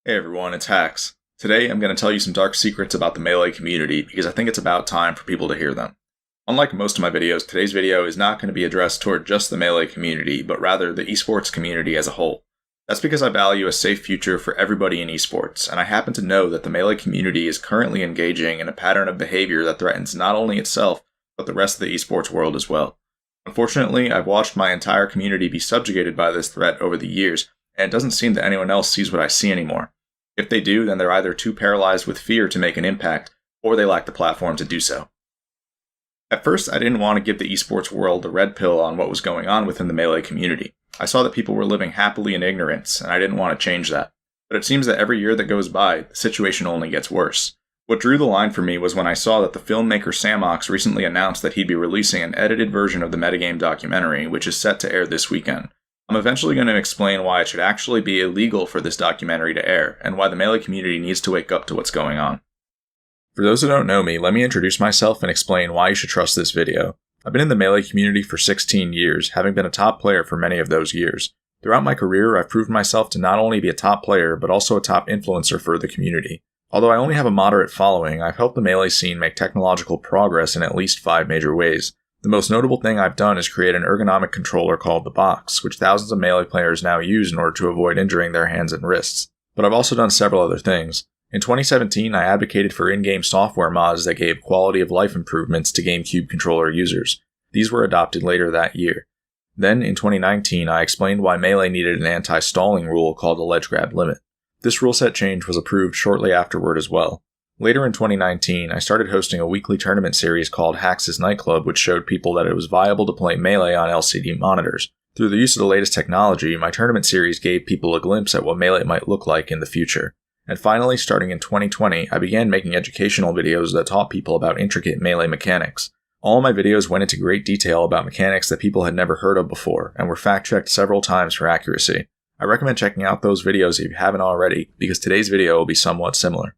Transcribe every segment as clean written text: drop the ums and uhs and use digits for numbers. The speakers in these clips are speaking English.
Hey everyone, it's Hacks. Today I'm going to tell you some dark secrets about the Melee community because I think it's about time for people to hear them. Unlike most of my videos, today's video is not going to be addressed toward just the Melee community, but rather the esports community as a whole. That's because I value a safe future for everybody in esports, and I happen to know that the Melee community is currently engaging in a pattern of behavior that threatens not only itself, but the rest of the esports world as well. Unfortunately, I've watched my entire community be subjugated by this threat over the years, and it doesn't seem that anyone else sees what I see anymore. If they do, then they're either too paralyzed with fear to make an impact, or they lack the platform to do so. At first, I didn't want to give the esports world the red pill on what was going on within the Melee community. I saw that people were living happily in ignorance, and I didn't want to change that. But it seems that every year that goes by, the situation only gets worse. What drew the line for me was when I saw that the filmmaker Samox recently announced that he'd be releasing an edited version of the metagame documentary, which is set to air this weekend. I'm eventually going to explain why it should actually be illegal for this documentary to air, and why the Melee community needs to wake up to what's going on. For those who don't know me, let me introduce myself and explain why you should trust this video. I've been in the Melee community for 16 years, having been a top player for many of those years. Throughout my career, I've proved myself to not only be a top player, but also a top influencer for the community. Although I only have a moderate following, I've helped the Melee scene make technological progress in at least 5 major ways. The most notable thing I've done is create an ergonomic controller called the Box, which thousands of Melee players now use in order to avoid injuring their hands and wrists. But I've also done several other things. In 2017, I advocated for in-game software mods that gave quality of life improvements to GameCube controller users. These were adopted later that year. Then, in 2019, I explained why Melee needed an anti-stalling rule called the ledge grab limit. This rule set change was approved shortly afterward as well. Later in 2019, I started hosting a weekly tournament series called Hacks' Nightclub, which showed people that it was viable to play Melee on LCD monitors. Through the use of the latest technology, my tournament series gave people a glimpse at what Melee might look like in the future. And finally, starting in 2020, I began making educational videos that taught people about intricate Melee mechanics. All my videos went into great detail about mechanics that people had never heard of before, and were fact-checked several times for accuracy. I recommend checking out those videos if you haven't already, because today's video will be somewhat similar.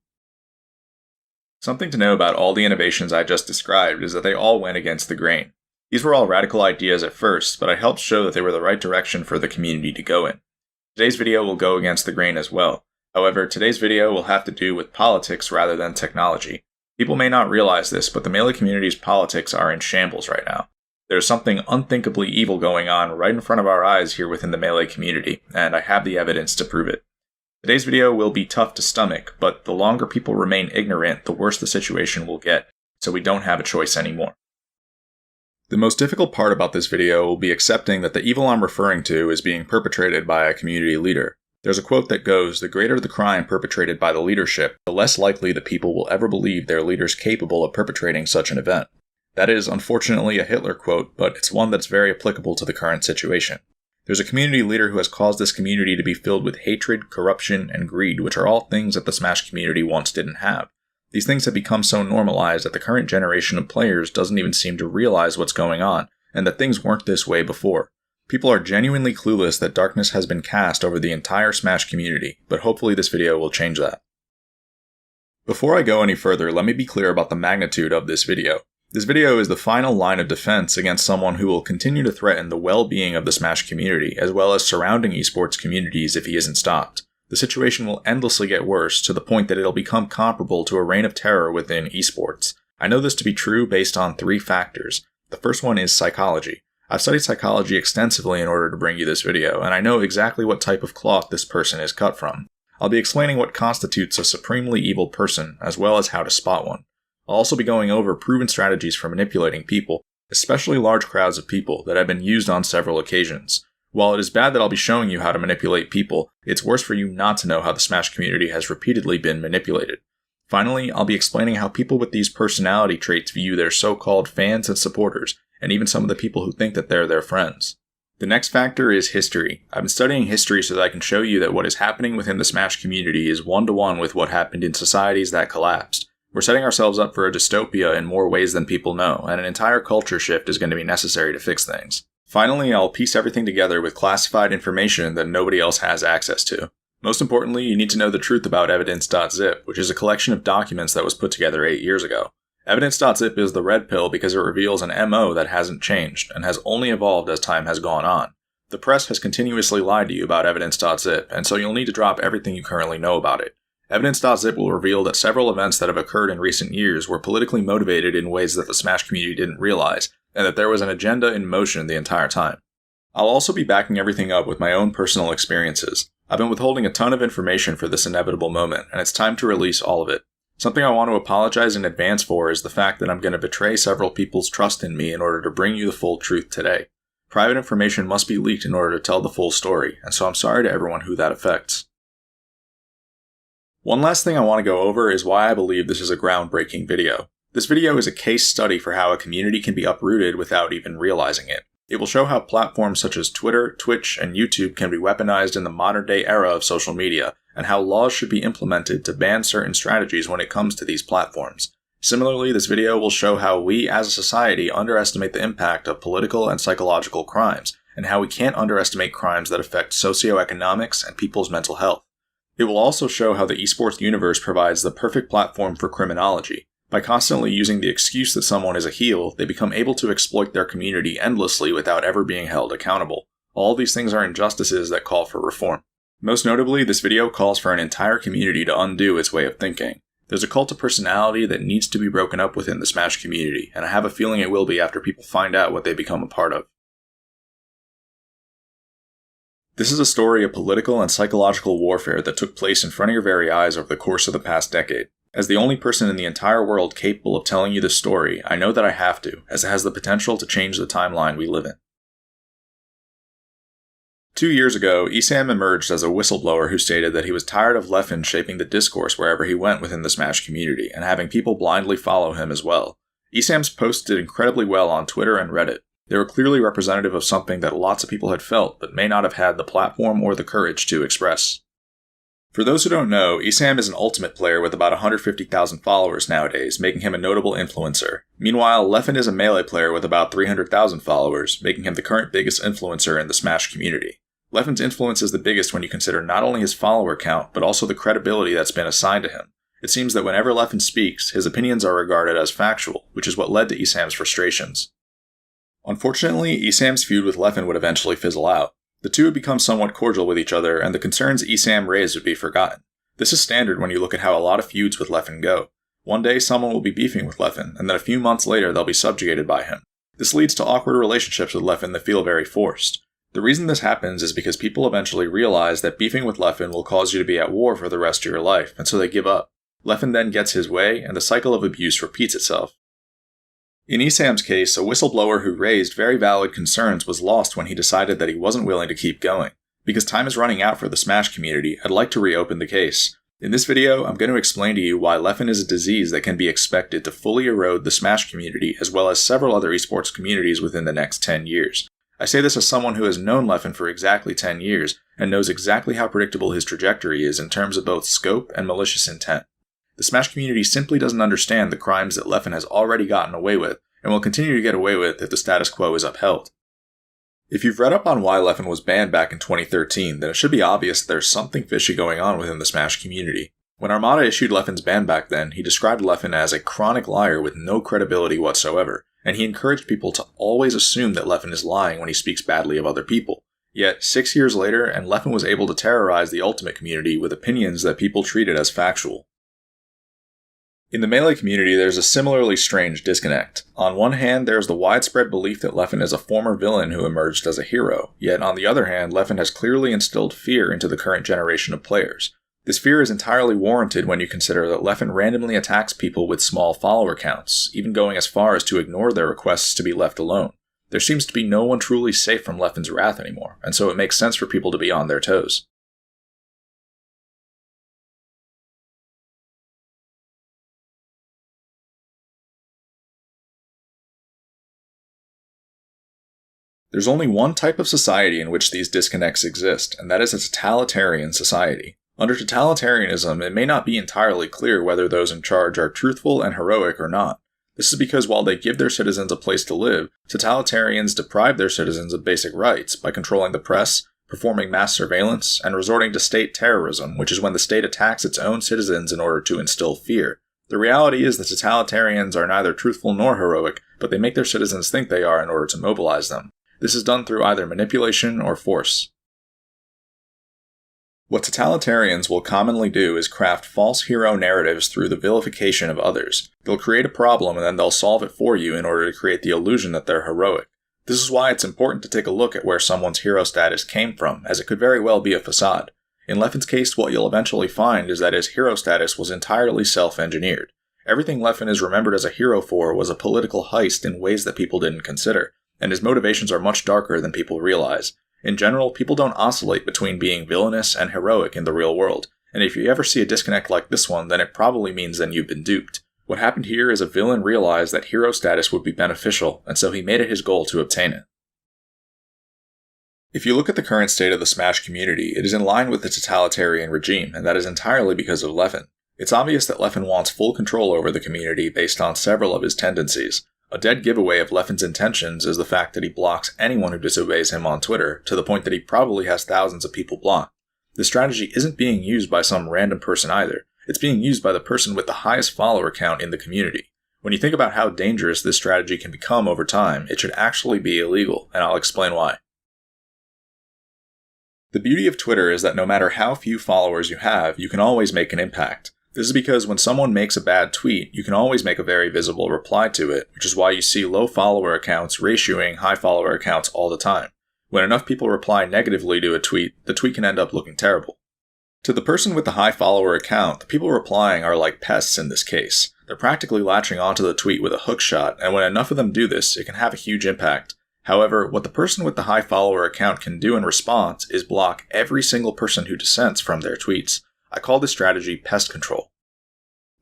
Something to know about all the innovations I just described is that they all went against the grain. These were all radical ideas at first, but I helped show that they were the right direction for the community to go in. Today's video will go against the grain as well. However, today's video will have to do with politics rather than technology. People may not realize this, but the Melee community's politics are in shambles right now. There's something unthinkably evil going on right in front of our eyes here within the Melee community, and I have the evidence to prove it. Today's video will be tough to stomach, but the longer people remain ignorant, the worse the situation will get, so we don't have a choice anymore. The most difficult part about this video will be accepting that the evil I'm referring to is being perpetrated by a community leader. There's a quote that goes, "The greater the crime perpetrated by the leadership, the less likely the people will ever believe their leader's capable of perpetrating such an event." That is, unfortunately, a Hitler quote, but it's one that's very applicable to the current situation. There's a community leader who has caused this community to be filled with hatred, corruption, and greed, which are all things that the Smash community once didn't have. These things have become so normalized that the current generation of players doesn't even seem to realize what's going on, and that things weren't this way before. People are genuinely clueless that darkness has been cast over the entire Smash community, but hopefully this video will change that. Before I go any further, let me be clear about the magnitude of this video. This video is the final line of defense against someone who will continue to threaten the well-being of the Smash community, as well as surrounding esports communities if he isn't stopped. The situation will endlessly get worse, to the point that it'll become comparable to a reign of terror within esports. I know this to be true based on 3 factors. The first one is psychology. I've studied psychology extensively in order to bring you this video, and I know exactly what type of cloth this person is cut from. I'll be explaining what constitutes a supremely evil person, as well as how to spot one. I'll also be going over proven strategies for manipulating people, especially large crowds of people, that have been used on several occasions. While it is bad that I'll be showing you how to manipulate people, it's worse for you not to know how the Smash community has repeatedly been manipulated. Finally, I'll be explaining how people with these personality traits view their so-called fans and supporters, and even some of the people who think that they're their friends. The next factor is history. I've been studying history so that I can show you that what is happening within the Smash community is one-to-one with what happened in societies that collapsed. We're setting ourselves up for a dystopia in more ways than people know, and an entire culture shift is going to be necessary to fix things. Finally, I'll piece everything together with classified information that nobody else has access to. Most importantly, you need to know the truth about Evidence.zip, which is a collection of documents that was put together 8 years ago. Evidence.zip is the red pill because it reveals an MO that hasn't changed, and has only evolved as time has gone on. The press has continuously lied to you about Evidence.zip, and so you'll need to drop everything you currently know about it. Evidence.zip will reveal that several events that have occurred in recent years were politically motivated in ways that the Smash community didn't realize, and that there was an agenda in motion the entire time. I'll also be backing everything up with my own personal experiences. I've been withholding a ton of information for this inevitable moment, and it's time to release all of it. Something I want to apologize in advance for is the fact that I'm going to betray several people's trust in me in order to bring you the full truth today. Private information must be leaked in order to tell the full story, and so I'm sorry to everyone who that affects. One last thing I want to go over is why I believe this is a groundbreaking video. This video is a case study for how a community can be uprooted without even realizing it. It will show how platforms such as Twitter, Twitch, and YouTube can be weaponized in the modern-day era of social media, and how laws should be implemented to ban certain strategies when it comes to these platforms. Similarly, this video will show how we as a society underestimate the impact of political and psychological crimes, and how we can't underestimate crimes that affect socioeconomics and people's mental health. It will also show how the esports universe provides the perfect platform for criminology. By constantly using the excuse that someone is a heel, they become able to exploit their community endlessly without ever being held accountable. All these things are injustices that call for reform. Most notably, this video calls for an entire community to undo its way of thinking. There's a cult of personality that needs to be broken up within the Smash community, and I have a feeling it will be after people find out what they become a part of. This is a story of political and psychological warfare that took place in front of your very eyes over the course of the past decade. As the only person in the entire world capable of telling you this story, I know that I have to, as it has the potential to change the timeline we live in. 2 years ago, Esam emerged as a whistleblower who stated that he was tired of Leffen shaping the discourse wherever he went within the Smash community, and having people blindly follow him as well. Esam's posts did incredibly well on Twitter and Reddit. They were clearly representative of something that lots of people had felt, but may not have had the platform or the courage to express. For those who don't know, Esam is an Ultimate player with about 150,000 followers nowadays, making him a notable influencer. Meanwhile, Leffen is a Melee player with about 300,000 followers, making him the current biggest influencer in the Smash community. Leffen's influence is the biggest when you consider not only his follower count, but also the credibility that's been assigned to him. It seems that whenever Leffen speaks, his opinions are regarded as factual, which is what led to Esam's frustrations. Unfortunately, Esam's feud with Leffen would eventually fizzle out. The two would become somewhat cordial with each other, and the concerns Esam raised would be forgotten. This is standard when you look at how a lot of feuds with Leffen go. One day someone will be beefing with Leffen, and then a few months later they'll be subjugated by him. This leads to awkward relationships with Leffen that feel very forced. The reason this happens is because people eventually realize that beefing with Leffen will cause you to be at war for the rest of your life, and so they give up. Leffen then gets his way, and the cycle of abuse repeats itself. In Esam's case, a whistleblower who raised very valid concerns was lost when he decided that he wasn't willing to keep going. Because time is running out for the Smash community, I'd like to reopen the case. In this video, I'm going to explain to you why Leffen is a disease that can be expected to fully erode the Smash community as well as several other esports communities within the next 10 years. I say this as someone who has known Leffen for exactly 10 years and knows exactly how predictable his trajectory is in terms of both scope and malicious intent. The Smash community simply doesn't understand the crimes that Leffen has already gotten away with, and will continue to get away with if the status quo is upheld. If you've read up on why Leffen was banned back in 2013, then it should be obvious that there's something fishy going on within the Smash community. When Armada issued Leffen's ban back then, he described Leffen as a chronic liar with no credibility whatsoever, and he encouraged people to always assume that Leffen is lying when he speaks badly of other people. Yet, 6 years later, and Leffen was able to terrorize the Ultimate community with opinions that people treated as factual. In the Melee community, there's a similarly strange disconnect. On one hand, there's the widespread belief that Leffen is a former villain who emerged as a hero, yet on the other hand, Leffen has clearly instilled fear into the current generation of players. This fear is entirely warranted when you consider that Leffen randomly attacks people with small follower counts, even going as far as to ignore their requests to be left alone. There seems to be no one truly safe from Leffen's wrath anymore, and so it makes sense for people to be on their toes. There's only one type of society in which these disconnects exist, and that is a totalitarian society. Under totalitarianism, it may not be entirely clear whether those in charge are truthful and heroic or not. This is because while they give their citizens a place to live, totalitarians deprive their citizens of basic rights by controlling the press, performing mass surveillance, and resorting to state terrorism, which is when the state attacks its own citizens in order to instill fear. The reality is that totalitarians are neither truthful nor heroic, but they make their citizens think they are in order to mobilize them. This is done through either manipulation or force. What totalitarians will commonly do is craft false hero narratives through the vilification of others. They'll create a problem and then they'll solve it for you in order to create the illusion that they're heroic. This is why it's important to take a look at where someone's hero status came from, as it could very well be a facade. In Leffen's case, what you'll eventually find is that his hero status was entirely self-engineered. Everything Leffen is remembered as a hero for was a political heist in ways that people didn't consider, and his motivations are much darker than people realize. In general, people don't oscillate between being villainous and heroic in the real world, and if you ever see a disconnect like this one, then it probably means that you've been duped. What happened here is a villain realized that hero status would be beneficial, and so he made it his goal to obtain it. If you look at the current state of the Smash community, it is in line with the totalitarian regime, and that is entirely because of Leffen. It's obvious that Leffen wants full control over the community based on several of his tendencies. A dead giveaway of Leffen's intentions is the fact that he blocks anyone who disobeys him on Twitter, to the point that he probably has thousands of people blocked. This strategy isn't being used by some random person either. It's being used by the person with the highest follower count in the community. When you think about how dangerous this strategy can become over time, it should actually be illegal, and I'll explain why. The beauty of Twitter is that no matter how few followers you have, you can always make an impact. This is because when someone makes a bad tweet, you can always make a very visible reply to it, which is why you see low follower accounts ratioing high follower accounts all the time. When enough people reply negatively to a tweet, the tweet can end up looking terrible. To the person with the high follower account, the people replying are like pests in this case. They're practically latching onto the tweet with a hook shot, and when enough of them do this, it can have a huge impact. However, what the person with the high follower account can do in response is block every single person who dissents from their tweets. I call this strategy pest control.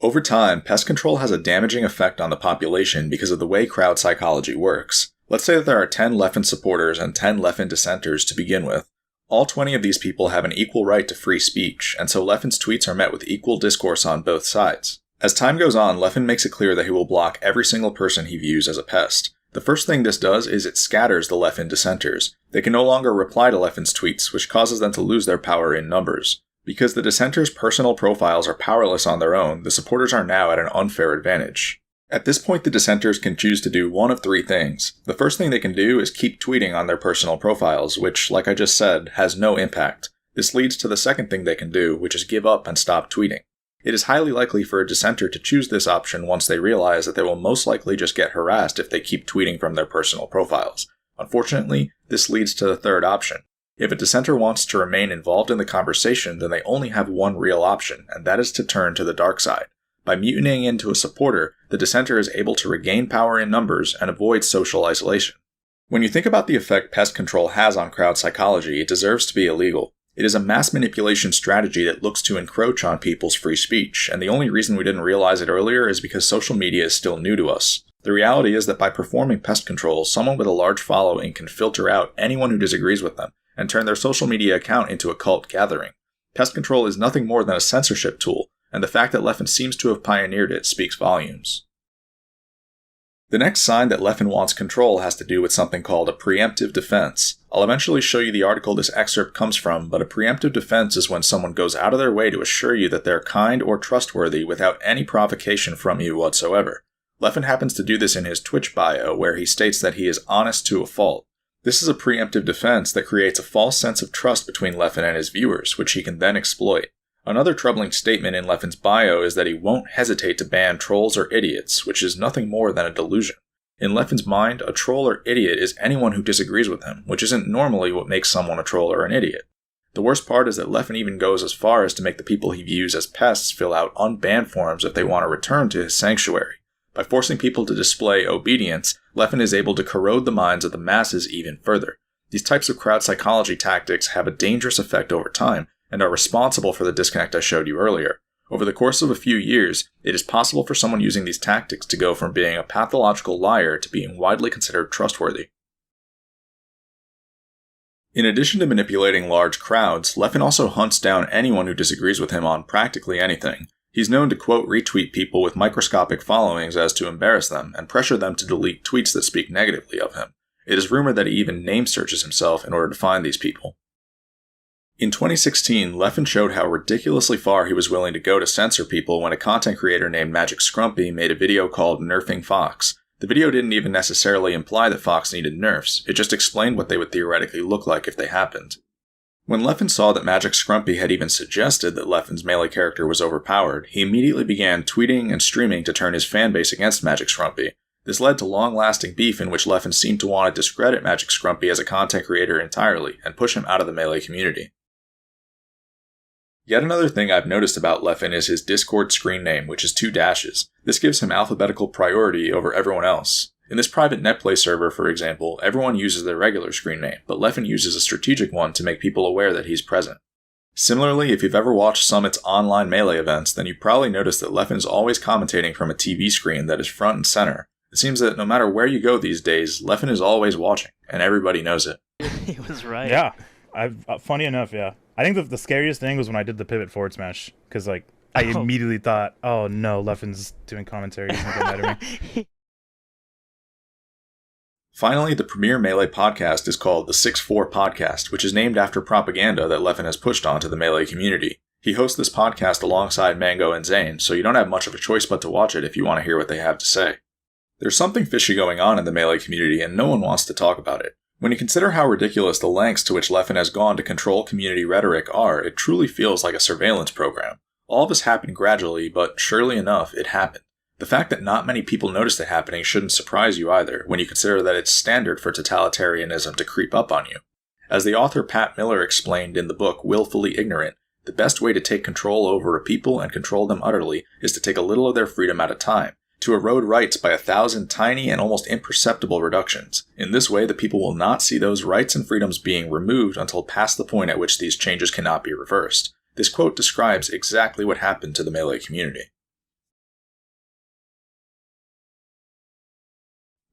Over time, pest control has a damaging effect on the population because of the way crowd psychology works. Let's say that there are 10 Leffen supporters and 10 Leffen dissenters to begin with. All 20 of these people have an equal right to free speech, and so Leffen's tweets are met with equal discourse on both sides. As time goes on, Leffen makes it clear that he will block every single person he views as a pest. The first thing this does is it scatters the Leffen dissenters. They can no longer reply to Leffen's tweets, which causes them to lose their power in numbers. Because the dissenters' personal profiles are powerless on their own, the supporters are now at an unfair advantage. At this point, the dissenters can choose to do one of three things. The first thing they can do is keep tweeting on their personal profiles, which, like I just said, has no impact. This leads to the second thing they can do, which is give up and stop tweeting. It is highly likely for a dissenter to choose this option once they realize that they will most likely just get harassed if they keep tweeting from their personal profiles. Unfortunately, this leads to the third option. If a dissenter wants to remain involved in the conversation, then they only have one real option, and that is to turn to the dark side. By mutinying into a supporter, the dissenter is able to regain power in numbers and avoid social isolation. When you think about the effect pest control has on crowd psychology, it deserves to be illegal. It is a mass manipulation strategy that looks to encroach on people's free speech, and the only reason we didn't realize it earlier is because social media is still new to us. The reality is that by performing pest control, someone with a large following can filter out anyone who disagrees with them, and turn their social media account into a cult gathering. Pest control is nothing more than a censorship tool, and the fact that Leffen seems to have pioneered it speaks volumes. The next sign that Leffen wants control has to do with something called a preemptive defense. I'll eventually show you the article this excerpt comes from, but a preemptive defense is when someone goes out of their way to assure you that they're kind or trustworthy without any provocation from you whatsoever. Leffen happens to do this in his Twitch bio, where he states that he is honest to a fault. This is a preemptive defense that creates a false sense of trust between Leffen and his viewers, which he can then exploit. Another troubling statement in Leffen's bio is that he won't hesitate to ban trolls or idiots, which is nothing more than a delusion. In Leffen's mind, a troll or idiot is anyone who disagrees with him, which isn't normally what makes someone a troll or an idiot. The worst part is that Leffen even goes as far as to make the people he views as pests fill out unbanned forms if they want to return to his sanctuary. By forcing people to display obedience, Leffen is able to corrode the minds of the masses even further. These types of crowd psychology tactics have a dangerous effect over time, and are responsible for the disconnect I showed you earlier. Over the course of a few years, it is possible for someone using these tactics to go from being a pathological liar to being widely considered trustworthy. In addition to manipulating large crowds, Leffen also hunts down anyone who disagrees with him on practically anything. He's known to quote retweet people with microscopic followings as to embarrass them, and pressure them to delete tweets that speak negatively of him. It is rumored that he even name searches himself in order to find these people. In 2016, Leffen showed how ridiculously far he was willing to go to censor people when a content creator named Magic Scrumpy made a video called Nerfing Fox. The video didn't even necessarily imply that Fox needed nerfs, it just explained what they would theoretically look like if they happened. When Leffen saw that Magic Scrumpy had even suggested that Leffen's melee character was overpowered, he immediately began tweeting and streaming to turn his fanbase against Magic Scrumpy. This led to long-lasting beef in which Leffen seemed to want to discredit Magic Scrumpy as a content creator entirely and push him out of the melee community. Yet another thing I've noticed about Leffen is his Discord screen name, which is 2 dashes. This gives him alphabetical priority over everyone else. In this private netplay server, for example, everyone uses their regular screen name, but Leffen uses a strategic one to make people aware that he's present. Similarly, if you've ever watched Summit's online melee events, then you've probably noticed that Leffen's always commentating from a TV screen that is front and center. It seems that no matter where you go these days, Leffen is always watching, and everybody knows it. He was right. Yeah, funny enough, yeah. I think the scariest thing was when I did the pivot forward smash, because I immediately thought, oh no, Leffen's doing commentary, he's gonna get mad at me. Finally, the premier Melee podcast is called the 6-4 Podcast, which is named after propaganda that Leffen has pushed onto the Melee community. He hosts this podcast alongside Mango and Zane, so you don't have much of a choice but to watch it if you want to hear what they have to say. There's something fishy going on in the Melee community, and no one wants to talk about it. When you consider how ridiculous the lengths to which Leffen has gone to control community rhetoric are, it truly feels like a surveillance program. All of this happened gradually, but surely enough, it happened. The fact that not many people noticed it happening shouldn't surprise you either, when you consider that it's standard for totalitarianism to creep up on you. As the author Pat Miller explained in the book Willfully Ignorant, the best way to take control over a people and control them utterly is to take a little of their freedom at a time, to erode rights by 1,000 tiny and almost imperceptible reductions. In this way, the people will not see those rights and freedoms being removed until past the point at which these changes cannot be reversed. This quote describes exactly what happened to the Melee community.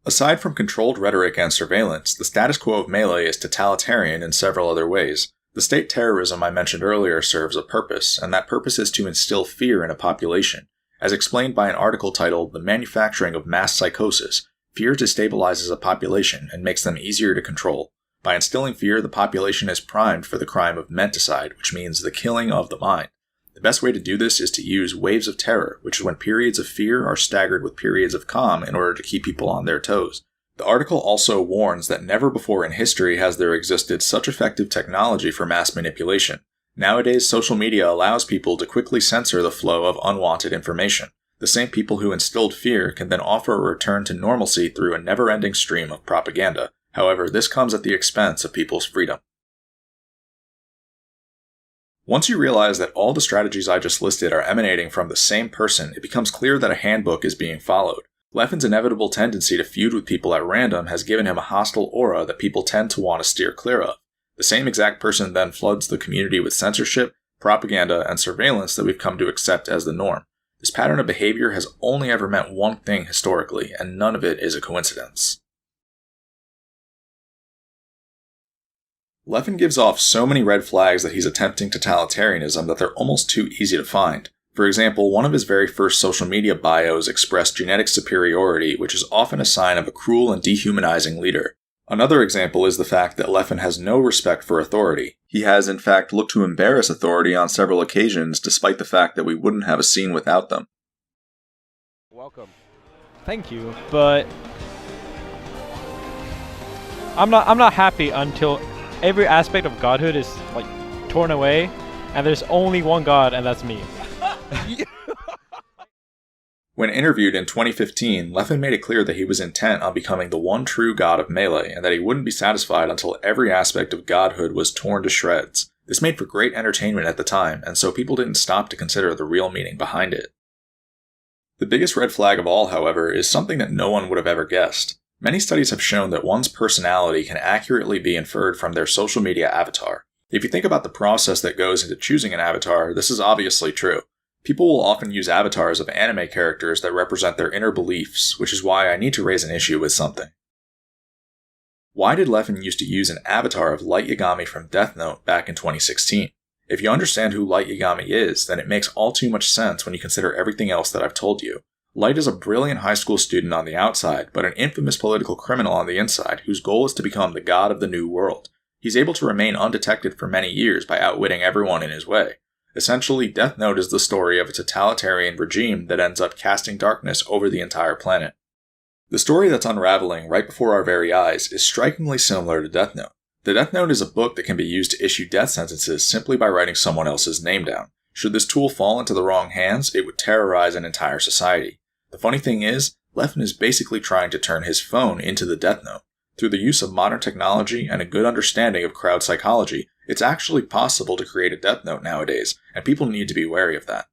Aside from controlled rhetoric and surveillance, the status quo of Melee is totalitarian in several other ways. The state terrorism I mentioned earlier serves a purpose, and that purpose is to instill fear in a population. As explained by an article titled The Manufacturing of Mass Psychosis, fear destabilizes a population and makes them easier to control. By instilling fear, the population is primed for the crime of menticide, which means the killing of the mind. The best way to do this is to use waves of terror, which is when periods of fear are staggered with periods of calm in order to keep people on their toes. The article also warns that never before in history has there existed such effective technology for mass manipulation. Nowadays, social media allows people to quickly censor the flow of unwanted information. The same people who instilled fear can then offer a return to normalcy through a never-ending stream of propaganda. However, this comes at the expense of people's freedom. Once you realize that all the strategies I just listed are emanating from the same person, it becomes clear that a handbook is being followed. Leffen's inevitable tendency to feud with people at random has given him a hostile aura that people tend to want to steer clear of. The same exact person then floods the community with censorship, propaganda, and surveillance that we've come to accept as the norm. This pattern of behavior has only ever meant one thing historically, and none of it is a coincidence. Leffen gives off so many red flags that he's attempting totalitarianism that they're almost too easy to find. For example, one of his very first social media bios expressed genetic superiority, which is often a sign of a cruel and dehumanizing leader. Another example is the fact that Leffen has no respect for authority. He has, in fact, looked to embarrass authority on several occasions, despite the fact that we wouldn't have a scene without them. Welcome. Thank you, but I'm not happy until every aspect of godhood is like torn away, and there's only one god, and that's me. When interviewed in 2015, Leffen made it clear that he was intent on becoming the one true god of Melee, and that he wouldn't be satisfied until every aspect of godhood was torn to shreds. This made for great entertainment at the time, and so people didn't stop to consider the real meaning behind it. The biggest red flag of all, however, is something that no one would have ever guessed. Many studies have shown that one's personality can accurately be inferred from their social media avatar. If you think about the process that goes into choosing an avatar, this is obviously true. People will often use avatars of anime characters that represent their inner beliefs, which is why I need to raise an issue with something. Why did Leffen used to use an avatar of Light Yagami from Death Note back in 2016? If you understand who Light Yagami is, then it makes all too much sense when you consider everything else that I've told you. Light is a brilliant high school student on the outside, but an infamous political criminal on the inside, whose goal is to become the god of the new world. He's able to remain undetected for many years by outwitting everyone in his way. Essentially, Death Note is the story of a totalitarian regime that ends up casting darkness over the entire planet. The story that's unraveling right before our very eyes is strikingly similar to Death Note. The Death Note is a book that can be used to issue death sentences simply by writing someone else's name down. Should this tool fall into the wrong hands, it would terrorize an entire society. The funny thing is, Leffen is basically trying to turn his phone into the Death Note. Through the use of modern technology and a good understanding of crowd psychology, it's actually possible to create a Death Note nowadays, and people need to be wary of that.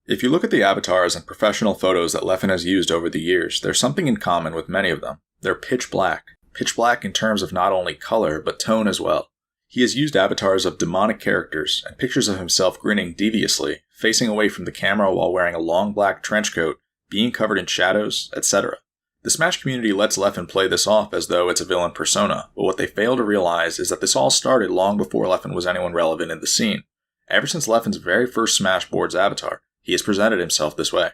If you look at the avatars and professional photos that Leffen has used over the years, there's something in common with many of them. They're pitch black. Pitch black in terms of not only color, but tone as well. He has used avatars of demonic characters and pictures of himself grinning deviously, facing away from the camera while wearing a long black trench coat, being covered in shadows, etc. The Smash community lets Leffen play this off as though it's a villain persona, but what they fail to realize is that this all started long before Leffen was anyone relevant in the scene. Ever since Leffen's very first Smash Boards avatar, he has presented himself this way.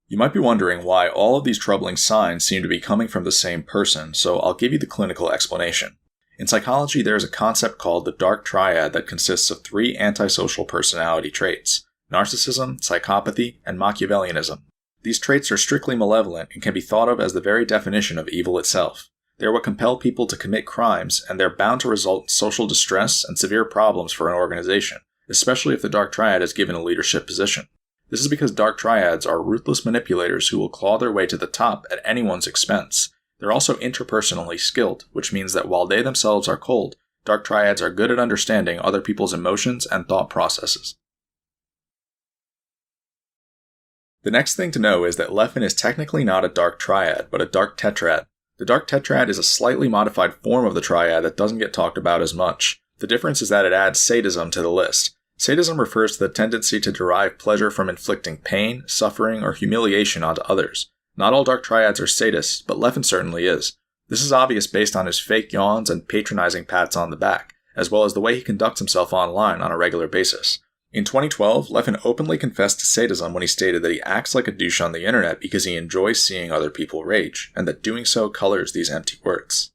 You might be wondering why all of these troubling signs seem to be coming from the same person, so I'll give you the clinical explanation. In psychology, there is a concept called the dark triad that consists of 3 antisocial personality traits: narcissism, psychopathy, and Machiavellianism. These traits are strictly malevolent and can be thought of as the very definition of evil itself. They are what compel people to commit crimes, and they're bound to result in social distress and severe problems for an organization, especially if the dark triad is given a leadership position. This is because dark triads are ruthless manipulators who will claw their way to the top at anyone's expense. They're also interpersonally skilled, which means that while they themselves are cold, dark triads are good at understanding other people's emotions and thought processes. The next thing to know is that Leffen is technically not a dark triad, but a dark tetrad. The dark tetrad is a slightly modified form of the triad that doesn't get talked about as much. The difference is that it adds sadism to the list. Sadism refers to the tendency to derive pleasure from inflicting pain, suffering, or humiliation onto others. Not all dark triads are sadists, but Leffen certainly is. This is obvious based on his fake yawns and patronizing pats on the back, as well as the way he conducts himself online on a regular basis. In 2012, Leffen openly confessed to sadism when he stated that he acts like a douche on the internet because he enjoys seeing other people rage, and that doing so colors these empty words.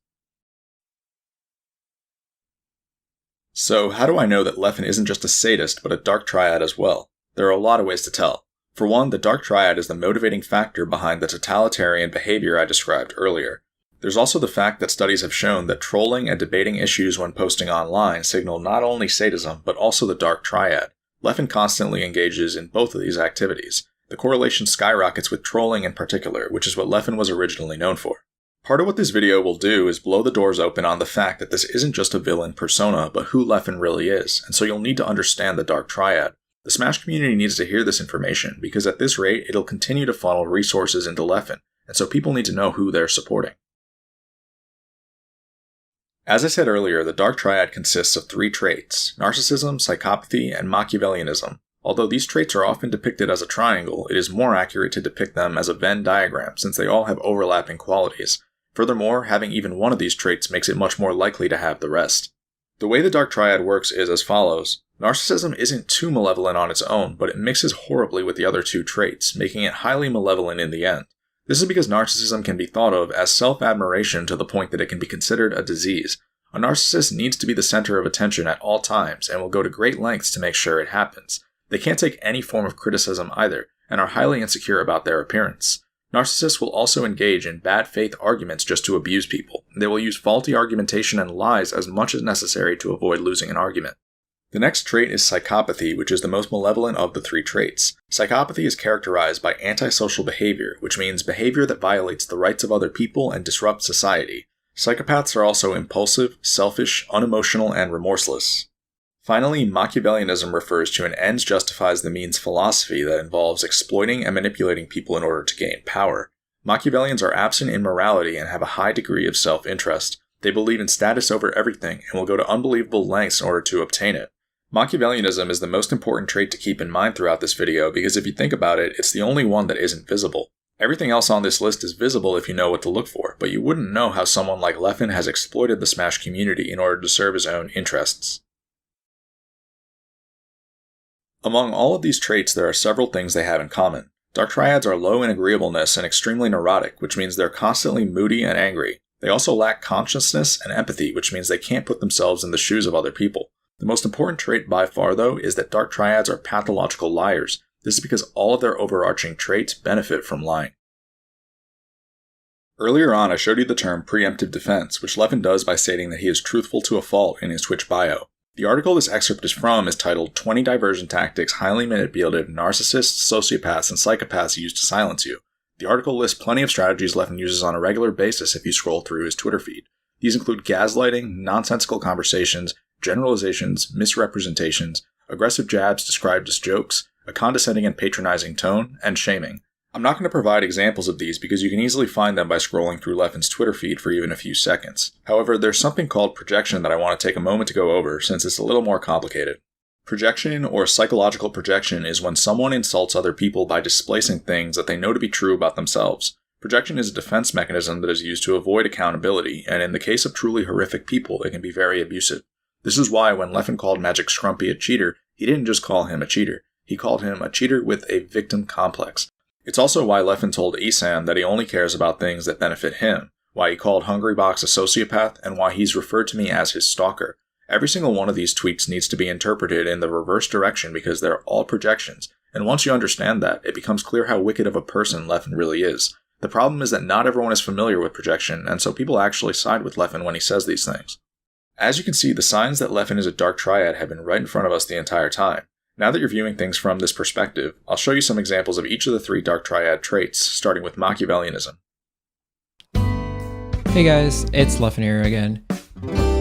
So, how do I know that Leffen isn't just a sadist, but a dark triad as well? There are a lot of ways to tell. For one, the dark triad is the motivating factor behind the totalitarian behavior I described earlier. There's also the fact that studies have shown that trolling and debating issues when posting online signal not only sadism, but also the dark triad. Leffen constantly engages in both of these activities. The correlation skyrockets with trolling in particular, which is what Leffen was originally known for. Part of what this video will do is blow the doors open on the fact that this isn't just a villain persona, but who Leffen really is, and so you'll need to understand the dark triad. The Smash community needs to hear this information, because at this rate, it'll continue to funnel resources into Leffen, and so people need to know who they're supporting. As I said earlier, the dark triad consists of 3 traits: narcissism, psychopathy, and Machiavellianism. Although these traits are often depicted as a triangle, it is more accurate to depict them as a Venn diagram, since they all have overlapping qualities. Furthermore, having even one of these traits makes it much more likely to have the rest. The way the dark triad works is as follows. Narcissism isn't too malevolent on its own, but it mixes horribly with the other 2 traits, making it highly malevolent in the end. This is because narcissism can be thought of as self-admiration to the point that it can be considered a disease. A narcissist needs to be the center of attention at all times and will go to great lengths to make sure it happens. They can't take any form of criticism either, and are highly insecure about their appearance. Narcissists will also engage in bad faith arguments just to abuse people. They will use faulty argumentation and lies as much as necessary to avoid losing an argument. The next trait is psychopathy, which is the most malevolent of the 3 traits. Psychopathy is characterized by antisocial behavior, which means behavior that violates the rights of other people and disrupts society. Psychopaths are also impulsive, selfish, unemotional, and remorseless. Finally, Machiavellianism refers to an ends justifies the means philosophy that involves exploiting and manipulating people in order to gain power. Machiavellians are absent in morality and have a high degree of self-interest. They believe in status over everything and will go to unbelievable lengths in order to obtain it. Machiavellianism is the most important trait to keep in mind throughout this video because if you think about it, it's the only one that isn't visible. Everything else on this list is visible if you know what to look for, but you wouldn't know how someone like Leffen has exploited the Smash community in order to serve his own interests. Among all of these traits, there are several things they have in common. Dark triads are low in agreeableness and extremely neurotic, which means they're constantly moody and angry. They also lack consciousness and empathy, which means they can't put themselves in the shoes of other people. The most important trait by far, though, is that dark triads are pathological liars. This is because all of their overarching traits benefit from lying. Earlier on, I showed you the term preemptive defense, which Leffen does by stating that he is truthful to a fault in his Twitch bio. The article this excerpt is from is titled 20 Diversion Tactics Highly Manipulative Narcissists, Sociopaths, and Psychopaths Use to Silence You. The article lists plenty of strategies Leffen uses on a regular basis if you scroll through his Twitter feed. These include gaslighting, nonsensical conversations, generalizations, misrepresentations, aggressive jabs described as jokes, a condescending and patronizing tone, and shaming. I'm not going to provide examples of these because you can easily find them by scrolling through Leffen's Twitter feed for even a few seconds. However, there's something called projection that I want to take a moment to go over since it's a little more complicated. Projection, or psychological projection, is when someone insults other people by displacing things that they know to be true about themselves. Projection is a defense mechanism that is used to avoid accountability, and in the case of truly horrific people, it can be very abusive. This is why when Leffen called Magic Scrumpy a cheater, he didn't just call him a cheater. He called him a cheater with a victim complex. It's also why Leffen told Esam that he only cares about things that benefit him, why he called Hungrybox a sociopath, and why he's referred to me as his stalker. Every single one of these tweets needs to be interpreted in the reverse direction because they're all projections, and once you understand that, it becomes clear how wicked of a person Leffen really is. The problem is that not everyone is familiar with projection, and so people actually side with Leffen when he says these things. As you can see, the signs that Leffen is a dark triad have been right in front of us the entire time. Now that you're viewing things from this perspective, I'll show you some examples of each of the 3 dark triad traits, starting with Machiavellianism. Hey guys, it's Leffen here again.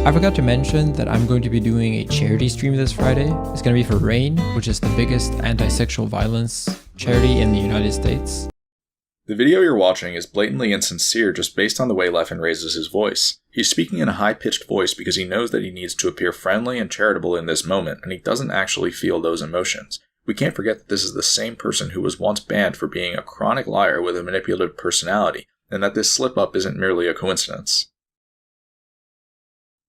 I forgot to mention that I'm going to be doing a charity stream this Friday. It's going to be for RAIN, which is the biggest anti-sexual violence charity in the United States. The video you're watching is blatantly insincere just based on the way Leffen raises his voice. He's speaking in a high-pitched voice because he knows that he needs to appear friendly and charitable in this moment, and he doesn't actually feel those emotions. We can't forget that this is the same person who was once banned for being a chronic liar with a manipulative personality, and that this slip-up isn't merely a coincidence.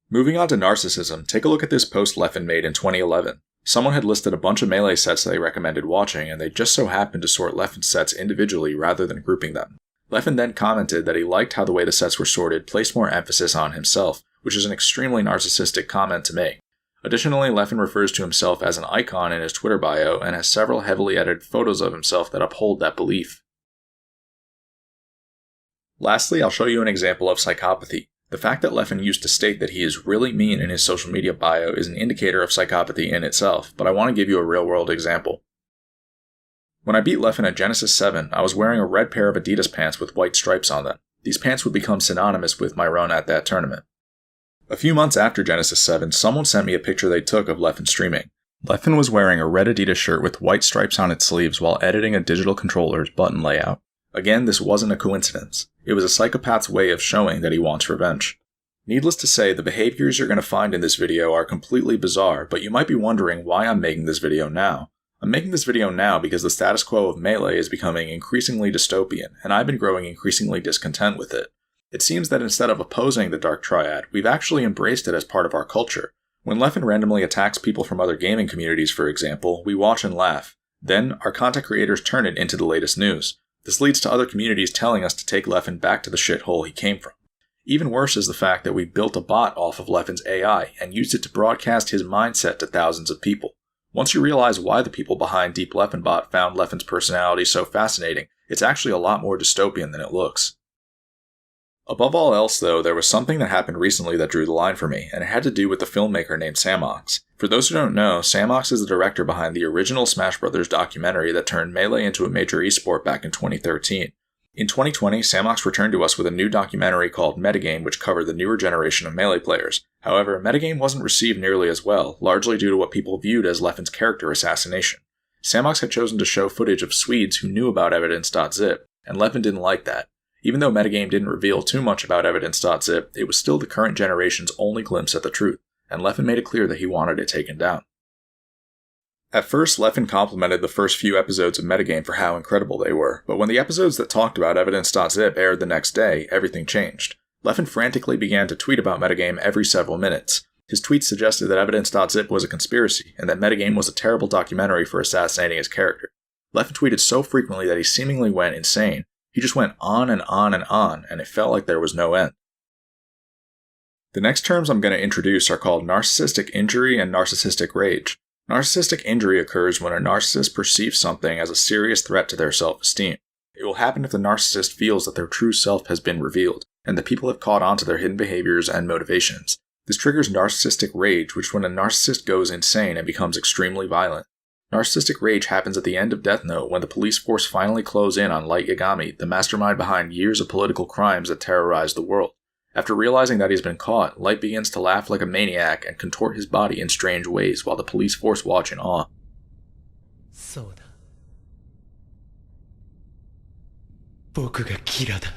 Moving on to narcissism, take a look at this post Leffen made in 2011. Someone had listed a bunch of Melee sets they recommended watching, and they just so happened to sort Leffen's sets individually rather than grouping them. Leffen then commented that he liked how the way the sets were sorted placed more emphasis on himself, which is an extremely narcissistic comment to make. Additionally, Leffen refers to himself as an icon in his Twitter bio and has several heavily edited photos of himself that uphold that belief. Lastly, I'll show you an example of psychopathy. The fact that Leffen used to state that he is really mean in his social media bio is an indicator of psychopathy in itself, but I want to give you a real-world example. When I beat Leffen at Genesis 7, I was wearing a red pair of Adidas pants with white stripes on them. These pants would become synonymous with my run at that tournament. A few months after Genesis 7, someone sent me a picture they took of Leffen streaming. Leffen was wearing a red Adidas shirt with white stripes on its sleeves while editing a digital controller's button layout. Again, this wasn't a coincidence. It was a psychopath's way of showing that he wants revenge. Needless to say, the behaviors you're going to find in this video are completely bizarre, but you might be wondering why I'm making this video now. I'm making this video now because the status quo of Melee is becoming increasingly dystopian, and I've been growing increasingly discontent with it. It seems that instead of opposing the Dark Triad, we've actually embraced it as part of our culture. When Leffen randomly attacks people from other gaming communities, for example, we watch and laugh. Then, our content creators turn it into the latest news. This leads to other communities telling us to take Leffen back to the shithole he came from. Even worse is the fact that we built a bot off of Leffen's AI and used it to broadcast his mindset to thousands of people. Once you realize why the people behind Deep Leffen Bot found Leffen's personality so fascinating, it's actually a lot more dystopian than it looks. Above all else, though, there was something that happened recently that drew the line for me, and it had to do with the filmmaker named Samox. For those who don't know, Samox is the director behind the original Smash Bros. Documentary that turned Melee into a major esport back in 2013. In 2020, Samox returned to us with a new documentary called Metagame, which covered the newer generation of Melee players. However, Metagame wasn't received nearly as well, largely due to what people viewed as Leffen's character assassination. Samox had chosen to show footage of Swedes who knew about Evidence.zip, and Leffen didn't like that. Even though Metagame didn't reveal too much about Evidence.zip, it was still the current generation's only glimpse at the truth, and Leffen made it clear that he wanted it taken down. At first, Leffen complimented the first few episodes of Metagame for how incredible they were, but when the episodes that talked about Evidence.zip aired the next day, everything changed. Leffen frantically began to tweet about Metagame every several minutes. His tweets suggested that Evidence.zip was a conspiracy, and that Metagame was a terrible documentary for assassinating his character. Leffen tweeted so frequently that he seemingly went insane. He just went on and on and on, and it felt like there was no end. The next terms I'm going to introduce are called narcissistic injury and narcissistic rage. Narcissistic injury occurs when a narcissist perceives something as a serious threat to their self-esteem. It will happen if the narcissist feels that their true self has been revealed, and that people have caught on to their hidden behaviors and motivations. This triggers narcissistic rage, which when a narcissist goes insane and becomes extremely violent. Narcissistic rage happens at the end of Death Note when the police force finally close in on Light Yagami, the mastermind behind years of political crimes that terrorized the world. After realizing that he's been caught, Light begins to laugh like a maniac and contort his body in strange ways while the police force watch in awe. そうだ。僕がキラだ。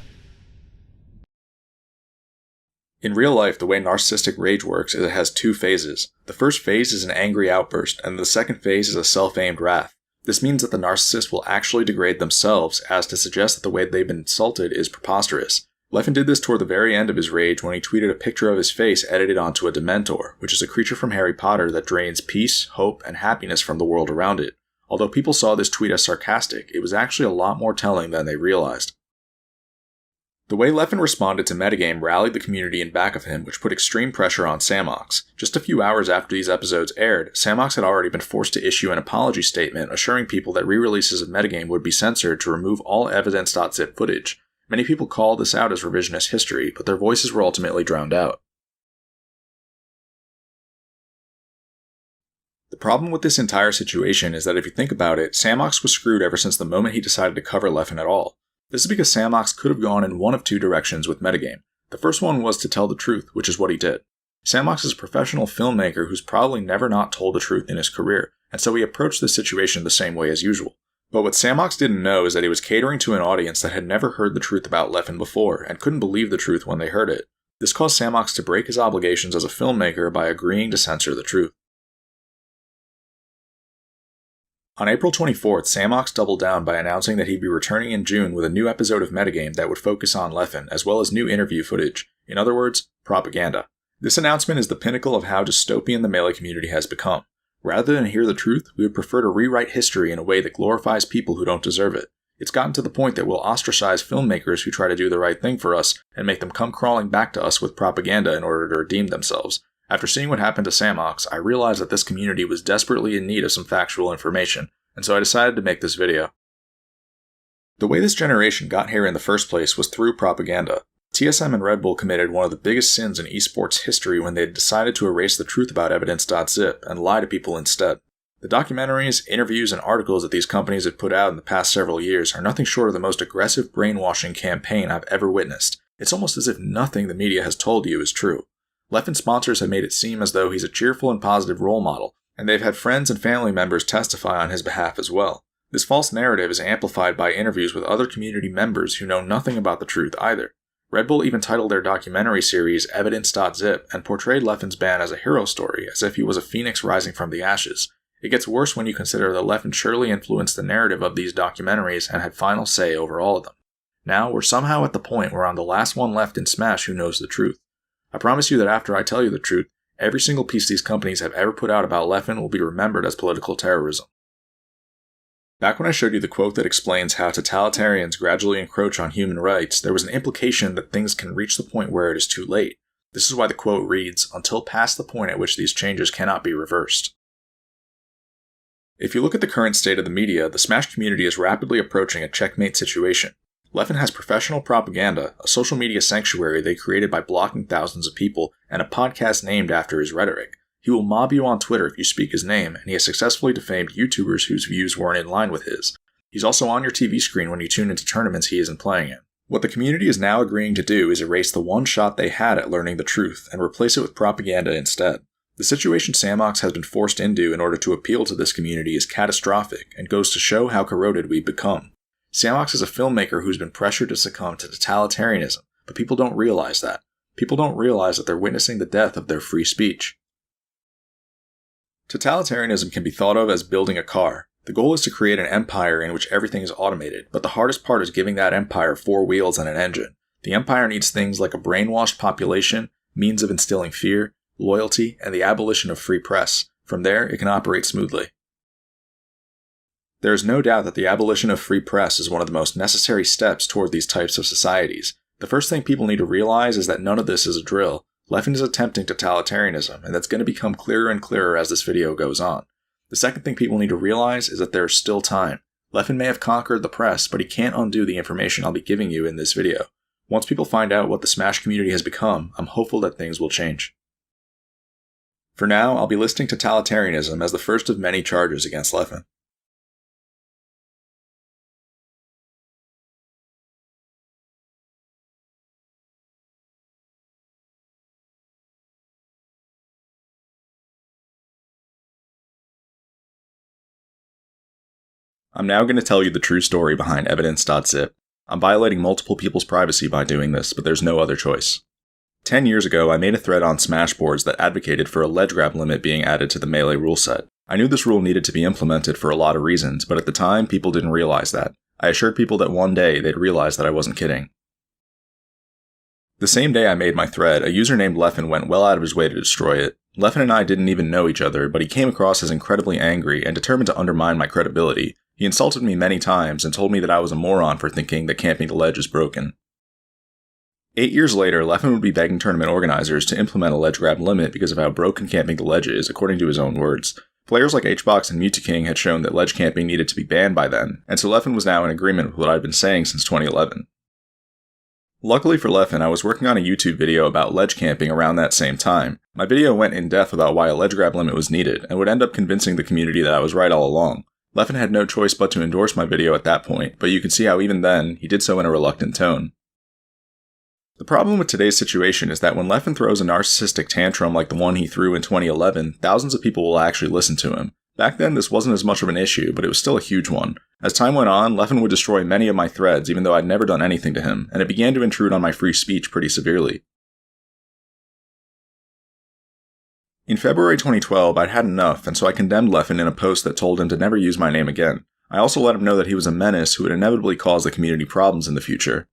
In real life, the way narcissistic rage works is it has two phases. The first phase is an angry outburst, and the second phase is a self-aimed wrath. This means that the narcissist will actually degrade themselves as to suggest that the way they've been insulted is preposterous. Leffen did this toward the very end of his rage when he tweeted a picture of his face edited onto a Dementor, which is a creature from Harry Potter that drains peace, hope, and happiness from the world around it. Although people saw this tweet as sarcastic, it was actually a lot more telling than they realized. The way Leffen responded to Metagame rallied the community in back of him, which put extreme pressure on Samox. Just a few hours after these episodes aired, Samox had already been forced to issue an apology statement assuring people that re-releases of Metagame would be censored to remove all Evidence.zip footage. Many people called this out as revisionist history, but their voices were ultimately drowned out. The problem with this entire situation is that if you think about it, Samox was screwed ever since the moment he decided to cover Leffen at all. This is because Samox could have gone in one of two directions with Metagame. The first one was to tell the truth, which is what he did. Samox is a professional filmmaker who's probably never not told the truth in his career, and so he approached the situation the same way as usual. But what Samox didn't know is that he was catering to an audience that had never heard the truth about Leffen before, and couldn't believe the truth when they heard it. This caused Samox to break his obligations as a filmmaker by agreeing to censor the truth. On April 24th, Samox doubled down by announcing that he'd be returning in June with a new episode of Metagame that would focus on Leffen, as well as new interview footage. In other words, propaganda. This announcement is the pinnacle of how dystopian the Melee community has become. Rather than hear the truth, we would prefer to rewrite history in a way that glorifies people who don't deserve it. It's gotten to the point that we'll ostracize filmmakers who try to do the right thing for us, and make them come crawling back to us with propaganda in order to redeem themselves. After seeing what happened to Samox, I realized that this community was desperately in need of some factual information, and so I decided to make this video. The way this generation got here in the first place was through propaganda. TSM and Red Bull committed one of the biggest sins in esports history when they decided to erase the truth about Evidence.zip and lie to people instead. The documentaries, interviews, and articles that these companies have put out in the past several years are nothing short of the most aggressive brainwashing campaign I've ever witnessed. It's almost as if nothing the media has told you is true. Leffen sponsors have made it seem as though he's a cheerful and positive role model, and they've had friends and family members testify on his behalf as well. This false narrative is amplified by interviews with other community members who know nothing about the truth either. Red Bull even titled their documentary series Evidence.zip and portrayed Leffen's ban as a hero story, as if he was a phoenix rising from the ashes. It gets worse when you consider that Leffen surely influenced the narrative of these documentaries and had final say over all of them. Now, we're somehow at the point where I'm the last one left in Smash who knows the truth. I promise you that after I tell you the truth, every single piece these companies have ever put out about Leffen will be remembered as political terrorism. Back when I showed you the quote that explains how totalitarians gradually encroach on human rights, there was an implication that things can reach the point where it is too late. This is why the quote reads, "until past the point at which these changes cannot be reversed." If you look at the current state of the media, the Smash community is rapidly approaching a checkmate situation. Leffen has professional propaganda, a social media sanctuary they created by blocking thousands of people, and a podcast named after his rhetoric. He will mob you on Twitter if you speak his name, and he has successfully defamed YouTubers whose views weren't in line with his. He's also on your TV screen when you tune into tournaments he isn't playing in. What the community is now agreeing to do is erase the one shot they had at learning the truth, and replace it with propaganda instead. The situation Samox has been forced into in order to appeal to this community is catastrophic, and goes to show how corroded we've become. Samox is a filmmaker who's been pressured to succumb to totalitarianism, but people don't realize that. People don't realize that they're witnessing the death of their free speech. Totalitarianism can be thought of as building a car. The goal is to create an empire in which everything is automated, but the hardest part is giving that empire 4 wheels and an engine. The empire needs things like a brainwashed population, means of instilling fear, loyalty, and the abolition of free press. From there, it can operate smoothly. There is no doubt that the abolition of free press is one of the most necessary steps toward these types of societies. The first thing people need to realize is that none of this is a drill. Leffen is attempting totalitarianism, and that's going to become clearer and clearer as this video goes on. The second thing people need to realize is that there is still time. Leffen may have conquered the press, but he can't undo the information I'll be giving you in this video. Once people find out what the Smash community has become, I'm hopeful that things will change. For now, I'll be listing totalitarianism as the first of many charges against Leffen. I'm now going to tell you the true story behind Evidence.zip. I'm violating multiple people's privacy by doing this, but there's no other choice. 10 years ago, I made a thread on Smash boards that advocated for a ledge grab limit being added to the Melee rule set. I knew this rule needed to be implemented for a lot of reasons, but at the time, people didn't realize that. I assured people that one day they'd realize that I wasn't kidding. The same day I made my thread, a user named Leffen went well out of his way to destroy it. Leffen and I didn't even know each other, but he came across as incredibly angry and determined to undermine my credibility. He insulted me many times and told me that I was a moron for thinking that camping the ledge is broken. 8 years later, Leffen would be begging tournament organizers to implement a ledge grab limit because of how broken camping the ledge is, according to his own words. Players like HBox and Mewtwo had shown that ledge camping needed to be banned by then, and so Leffen was now in agreement with what I'd been saying since 2011. Luckily for Leffen, I was working on a YouTube video about ledge camping around that same time. My video went in depth about why a ledge grab limit was needed, and would end up convincing the community that I was right all along. Leffen had no choice but to endorse my video at that point, but you can see how even then, he did so in a reluctant tone. The problem with today's situation is that when Leffen throws a narcissistic tantrum like the one he threw in 2011, thousands of people will actually listen to him. Back then, this wasn't as much of an issue, but it was still a huge one. As time went on, Leffen would destroy many of my threads even though I'd never done anything to him, and it began to intrude on my free speech pretty severely. In February 2012, I'd had enough, and so I condemned Leffen in a post that told him to never use my name again. I also let him know that he was a menace who would inevitably cause the community problems in the future.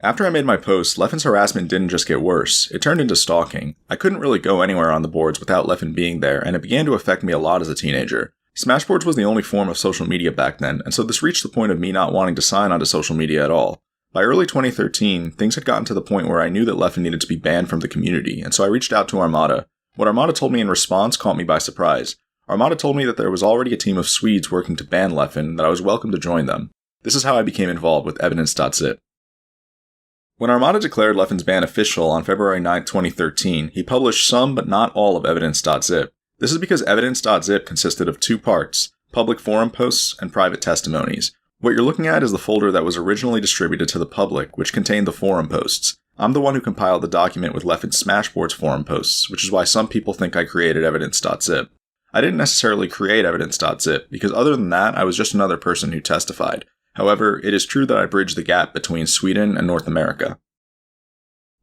After I made my post, Leffen's harassment didn't just get worse, it turned into stalking. I couldn't really go anywhere on the boards without Leffen being there, and it began to affect me a lot as a teenager. Smashboards was the only form of social media back then, and so this reached the point of me not wanting to sign onto social media at all. By early 2013, things had gotten to the point where I knew that Leffen needed to be banned from the community, and so I reached out to Armada. What Armada told me in response caught me by surprise. Armada told me that there was already a team of Swedes working to ban Leffen, and that I was welcome to join them. This is how I became involved with Evidence.zip. When Armada declared Leffen's ban official on February 9, 2013, he published some but not all of Evidence.zip. This is because Evidence.zip consisted of two parts, public forum posts and private testimonies. What you're looking at is the folder that was originally distributed to the public, which contained the forum posts. I'm the one who compiled the document with Leffen's Smashboards forum posts, which is why some people think I created Evidence.zip. I didn't necessarily create Evidence.zip, because other than that, I was just another person who testified. However, it is true that I bridged the gap between Sweden and North America.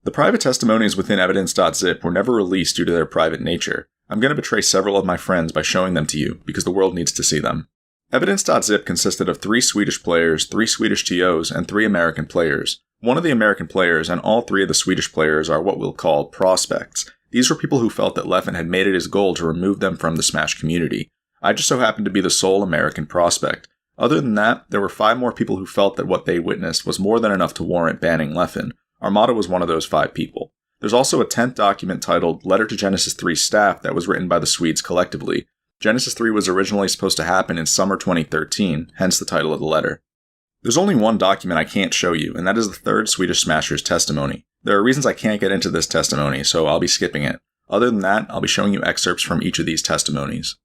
The private testimonies within Evidence.zip were never released due to their private nature. I'm going to betray several of my friends by showing them to you, because the world needs to see them. Evidence.zip consisted of 3 Swedish players, 3 Swedish TOs, and 3 American players. One of the American players and all 3 of the Swedish players are what we'll call prospects. These were people who felt that Leffen had made it his goal to remove them from the Smash community. I just so happened to be the sole American prospect. Other than that, there were 5 more people who felt that what they witnessed was more than enough to warrant banning Leffen. Armada was one of those 5 people. There's also a 10th document titled Letter to Genesis 3 Staff that was written by the Swedes collectively. Genesis 3 was originally supposed to happen in summer 2013, hence the title of the letter. There's only one document I can't show you, and that is the 3rd Swedish Smasher's testimony. There are reasons I can't get into this testimony, so I'll be skipping it. Other than that, I'll be showing you excerpts from each of these testimonies.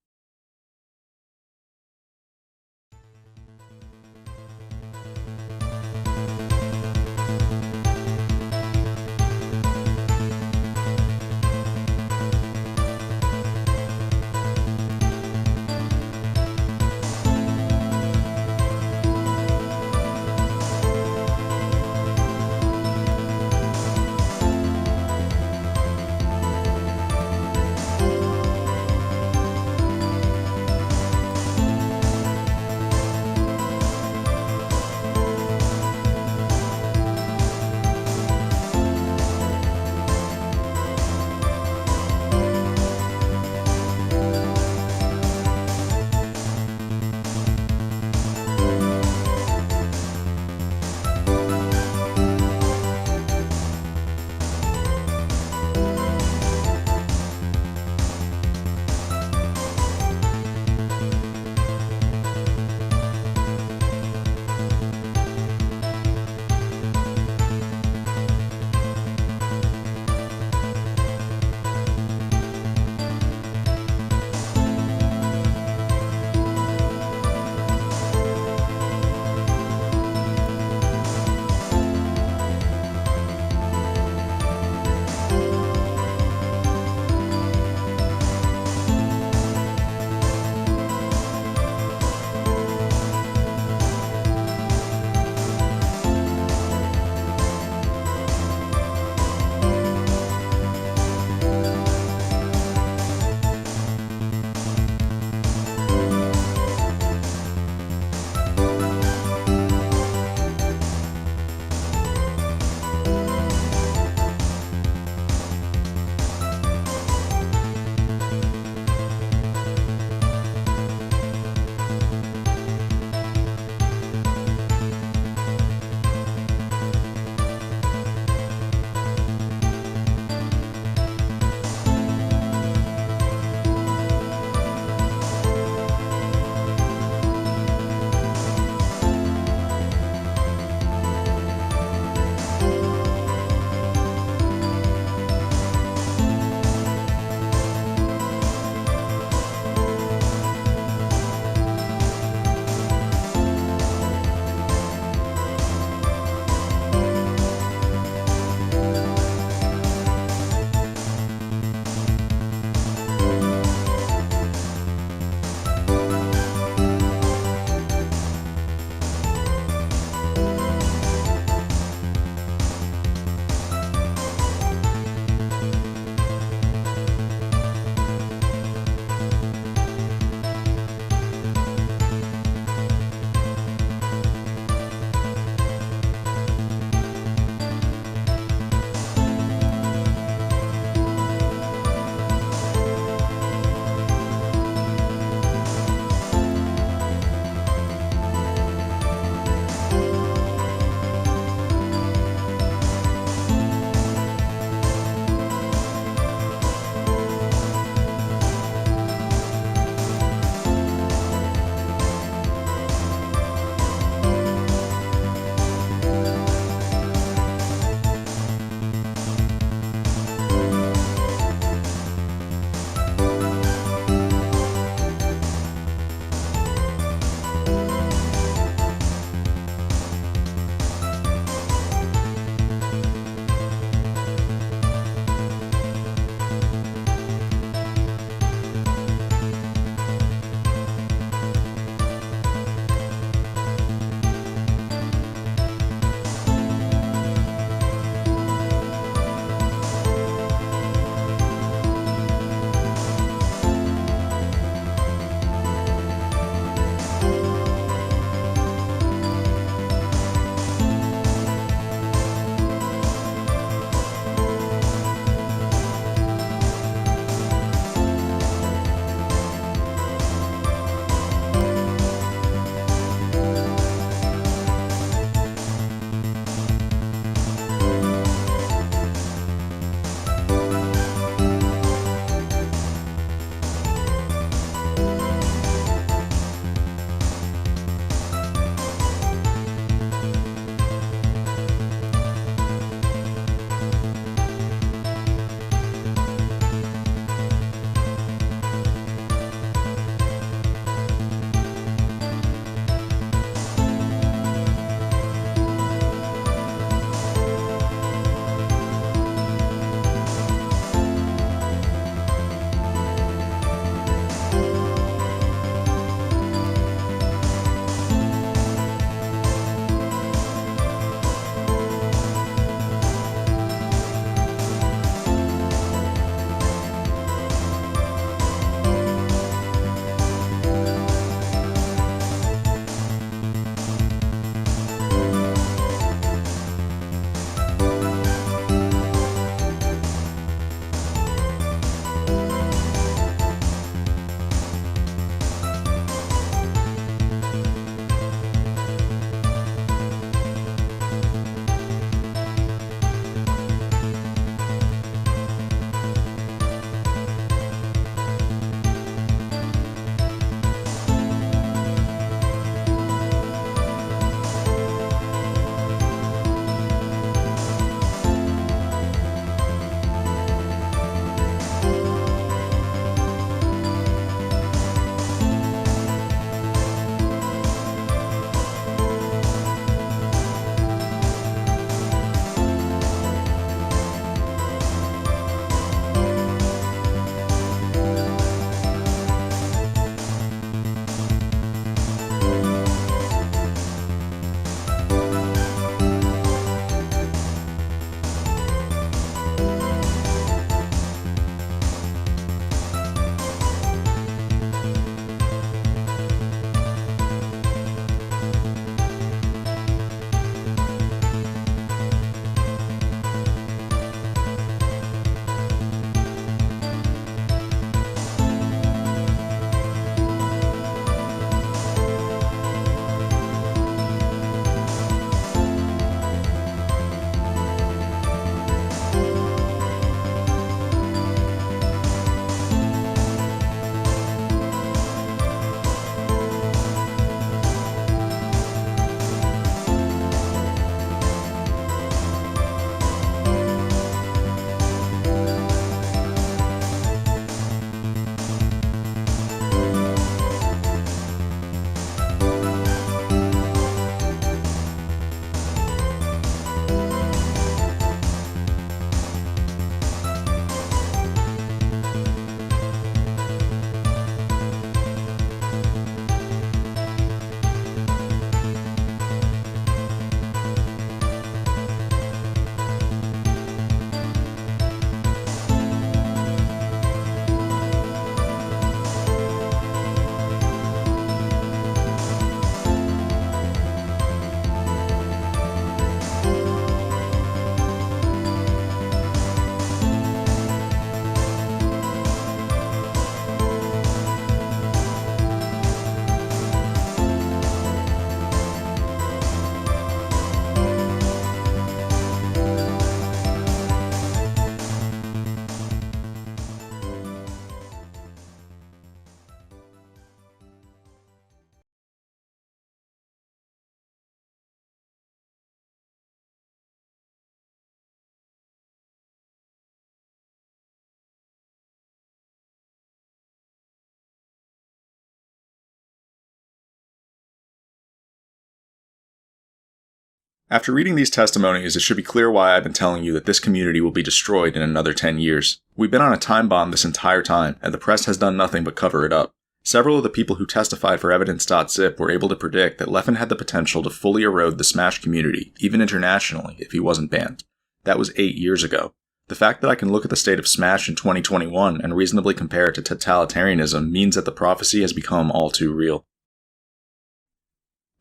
After reading these testimonies, it should be clear why I've been telling you that this community will be destroyed in another 10 years. We've been on a time bomb this entire time, and the press has done nothing but cover it up. Several of the people who testified for Evidence.zip were able to predict that Leffen had the potential to fully erode the Smash community, even internationally, if he wasn't banned. That was 8 years ago. The fact that I can look at the state of Smash in 2021 and reasonably compare it to totalitarianism means that the prophecy has become all too real.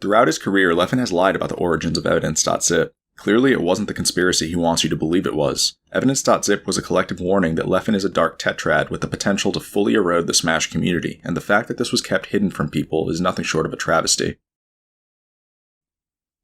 Throughout his career, Leffen has lied about the origins of Evidence.zip. Clearly, it wasn't the conspiracy he wants you to believe it was. Evidence.zip was a collective warning that Leffen is a dark tetrad with the potential to fully erode the Smash community, and the fact that this was kept hidden from people is nothing short of a travesty.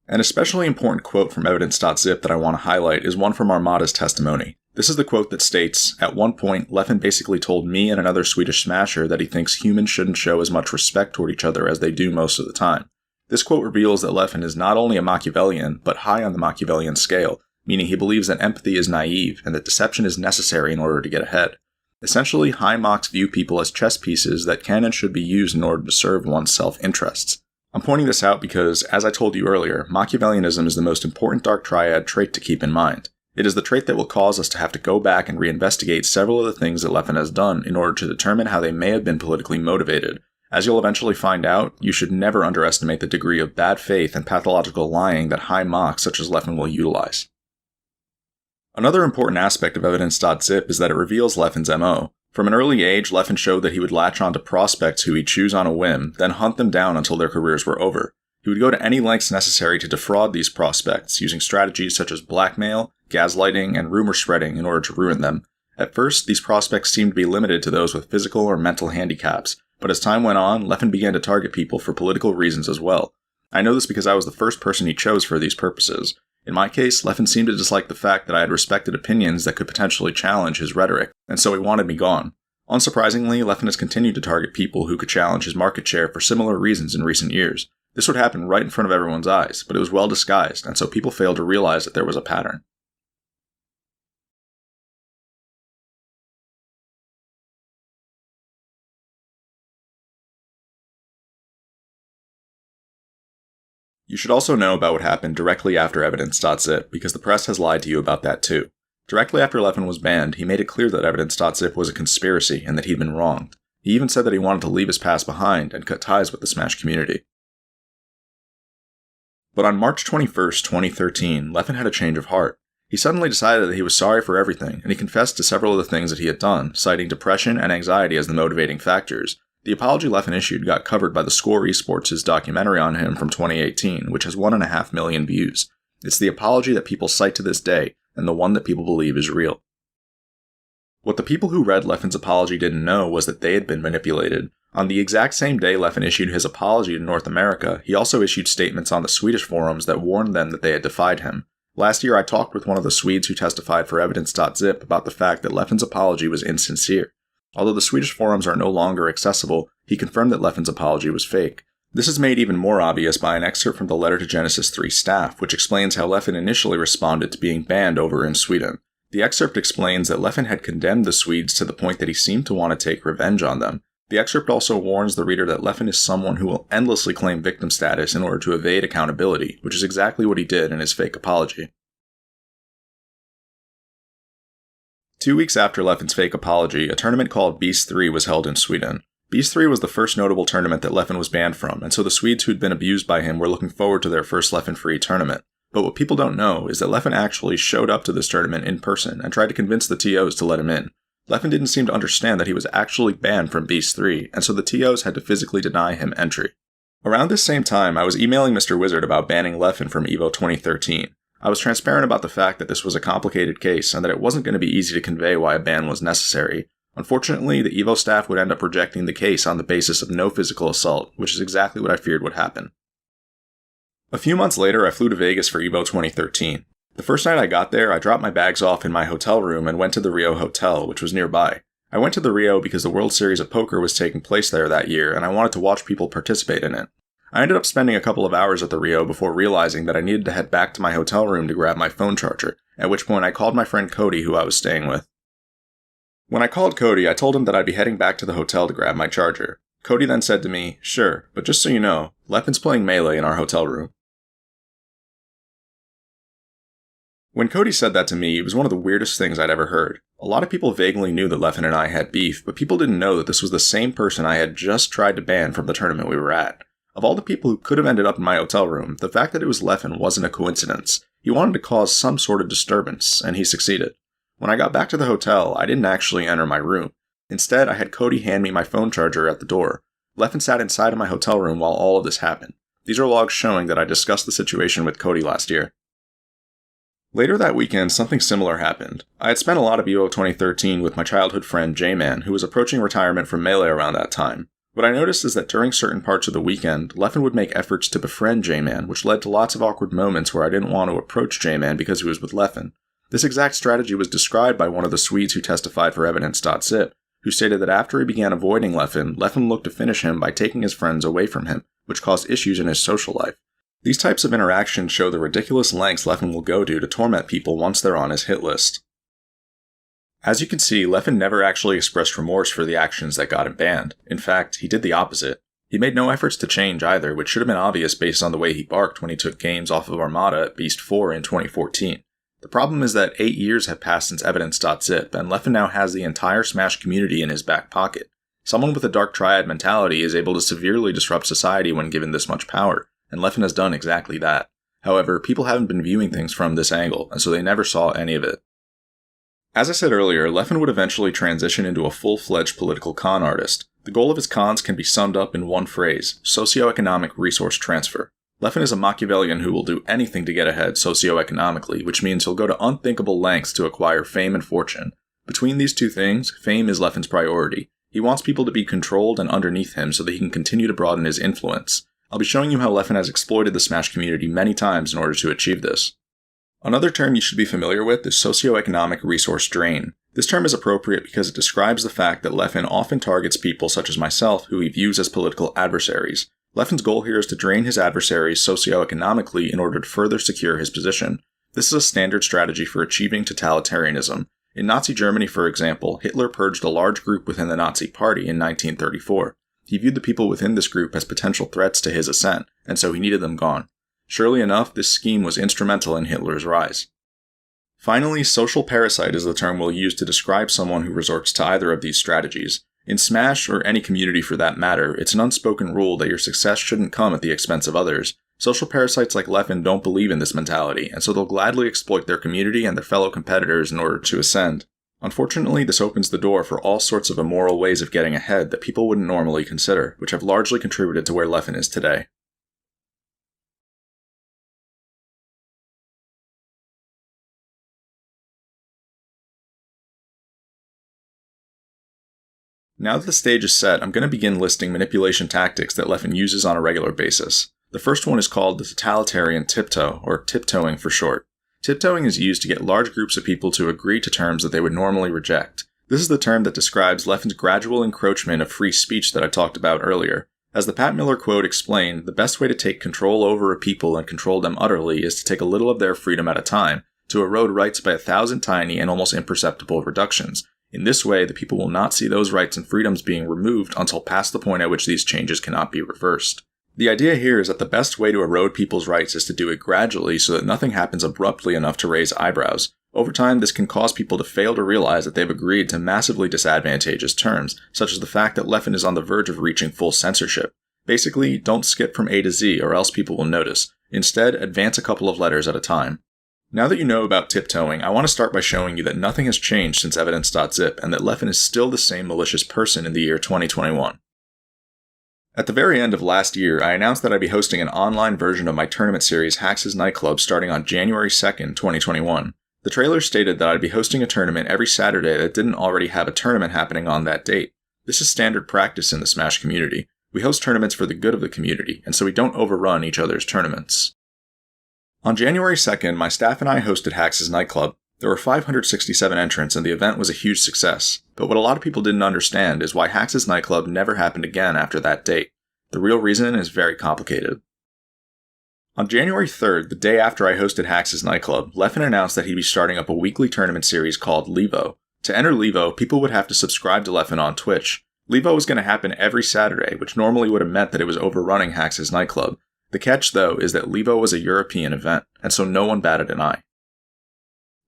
An especially important quote from Evidence.zip that I want to highlight is one from Armada's testimony. This is the quote that states, "At one point, Leffen basically told me and another Swedish smasher that he thinks humans shouldn't show as much respect toward each other as they do most of the time." This quote reveals that Leffen is not only a Machiavellian, but high on the Machiavellian scale, meaning he believes that empathy is naive and that deception is necessary in order to get ahead. Essentially, high Machs view people as chess pieces that can and should be used in order to serve one's self-interests. I'm pointing this out because, as I told you earlier, Machiavellianism is the most important dark triad trait to keep in mind. It is the trait that will cause us to have to go back and reinvestigate several of the things that Leffen has done in order to determine how they may have been politically motivated. As you'll eventually find out, you should never underestimate the degree of bad faith and pathological lying that high Machs such as Leffen will utilize. Another important aspect of Evidence.zip is that it reveals Leffen's MO. From an early age, Leffen showed that he would latch onto prospects who he'd choose on a whim, then hunt them down until their careers were over. He would go to any lengths necessary to defraud these prospects, using strategies such as blackmail, gaslighting, and rumor spreading in order to ruin them. At first, these prospects seemed to be limited to those with physical or mental handicaps, but as time went on, Leffen began to target people for political reasons as well. I know this because I was the first person he chose for these purposes. In my case, Leffen seemed to dislike the fact that I had respected opinions that could potentially challenge his rhetoric, and so he wanted me gone. Unsurprisingly, Leffen has continued to target people who could challenge his market share for similar reasons in recent years. This would happen right in front of everyone's eyes, but it was well disguised, and so people failed to realize that there was a pattern. You should also know about what happened directly after Evidence.zip, because the press has lied to you about that too. Directly after Leffen was banned, he made it clear that Evidence.zip was a conspiracy and that he'd been wronged. He even said that he wanted to leave his past behind and cut ties with the Smash community. But on March 21st, 2013, Leffen had a change of heart. He suddenly decided that he was sorry for everything, and he confessed to several of the things that he had done, citing depression and anxiety as the motivating factors. The apology Leffen issued got covered by the Score Esports' documentary on him from 2018, which has 1.5 million views. It's the apology that people cite to this day, and the one that people believe is real. What the people who read Leffen's apology didn't know was that they had been manipulated. On the exact same day Leffen issued his apology to North America, he also issued statements on the Swedish forums that warned them that they had defied him. Last year I talked with one of the Swedes who testified for Evidence.zip about the fact that Leffen's apology was insincere. Although the Swedish forums are no longer accessible, he confirmed that Leffen's apology was fake. This is made even more obvious by an excerpt from the letter to Genesis 3 staff, which explains how Leffen initially responded to being banned over in Sweden. The excerpt explains that Leffen had condemned the Swedes to the point that he seemed to want to take revenge on them. The excerpt also warns the reader that Leffen is someone who will endlessly claim victim status in order to evade accountability, which is exactly what he did in his fake apology. 2 weeks after Leffen's fake apology, a tournament called Beast 3 was held in Sweden. Beast 3 was the first notable tournament that Leffen was banned from, and so the Swedes who'd been abused by him were looking forward to their first Leffen-free tournament. But what people don't know is that Leffen actually showed up to this tournament in person and tried to convince the TOs to let him in. Leffen didn't seem to understand that he was actually banned from Beast 3, and so the TOs had to physically deny him entry. Around this same time, I was emailing Mr. Wizard about banning Leffen from EVO 2013. I was transparent about the fact that this was a complicated case and that it wasn't going to be easy to convey why a ban was necessary. Unfortunately, the EVO staff would end up rejecting the case on the basis of no physical assault, which is exactly what I feared would happen. A few months later, I flew to Vegas for EVO 2013. The first night I got there, I dropped my bags off in my hotel room and went to the Rio Hotel, which was nearby. I went to the Rio because the World Series of Poker was taking place there that year, and I wanted to watch people participate in it. I ended up spending a couple of hours at the Rio before realizing that I needed to head back to my hotel room to grab my phone charger, at which point I called my friend Cody, who I was staying with. When I called Cody, I told him that I'd be heading back to the hotel to grab my charger. Cody then said to me, "Sure, but just so you know, Leffen's playing Melee in our hotel room." When Cody said that to me, it was one of the weirdest things I'd ever heard. A lot of people vaguely knew that Leffen and I had beef, but people didn't know that this was the same person I had just tried to ban from the tournament we were at. Of all the people who could have ended up in my hotel room, the fact that it was Leffen wasn't a coincidence. He wanted to cause some sort of disturbance, and he succeeded. When I got back to the hotel, I didn't actually enter my room. Instead, I had Cody hand me my phone charger at the door. Leffen sat inside of my hotel room while all of this happened. These are logs showing that I discussed the situation with Cody last year. Later that weekend, something similar happened. I had spent a lot of EVO 2013 with my childhood friend J-Man, who was approaching retirement from Melee around that time. What I noticed is that during certain parts of the weekend, Leffen would make efforts to befriend J-Man, which led to lots of awkward moments where I didn't want to approach J-Man because he was with Leffen. This exact strategy was described by one of the Swedes who testified for Evidence.zip, who stated that after he began avoiding Leffen, Leffen looked to finish him by taking his friends away from him, which caused issues in his social life. These types of interactions show the ridiculous lengths Leffen will go to torment people once they're on his hit list. As you can see, Leffen never actually expressed remorse for the actions that got him banned. In fact, he did the opposite. He made no efforts to change either, which should have been obvious based on the way he barked when he took games off of Armada at Beast 4 in 2014. The problem is that 8 years have passed since Evidence.zip, and Leffen now has the entire Smash community in his back pocket. Someone with a Dark Triad mentality is able to severely disrupt society when given this much power, and Leffen has done exactly that. However, people haven't been viewing things from this angle, and so they never saw any of it. As I said earlier, Leffen would eventually transition into a full-fledged political con artist. The goal of his cons can be summed up in one phrase: socioeconomic resource transfer. Leffen is a Machiavellian who will do anything to get ahead socioeconomically, which means he'll go to unthinkable lengths to acquire fame and fortune. Between these two things, fame is Leffen's priority. He wants people to be controlled and underneath him so that he can continue to broaden his influence. I'll be showing you how Leffen has exploited the Smash community many times in order to achieve this. Another term you should be familiar with is socioeconomic resource drain. This term is appropriate because it describes the fact that Leffen often targets people such as myself who he views as political adversaries. Leffen's goal here is to drain his adversaries socioeconomically in order to further secure his position. This is a standard strategy for achieving totalitarianism. In Nazi Germany, for example, Hitler purged a large group within the Nazi Party in 1934. He viewed the people within this group as potential threats to his ascent, and so he needed them gone. Surely enough, this scheme was instrumental in Hitler's rise. Finally, social parasite is the term we'll use to describe someone who resorts to either of these strategies. In Smash, or any community for that matter, it's an unspoken rule that your success shouldn't come at the expense of others. Social parasites like Leffen don't believe in this mentality, and so they'll gladly exploit their community and their fellow competitors in order to ascend. Unfortunately, this opens the door for all sorts of immoral ways of getting ahead that people wouldn't normally consider, which have largely contributed to where Leffen is today. Now that the stage is set, I'm going to begin listing manipulation tactics that Leffen uses on a regular basis. The first one is called the totalitarian tiptoe, or tiptoeing for short. Tiptoeing is used to get large groups of people to agree to terms that they would normally reject. This is the term that describes Leffen's gradual encroachment of free speech that I talked about earlier. As the Pat Miller quote explained, the best way to take control over a people and control them utterly is to take a little of their freedom at a time, to erode rights by 1,000 tiny and almost imperceptible reductions. In this way, the people will not see those rights and freedoms being removed until past the point at which these changes cannot be reversed. The idea here is that the best way to erode people's rights is to do it gradually so that nothing happens abruptly enough to raise eyebrows. Over time, this can cause people to fail to realize that they've agreed to massively disadvantageous terms, such as the fact that Leffen is on the verge of reaching full censorship. Basically, don't skip from A to Z or else people will notice. Instead, advance a couple of letters at a time. Now that you know about tiptoeing, I want to start by showing you that nothing has changed since Evidence.zip and that Leffen is still the same malicious person in the year 2021. At the very end of last year, I announced that I'd be hosting an online version of my tournament series Hax's Nightclub starting on January 2nd, 2021. The trailer stated that I'd be hosting a tournament every Saturday that didn't already have a tournament happening on that date. This is standard practice in the Smash community. We host tournaments for the good of the community, and so we don't overrun each other's tournaments. On January 2nd, my staff and I hosted Hax's Nightclub. There were 567 entrants and the event was a huge success, but what a lot of people didn't understand is why Hax's Nightclub never happened again after that date. The real reason is very complicated. On January 3rd, the day after I hosted Hax's Nightclub, Leffen announced that he'd be starting up a weekly tournament series called Levo. To enter Levo, people would have to subscribe to Leffen on Twitch. Levo was going to happen every Saturday, which normally would have meant that it was overrunning Hax's Nightclub. The catch, though, is that Levo was a European event, and so no one batted an eye.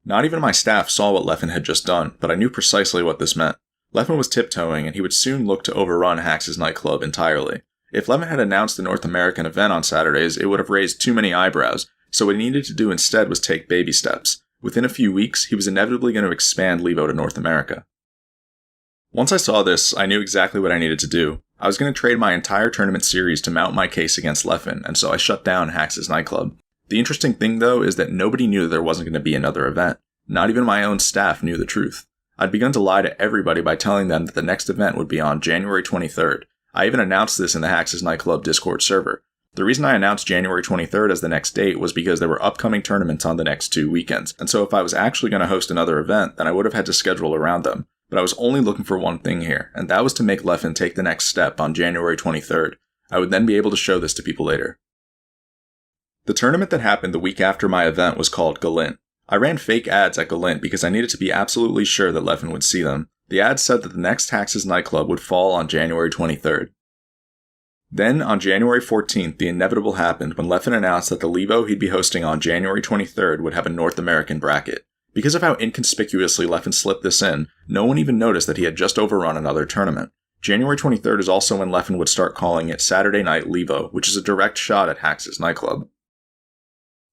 Not even my staff saw what Leffen had just done, but I knew precisely what this meant. Leffen was tiptoeing, and he would soon look to overrun Hax's nightclub entirely. If Leffen had announced the North American event on Saturdays, it would have raised too many eyebrows, so what he needed to do instead was take baby steps. Within a few weeks, he was inevitably going to expand Levo to North America. Once I saw this, I knew exactly what I needed to do. I was going to trade my entire tournament series to mount my case against Leffen, and so I shut down Hax's nightclub. The interesting thing, though, is that nobody knew there wasn't going to be another event. Not even my own staff knew the truth. I'd begun to lie to everybody by telling them that the next event would be on January 23rd. I even announced this in the Hax's nightclub Discord server. The reason I announced January 23rd as the next date was because there were upcoming tournaments on the next 2 weekends, and so if I was actually going to host another event, then I would have had to schedule around them. But I was only looking for one thing here, and that was to make Leffen take the next step on January 23rd. I would then be able to show this to people later. The tournament that happened the week after my event was called Galint. I ran fake ads at Galint because I needed to be absolutely sure that Leffen would see them. The ads said that the next Hax's nightclub would fall on January 23rd. Then, on January 14th, the inevitable happened when Leffen announced that the Levo he'd be hosting on January 23rd would have a North American bracket. Because of how inconspicuously Leffen slipped this in, no one even noticed that he had just overrun another tournament. January 23rd is also when Leffen would start calling it Saturday Night Levo, which is a direct shot at Hax's nightclub.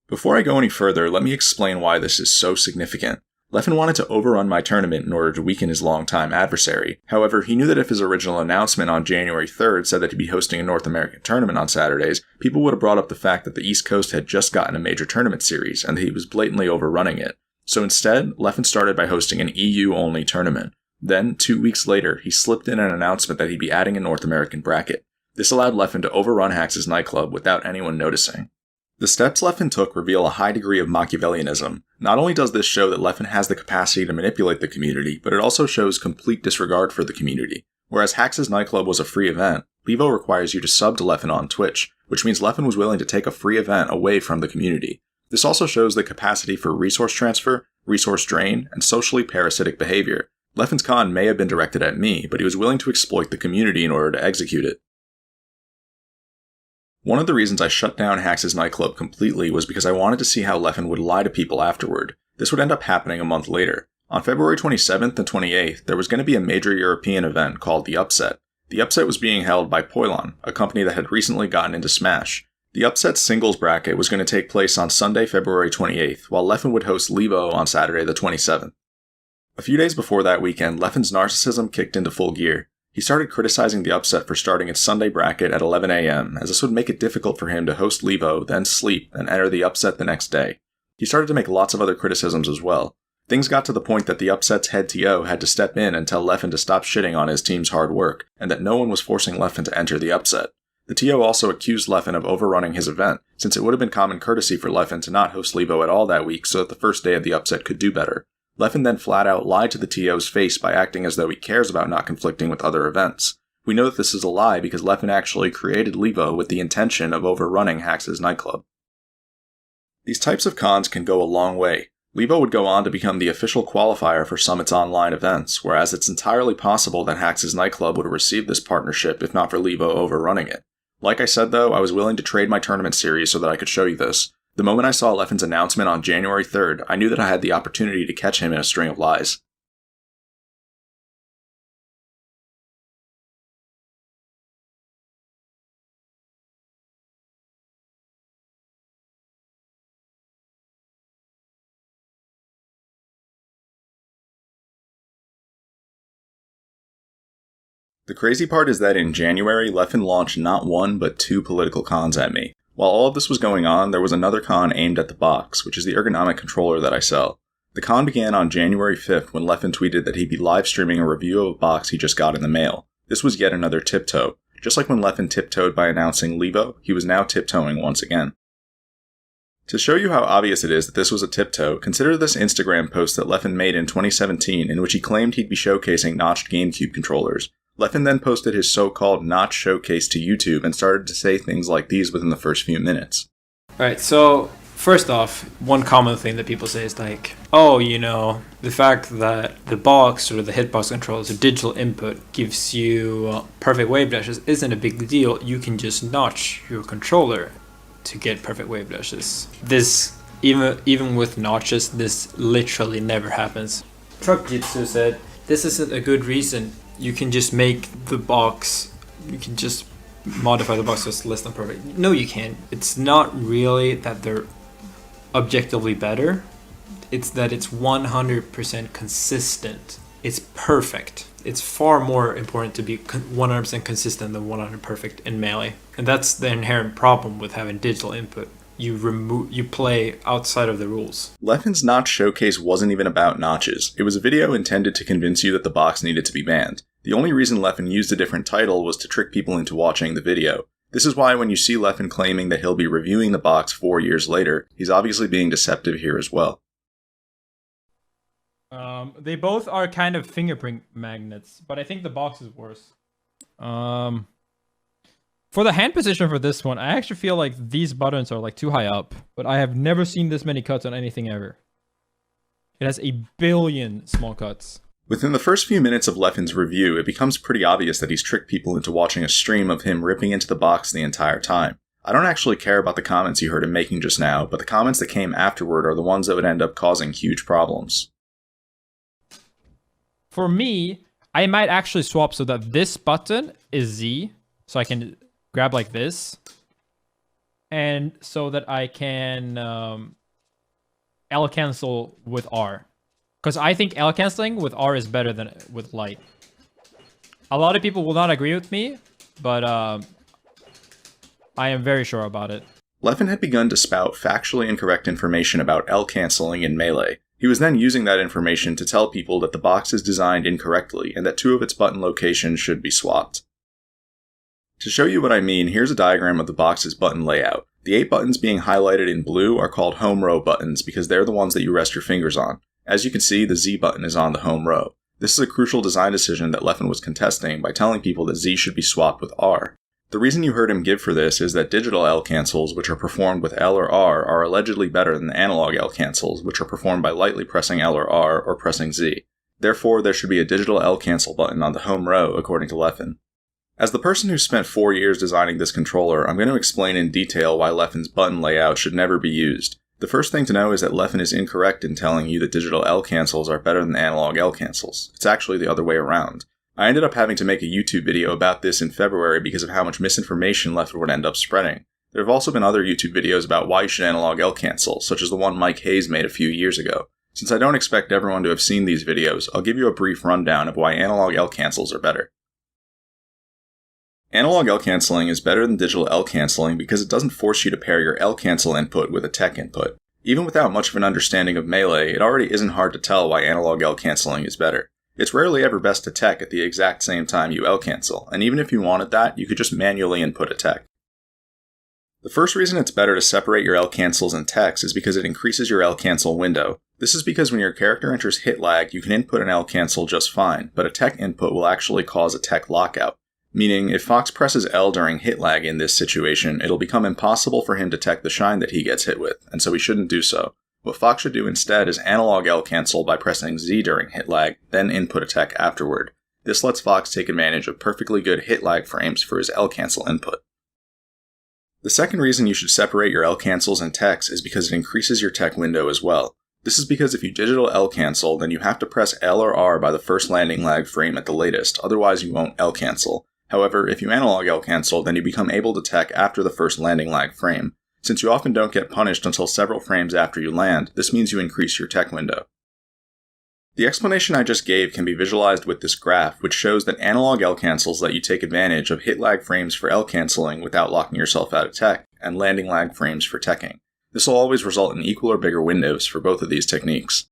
Before I go any further, let me explain why this is so significant. Leffen wanted to overrun my tournament in order to weaken his longtime adversary. However, he knew that if his original announcement on January 3rd said that he'd be hosting a North American tournament on Saturdays, people would have brought up the fact that the East Coast had just gotten a major tournament series, and that he was blatantly overrunning it. So instead, Leffen started by hosting an EU-only tournament. Then, 2 weeks later, he slipped in an announcement that he'd be adding a North American bracket. This allowed Leffen to overrun Hax's nightclub without anyone noticing. The steps Leffen took reveal a high degree of Machiavellianism. Not only does this show that Leffen has the capacity to manipulate the community, but it also shows complete disregard for the community. Whereas Hax's nightclub was a free event, Levo requires you to sub to Leffen on Twitch, which means Leffen was willing to take a free event away from the community. This also shows the capacity for resource transfer, resource drain, and socially parasitic behavior. Leffen's con may have been directed at me, but he was willing to exploit the community in order to execute it. One of the reasons I shut down Hax's nightclub completely was because I wanted to see how Leffen would lie to people afterward. This would end up happening a month later. On February 27th and 28th, there was going to be a major European event called The Upset. The Upset was being held by Poilon, a company that had recently gotten into Smash. The Upset singles bracket was going to take place on Sunday, February 28th, while Leffen would host Levo on Saturday the 27th. A few days before that weekend, Leffen's narcissism kicked into full gear. He started criticizing the Upset for starting its Sunday bracket at 11 a.m., as this would make it difficult for him to host Levo, then sleep, and enter the Upset the next day. He started to make lots of other criticisms as well. Things got to the point that the Upset's head TO had to step in and tell Leffen to stop shitting on his team's hard work, and that no one was forcing Leffen to enter the Upset. The TO also accused Leffen of overrunning his event, since it would have been common courtesy for Leffen to not host Levo at all that week so that the first day of the Upset could do better. Leffen then flat out lied to the TO's face by acting as though he cares about not conflicting with other events. We know that this is a lie because Leffen actually created Levo with the intention of overrunning Hax's nightclub. These types of cons can go a long way. Levo would go on to become the official qualifier for Summit's online events, whereas it's entirely possible that Hax's nightclub would have received this partnership if not for Levo overrunning it. Like I said though, I was willing to trade my tournament series so that I could show you this. The moment I saw Leffen's announcement on January 3rd, I knew that I had the opportunity to catch him in a string of lies. The crazy part is that in January, Leffen launched not one but 2 political cons at me. While all of this was going on, there was another con aimed at the box, which is the ergonomic controller that I sell. The con began on January 5th when Leffen tweeted that he'd be live streaming a review of a box he just got in the mail. This was yet another tiptoe. Just like when Leffen tiptoed by announcing Levo, he was now tiptoeing once again. To show you how obvious it is that this was a tiptoe, consider this Instagram post that Leffen made in 2017 in which he claimed he'd be showcasing notched GameCube controllers. Leffen then posted his so-called notch showcase to YouTube and started to say things like these within the first few minutes. Alright, so first off, one common thing that people say is like, oh, the fact that the box or the hitbox controller, so digital input, gives you perfect wave dashes isn't a big deal. You can just notch your controller to get perfect wave dashes. This even with notches, this literally never happens. Truck Jitsu said, this isn't a good reason. You can just make the box, you can just modify the box so it's less than perfect. No, you can't. It's not really that they're objectively better. It's that it's 100% consistent. It's perfect. It's far more important to be 100% consistent than 100% perfect in Melee. And that's the inherent problem with having digital input. You play outside of the rules. Leffen's notch showcase wasn't even about notches. It was a video intended to convince you that the box needed to be banned. The only reason Leffen used a different title was to trick people into watching the video. This is why when you see Leffen claiming that he'll be reviewing the box 4 years later, he's obviously being deceptive here as well. They both are kind of fingerprint magnets, but I think the box is worse. For the hand position for this one, I actually feel like these buttons are like too high up, but I have never seen this many cuts on anything ever. It has a billion small cuts. Within the first few minutes of Leffen's review, it becomes pretty obvious that he's tricked people into watching a stream of him ripping into the box the entire time. I don't actually care about the comments you heard him making just now, but the comments that came afterward are the ones that would end up causing huge problems. For me, I might actually swap so that this button is Z, so I can grab like this, and so that I can L cancel with R. Because I think L canceling with R is better than with light. A lot of people will not agree with me, but I am very sure about it. Leffen had begun to spout factually incorrect information about L canceling in Melee. He was then using that information to tell people that the box is designed incorrectly and that 2 of its button locations should be swapped. To show you what I mean, here's a diagram of the box's button layout. The 8 buttons being highlighted in blue are called home row buttons because they're the ones that you rest your fingers on. As you can see, the Z button is on the home row. This is a crucial design decision that Leffen was contesting by telling people that Z should be swapped with R. The reason you heard him give for this is that digital L cancels, which are performed with L or R, are allegedly better than analog L cancels, which are performed by lightly pressing L or R or pressing Z. Therefore, there should be a digital L cancel button on the home row, according to Leffen. As the person who spent 4 years designing this controller, I'm going to explain in detail why Leffen's button layout should never be used. The first thing to know is that Leffen is incorrect in telling you that digital L cancels are better than analog L cancels. It's actually the other way around. I ended up having to make a YouTube video about this in February because of how much misinformation Leffen would end up spreading. There have also been other YouTube videos about why you should analog L cancel, such as the one Mike Hayes made a few years ago. Since I don't expect everyone to have seen these videos, I'll give you a brief rundown of why analog L cancels are better. Analog L canceling is better than digital L canceling because it doesn't force you to pair your L cancel input with a tech input. Even without much of an understanding of Melee, it already isn't hard to tell why analog L canceling is better. It's rarely ever best to tech at the exact same time you L cancel, and even if you wanted that, you could just manually input a tech. The first reason it's better to separate your L cancels and techs is because it increases your L cancel window. This is because when your character enters hit lag, you can input an L cancel just fine, but a tech input will actually cause a tech lockout. Meaning, if Fox presses L during hit lag in this situation, it'll become impossible for him to tech the shine that he gets hit with, and so he shouldn't do so. What Fox should do instead is analog L cancel by pressing Z during hit lag, then input a tech afterward. This lets Fox take advantage of perfectly good hit lag frames for his L cancel input. The second reason you should separate your L cancels and techs is because it increases your tech window as well. This is because if you digital L cancel, then you have to press L or R by the first landing lag frame at the latest, otherwise you won't L cancel. However, if you analog L cancel, then you become able to tech after the first landing lag frame. Since you often don't get punished until several frames after you land, this means you increase your tech window. The explanation I just gave can be visualized with this graph, which shows that analog L cancels let you take advantage of hit lag frames for L canceling without locking yourself out of tech, and landing lag frames for teching. This will always result in equal or bigger windows for both of these techniques.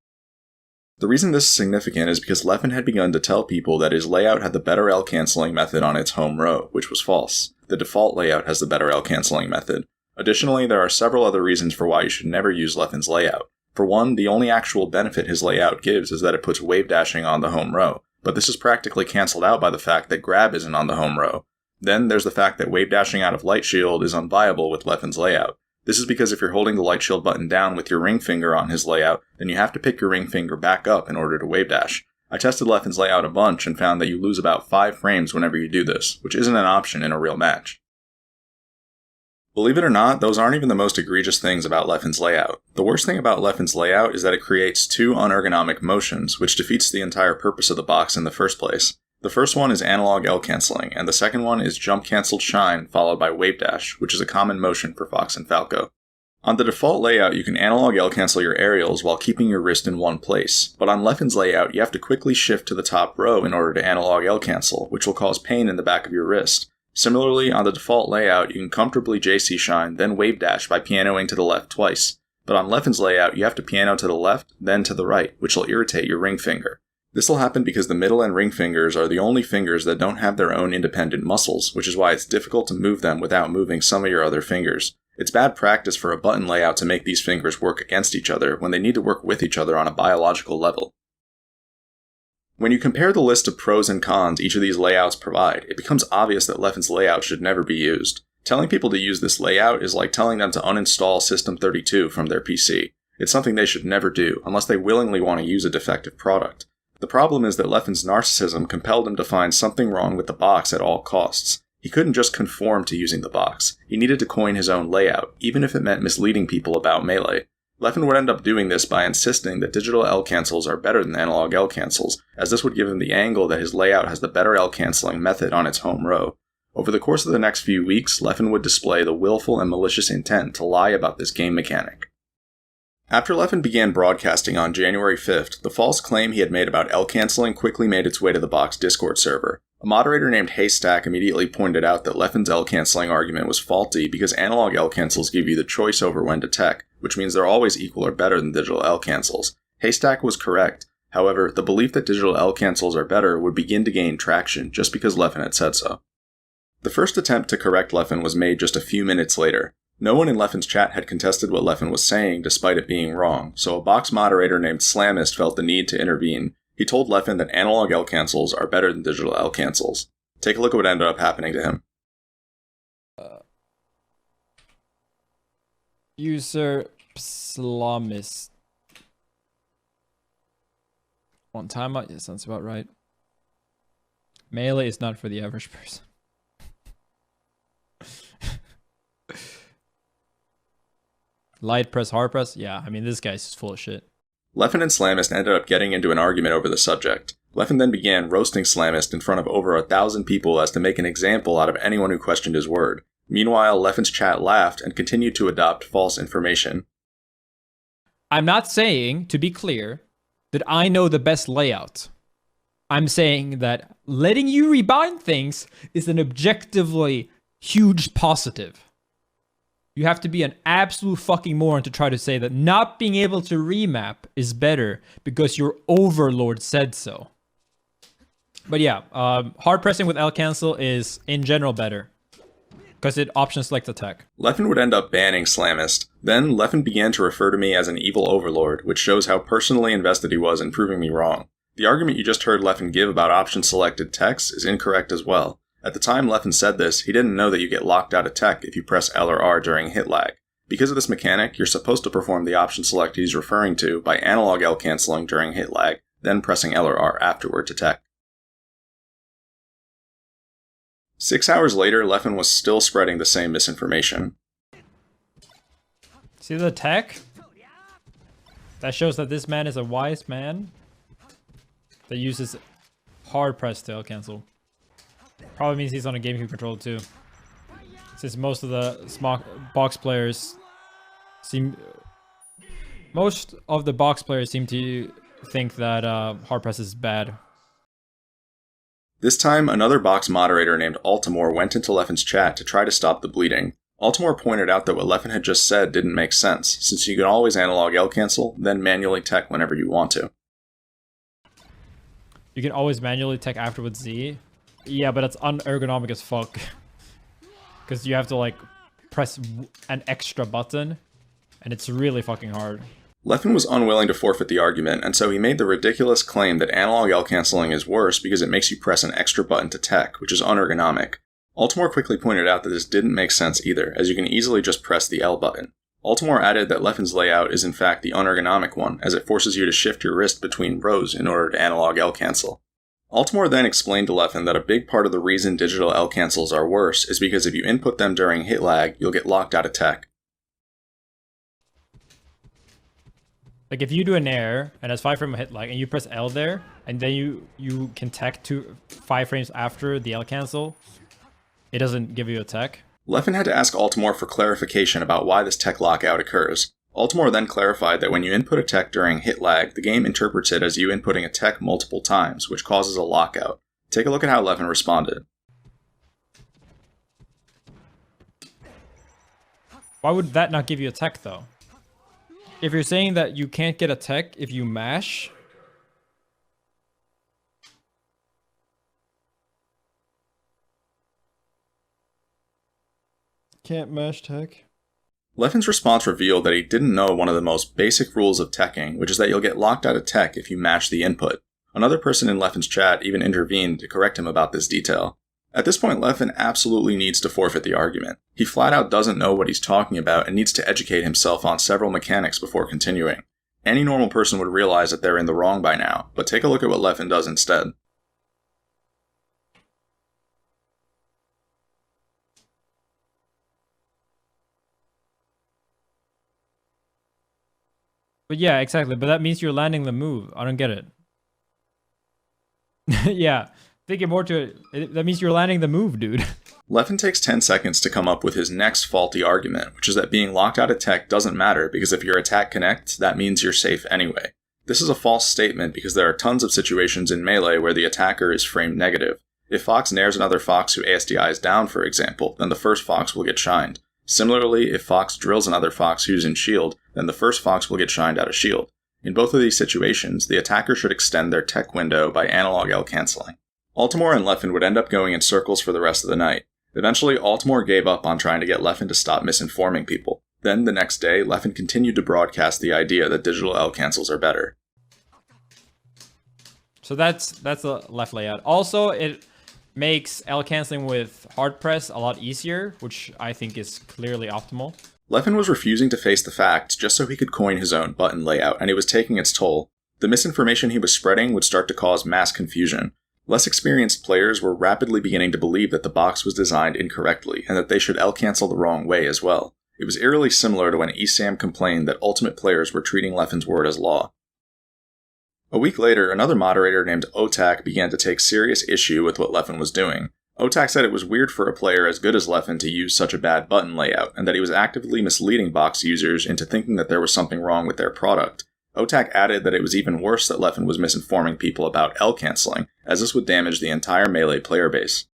The reason this is significant is because Leffen had begun to tell people that his layout had the better L canceling method on its home row, which was false. The default layout has the better L canceling method. Additionally, there are several other reasons for why you should never use Leffen's layout. For one, the only actual benefit his layout gives is that it puts wave dashing on the home row, but this is practically cancelled out by the fact that grab isn't on the home row. Then there's the fact that wave dashing out of light shield is unviable with Leffen's layout. This is because if you're holding the light shield button down with your ring finger on his layout, then you have to pick your ring finger back up in order to wave dash. I tested Leffen's layout a bunch and found that you lose about 5 frames whenever you do this, which isn't an option in a real match. Believe it or not, those aren't even the most egregious things about Leffen's layout. The worst thing about Leffen's layout is that it creates two unergonomic motions, which defeats the entire purpose of the box in the first place. The first one is analog L canceling, and the second one is jump cancelled shine followed by wave dash, which is a common motion for Fox and Falco. On the default layout, you can analog L cancel your aerials while keeping your wrist in one place, but on Leffen's layout, you have to quickly shift to the top row in order to analog L cancel, which will cause pain in the back of your wrist. Similarly, on the default layout, you can comfortably JC shine, then wave dash by pianoing to the left twice. But on Leffen's layout, you have to piano to the left, then to the right, which will irritate your ring finger. This will happen because the middle and ring fingers are the only fingers that don't have their own independent muscles, which is why it's difficult to move them without moving some of your other fingers. It's bad practice for a button layout to make these fingers work against each other when they need to work with each other on a biological level. When you compare the list of pros and cons each of these layouts provide, it becomes obvious that Leffen's layout should never be used. Telling people to use this layout is like telling them to uninstall System32 from their PC. It's something they should never do, unless they willingly want to use a defective product. The problem is that Leffen's narcissism compelled him to find something wrong with the box at all costs. He couldn't just conform to using the box. He needed to coin his own layout, even if it meant misleading people about Melee. Leffen would end up doing this by insisting that digital L cancels are better than analog L cancels, as this would give him the angle that his layout has the better L canceling method on its home row. Over the course of the next few weeks, Leffen would display the willful and malicious intent to lie about this game mechanic. After Leffen began broadcasting on January 5th, the false claim he had made about L canceling quickly made its way to the box Discord server. A moderator named Haystack immediately pointed out that Leffen's L canceling argument was faulty because analog L cancels give you the choice over when to tech, which means they're always equal or better than digital L cancels. Haystack was correct. However, the belief that digital L cancels are better would begin to gain traction just because Leffen had said so. The first attempt to correct Leffen was made just a few minutes later. No one in Leffen's chat had contested what Leffen was saying despite it being wrong, so a box moderator named Slamist felt the need to intervene. He told Leffen that analog L cancels are better than digital L cancels. Take a look at what ended up happening to him. User Slamist. One timeout? Yes, sounds about right. Melee is not for the average person. Light press, hard press? Yeah, I mean, this guy's just full of shit. Leffen and Slamist ended up getting into an argument over the subject. Leffen then began roasting Slamist in front of over 1,000 people as to make an example out of anyone who questioned his word. Meanwhile, Leffen's chat laughed and continued to adopt false information. I'm not saying, to be clear, that I know the best layout. I'm saying that letting you rebind things is an objectively huge positive. You have to be an absolute fucking moron to try to say that not being able to remap is better because your overlord said so. But yeah, hard pressing with L cancel is in general better because it option select attack. Leffen would end up banning Slamist. Then Leffen began to refer to me as an evil overlord, which shows how personally invested he was in proving me wrong. The argument you just heard Leffen give about option selected techs is incorrect as well. At the time Leffen said this, he didn't know that you get locked out of tech if you press L or R during hit lag. Because of this mechanic, you're supposed to perform the option select he's referring to by analog L canceling during hit lag, then pressing L or R afterward to tech. 6 hours later, Leffen was still spreading the same misinformation. See the tech? That shows that this man is a wise man that uses hard press to L cancel. Probably means he's on a GameCube controller too. Since most of the box players seem to think that hard press is bad. This time, another box moderator named Altimore went into Leffen's chat to try to stop the bleeding. Altimore pointed out that what Leffen had just said didn't make sense, since you can always analog L cancel, then manually tech whenever you want to. You can always manually tech after with Z? Yeah, but it's unergonomic as fuck. Because you have to like press an extra button, and it's really fucking hard. Leffen was unwilling to forfeit the argument, and so he made the ridiculous claim that analog L canceling is worse because it makes you press an extra button to tech, which is unergonomic. Altimore quickly pointed out that this didn't make sense either, as you can easily just press the L button. Altimore added that Leffen's layout is in fact the unergonomic one, as it forces you to shift your wrist between rows in order to analog L cancel. Altimore then explained to Leffen that a big part of the reason digital L cancels are worse is because if you input them during hit lag, you'll get locked out of tech. Like if you do an air and it's 5 frame hit lag and you press L there, and then you can tech 5 frames after the L cancel, it doesn't give you a tech. Leffen had to ask Altimore for clarification about why this tech lockout occurs. Altimore then clarified that when you input a tech during hit lag, the game interprets it as you inputting a tech multiple times, which causes a lockout. Take a look at how Leffen responded. Why would that not give you a tech though? If you're saying that you can't get a tech if you mash, can't mash tech. Leffen's response revealed that he didn't know one of the most basic rules of teching, which is that you'll get locked out of tech if you mash the input. Another person in Leffen's chat even intervened to correct him about this detail. At this point, Leffen absolutely needs to forfeit the argument. He flat out doesn't know what he's talking about and needs to educate himself on several mechanics before continuing. Any normal person would realize that they're in the wrong by now, but take a look at what Leffen does instead. But yeah, exactly. But that means you're landing the move. I don't get it. Yeah, thinking more to it, that means you're landing the move, dude. Leffen takes 10 seconds to come up with his next faulty argument, which is that being locked out of tech doesn't matter because if your attack connects, that means you're safe anyway. This is a false statement because there are tons of situations in Melee where the attacker is framed negative. If Fox nairs another Fox who ASDIs down, for example, then the first Fox will get shined. Similarly, if Fox drills another Fox who's in shield, then the first Fox will get shined out of shield. In both of these situations, the attacker should extend their tech window by analog L canceling. Altimore and Leffen would end up going in circles for the rest of the night. Eventually, Altimore gave up on trying to get Leffen to stop misinforming people. Then, the next day, Leffen continued to broadcast the idea that digital L cancels are better. So that's the left layout. Also, it makes L canceling with hard press a lot easier, which I think is clearly optimal. Leffen was refusing to face the facts just so he could coin his own button layout, and it was taking its toll. The misinformation he was spreading would start to cause mass confusion. Less experienced players were rapidly beginning to believe that the box was designed incorrectly, and that they should L-cancel the wrong way as well. It was eerily similar to when ESAM complained that Ultimate players were treating Leffen's word as law. A week later, another moderator named Otak began to take serious issue with what Leffen was doing. Otak said it was weird for a player as good as Leffen to use such a bad button layout, and that he was actively misleading box users into thinking that there was something wrong with their product. Otak added that it was even worse that Leffen was misinforming people about L-canceling, as this would damage the entire Melee player base.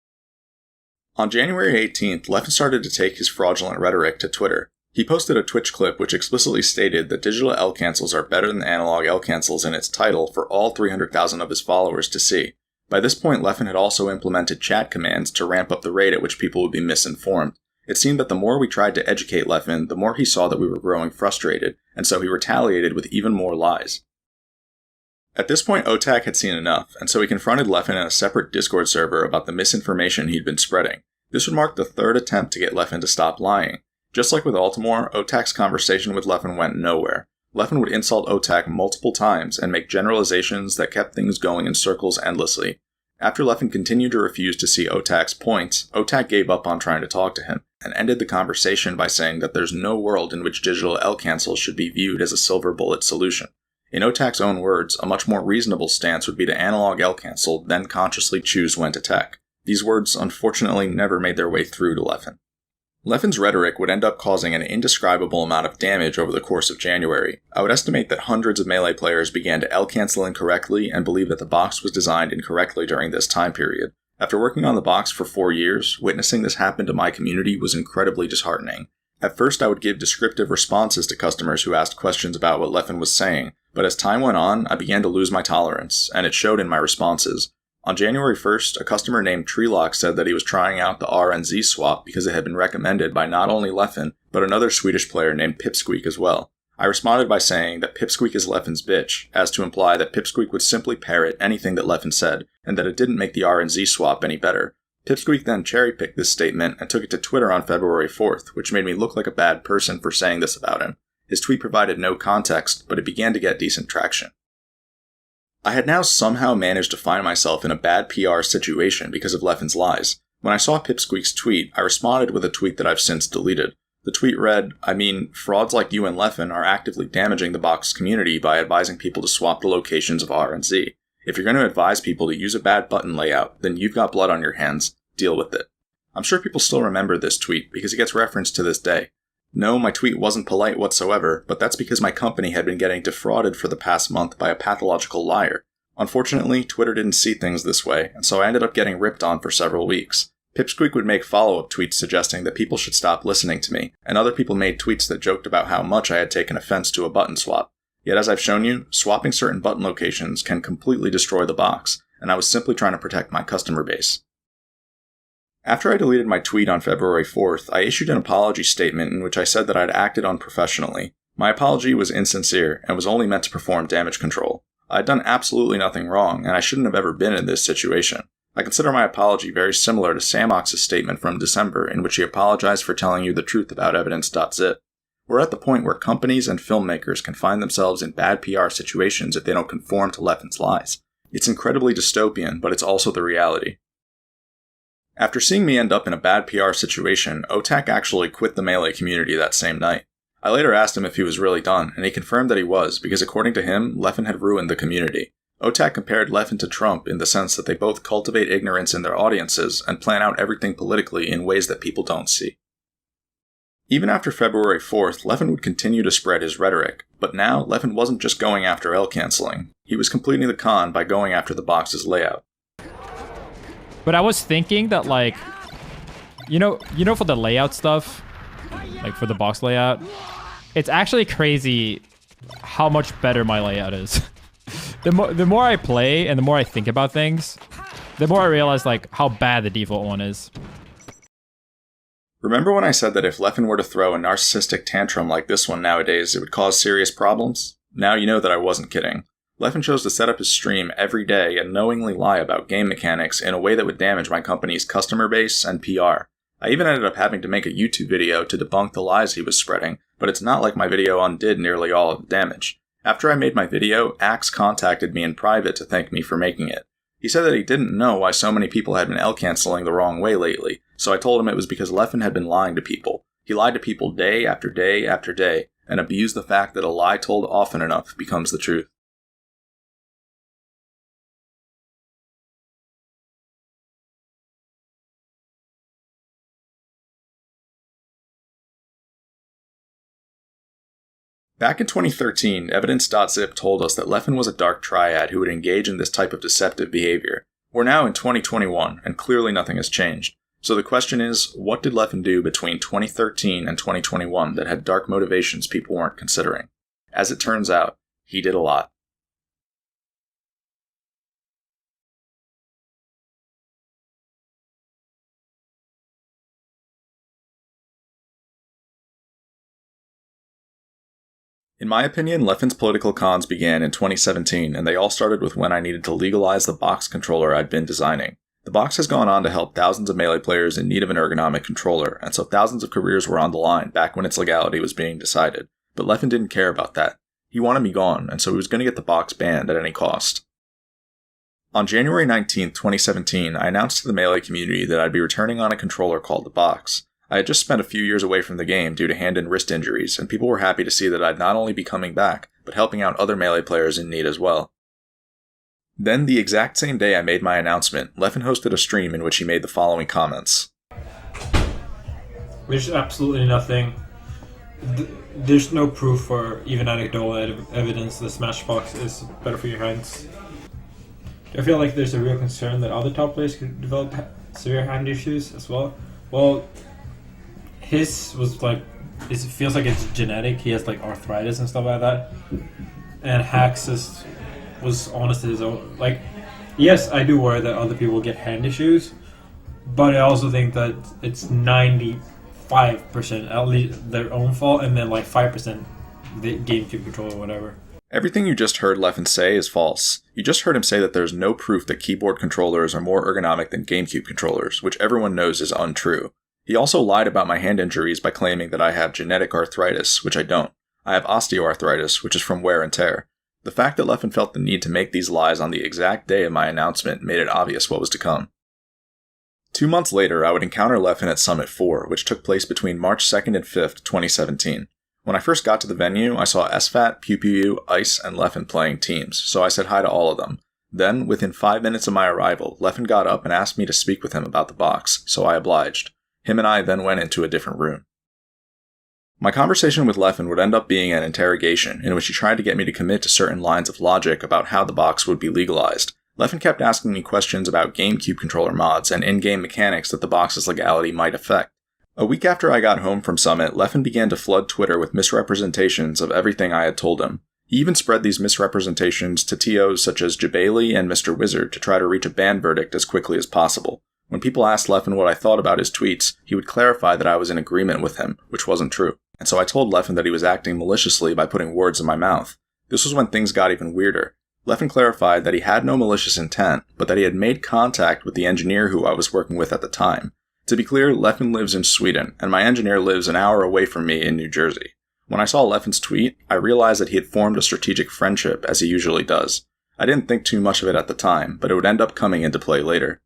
On January 18th, Leffen started to take his fraudulent rhetoric to Twitter. He posted a Twitch clip which explicitly stated that digital L-cancels are better than analog L-cancels in its title for all 300,000 of his followers to see. By this point, Leffen had also implemented chat commands to ramp up the rate at which people would be misinformed. It seemed that the more we tried to educate Leffen, the more he saw that we were growing frustrated, and so he retaliated with even more lies. At this point, Otak had seen enough, and so he confronted Leffen in a separate Discord server about the misinformation he'd been spreading. This would mark the third attempt to get Leffen to stop lying. Just like with Altimore, Otak's conversation with Leffen went nowhere. Leffen would insult Otak multiple times and make generalizations that kept things going in circles endlessly. After Leffen continued to refuse to see Otak's points, Otak gave up on trying to talk to him, and ended the conversation by saying that there's no world in which digital L-cancels should be viewed as a silver bullet solution. In Otak's own words, a much more reasonable stance would be to analog L-cancel, then consciously choose when to tech. These words, unfortunately, never made their way through to Leffen. Leffen's rhetoric would end up causing an indescribable amount of damage over the course of January. I would estimate that hundreds of Melee players began to L-cancel incorrectly and believe that the box was designed incorrectly during this time period. After working on the box for 4 years, witnessing this happen to my community was incredibly disheartening. At first, I would give descriptive responses to customers who asked questions about what Leffen was saying, but as time went on, I began to lose my tolerance, and it showed in my responses. On January 1st, a customer named Treelock said that he was trying out the R and Z swap because it had been recommended by not only Leffen, but another Swedish player named Pipsqueak as well. I responded by saying that Pipsqueak is Leffen's bitch, as to imply that Pipsqueak would simply parrot anything that Leffen said, and that it didn't make the R and Z swap any better. Pipsqueak then cherry-picked this statement and took it to Twitter on February 4th, which made me look like a bad person for saying this about him. His tweet provided no context, but it began to get decent traction. I had now somehow managed to find myself in a bad PR situation because of Leffen's lies. When I saw Pipsqueak's tweet, I responded with a tweet that I've since deleted. The tweet read, frauds like you and Leffen are actively damaging the box community by advising people to swap the locations of R and Z. If you're going to advise people to use a bad button layout, then you've got blood on your hands. Deal with it. I'm sure people still remember this tweet because it gets referenced to this day. No, my tweet wasn't polite whatsoever, but that's because my company had been getting defrauded for the past month by a pathological liar. Unfortunately, Twitter didn't see things this way, and so I ended up getting ripped on for several weeks. Pipsqueak would make follow-up tweets suggesting that people should stop listening to me, and other people made tweets that joked about how much I had taken offense to a button swap. Yet as I've shown you, swapping certain button locations can completely destroy the box, and I was simply trying to protect my customer base. After I deleted my tweet on February 4th, I issued an apology statement in which I said that I'd acted unprofessionally. My apology was insincere and was only meant to perform damage control. I'd done absolutely nothing wrong, and I shouldn't have ever been in this situation. I consider my apology very similar to Samox's statement from December in which he apologized for telling you the truth about Evidence.zip. We're at the point where companies and filmmakers can find themselves in bad PR situations if they don't conform to Leffen's lies. It's incredibly dystopian, but it's also the reality. After seeing me end up in a bad PR situation, Otak actually quit the Melee community that same night. I later asked him if he was really done, and he confirmed that he was, because according to him, Leffen had ruined the community. Otak compared Leffen to Trump in the sense that they both cultivate ignorance in their audiences and plan out everything politically in ways that people don't see. Even after February 4th, Leffen would continue to spread his rhetoric, but now Leffen wasn't just going after L-canceling. He was completing the con by going after the box's layout. But I was thinking that, like, you know, for the layout stuff, like for the box layout, it's actually crazy how much better my layout is. The more I play and the more I think about things, the more I realize, like, how bad the default one is. Remember when I said that if Leffen were to throw a narcissistic tantrum like this one nowadays, it would cause serious problems? Now you know that I wasn't kidding. Leffen chose to set up his stream every day and knowingly lie about game mechanics in a way that would damage my company's customer base and PR. I even ended up having to make a YouTube video to debunk the lies he was spreading, but it's not like my video undid nearly all of the damage. After I made my video, Axe contacted me in private to thank me for making it. He said that he didn't know why so many people had been L-canceling the wrong way lately, so I told him it was because Leffen had been lying to people. He lied to people day after day after day, and abused the fact that a lie told often enough becomes the truth. Back in 2013, Evidence.zip told us that Leffen was a dark triad who would engage in this type of deceptive behavior. We're now in 2021, and clearly nothing has changed. So the question is, what did Leffen do between 2013 and 2021 that had dark motivations people weren't considering? As it turns out, he did a lot. In my opinion, Leffen's political cons began in 2017, and they all started with when I needed to legalize the box controller I'd been designing. The box has gone on to help thousands of Melee players in need of an ergonomic controller, and so thousands of careers were on the line back when its legality was being decided. But Leffen didn't care about that. He wanted me gone, and so he was going to get the box banned at any cost. On January 19, 2017, I announced to the Melee community that I'd be returning on a controller called the Box. I had just spent a few years away from the game due to hand and wrist injuries, and people were happy to see that I'd not only be coming back, but helping out other Melee players in need as well. Then, the exact same day I made my announcement, Leffen hosted a stream in which he made the following comments. There's absolutely nothing. There's no proof or even anecdotal evidence that Smashbox is better for your hands. I feel like there's a real concern that other top players could develop severe hand issues as well. Well, his was like, it feels like it's genetic. He has like arthritis and stuff like that. And Hax's was honestly his own. Like, yes, I do worry that other people get hand issues, but I also think that it's 95% at least their own fault, and then like 5% the GameCube controller or whatever. Everything you just heard Leffen say is false. You just heard him say that there's no proof that keyboard controllers are more ergonomic than GameCube controllers, which everyone knows is untrue. He also lied about my hand injuries by claiming that I have genetic arthritis, which I don't. I have osteoarthritis, which is from wear and tear. The fact that Leffen felt the need to make these lies on the exact day of my announcement made it obvious what was to come. 2 months later, I would encounter Leffen at Summit 4, which took place between March 2nd and 5th, 2017. When I first got to the venue, I saw SFAT, PewPew, Ice, and Leffen playing teams, so I said hi to all of them. Then, within 5 minutes of my arrival, Leffen got up and asked me to speak with him about the box, so I obliged. Him and I then went into a different room. My conversation with Leffen would end up being an interrogation in which he tried to get me to commit to certain lines of logic about how the box would be legalized. Leffen kept asking me questions about GameCube controller mods and in-game mechanics that the box's legality might affect. A week after I got home from Summit, Leffen began to flood Twitter with misrepresentations of everything I had told him. He even spread these misrepresentations to TOs such as Jabali and Mr. Wizard to try to reach a ban verdict as quickly as possible. When people asked Leffen what I thought about his tweets, he would clarify that I was in agreement with him, which wasn't true. And so I told Leffen that he was acting maliciously by putting words in my mouth. This was when things got even weirder. Leffen clarified that he had no malicious intent, but that he had made contact with the engineer who I was working with at the time. To be clear, Leffen lives in Sweden, and my engineer lives an hour away from me in New Jersey. When I saw Leffen's tweet, I realized that he had formed a strategic friendship, as he usually does. I didn't think too much of it at the time, but it would end up coming into play later.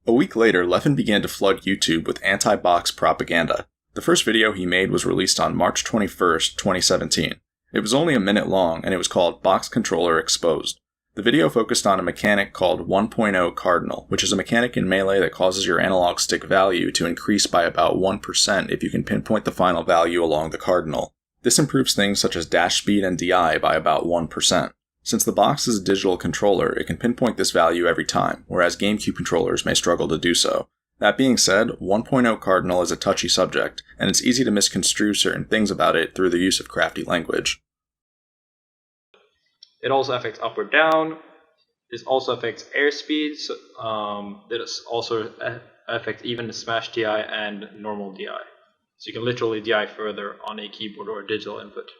A week later, Leffen began to flood YouTube with anti-box propaganda. The first video he made was released on March 21st, 2017. It was only a minute long, and it was called Box Controller Exposed. The video focused on a mechanic called 1.0 Cardinal, which is a mechanic in Melee that causes your analog stick value to increase by about 1% if you can pinpoint the final value along the cardinal. This improves things such as dash speed and DI by about 1%. Since the box is a digital controller, it can pinpoint this value every time, whereas GameCube controllers may struggle to do so. That being said, 1.0 Cardinal is a touchy subject, and it's easy to misconstrue certain things about it through the use of crafty language. It also affects up or down. This also affects airspeed. It also affects even the smash DI and normal DI. So you can literally DI further on a keyboard or a digital input.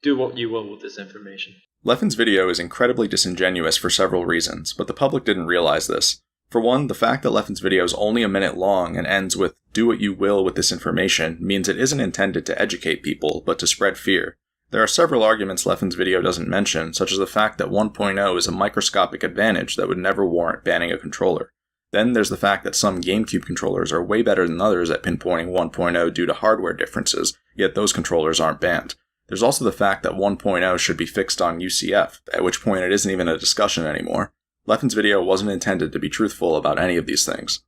Do what you will with this information. Leffen's video is incredibly disingenuous for several reasons, but the public didn't realize this. For one, the fact that Leffen's video is only a minute long and ends with "do what you will with this information" means it isn't intended to educate people, but to spread fear. There are several arguments Leffen's video doesn't mention, such as the fact that 1.0 is a microscopic advantage that would never warrant banning a controller. Then there's the fact that some GameCube controllers are way better than others at pinpointing 1.0 due to hardware differences, yet those controllers aren't banned. There's also the fact that 1.0 should be fixed on UCF, at which point it isn't even a discussion anymore. Leffen's video wasn't intended to be truthful about any of these things.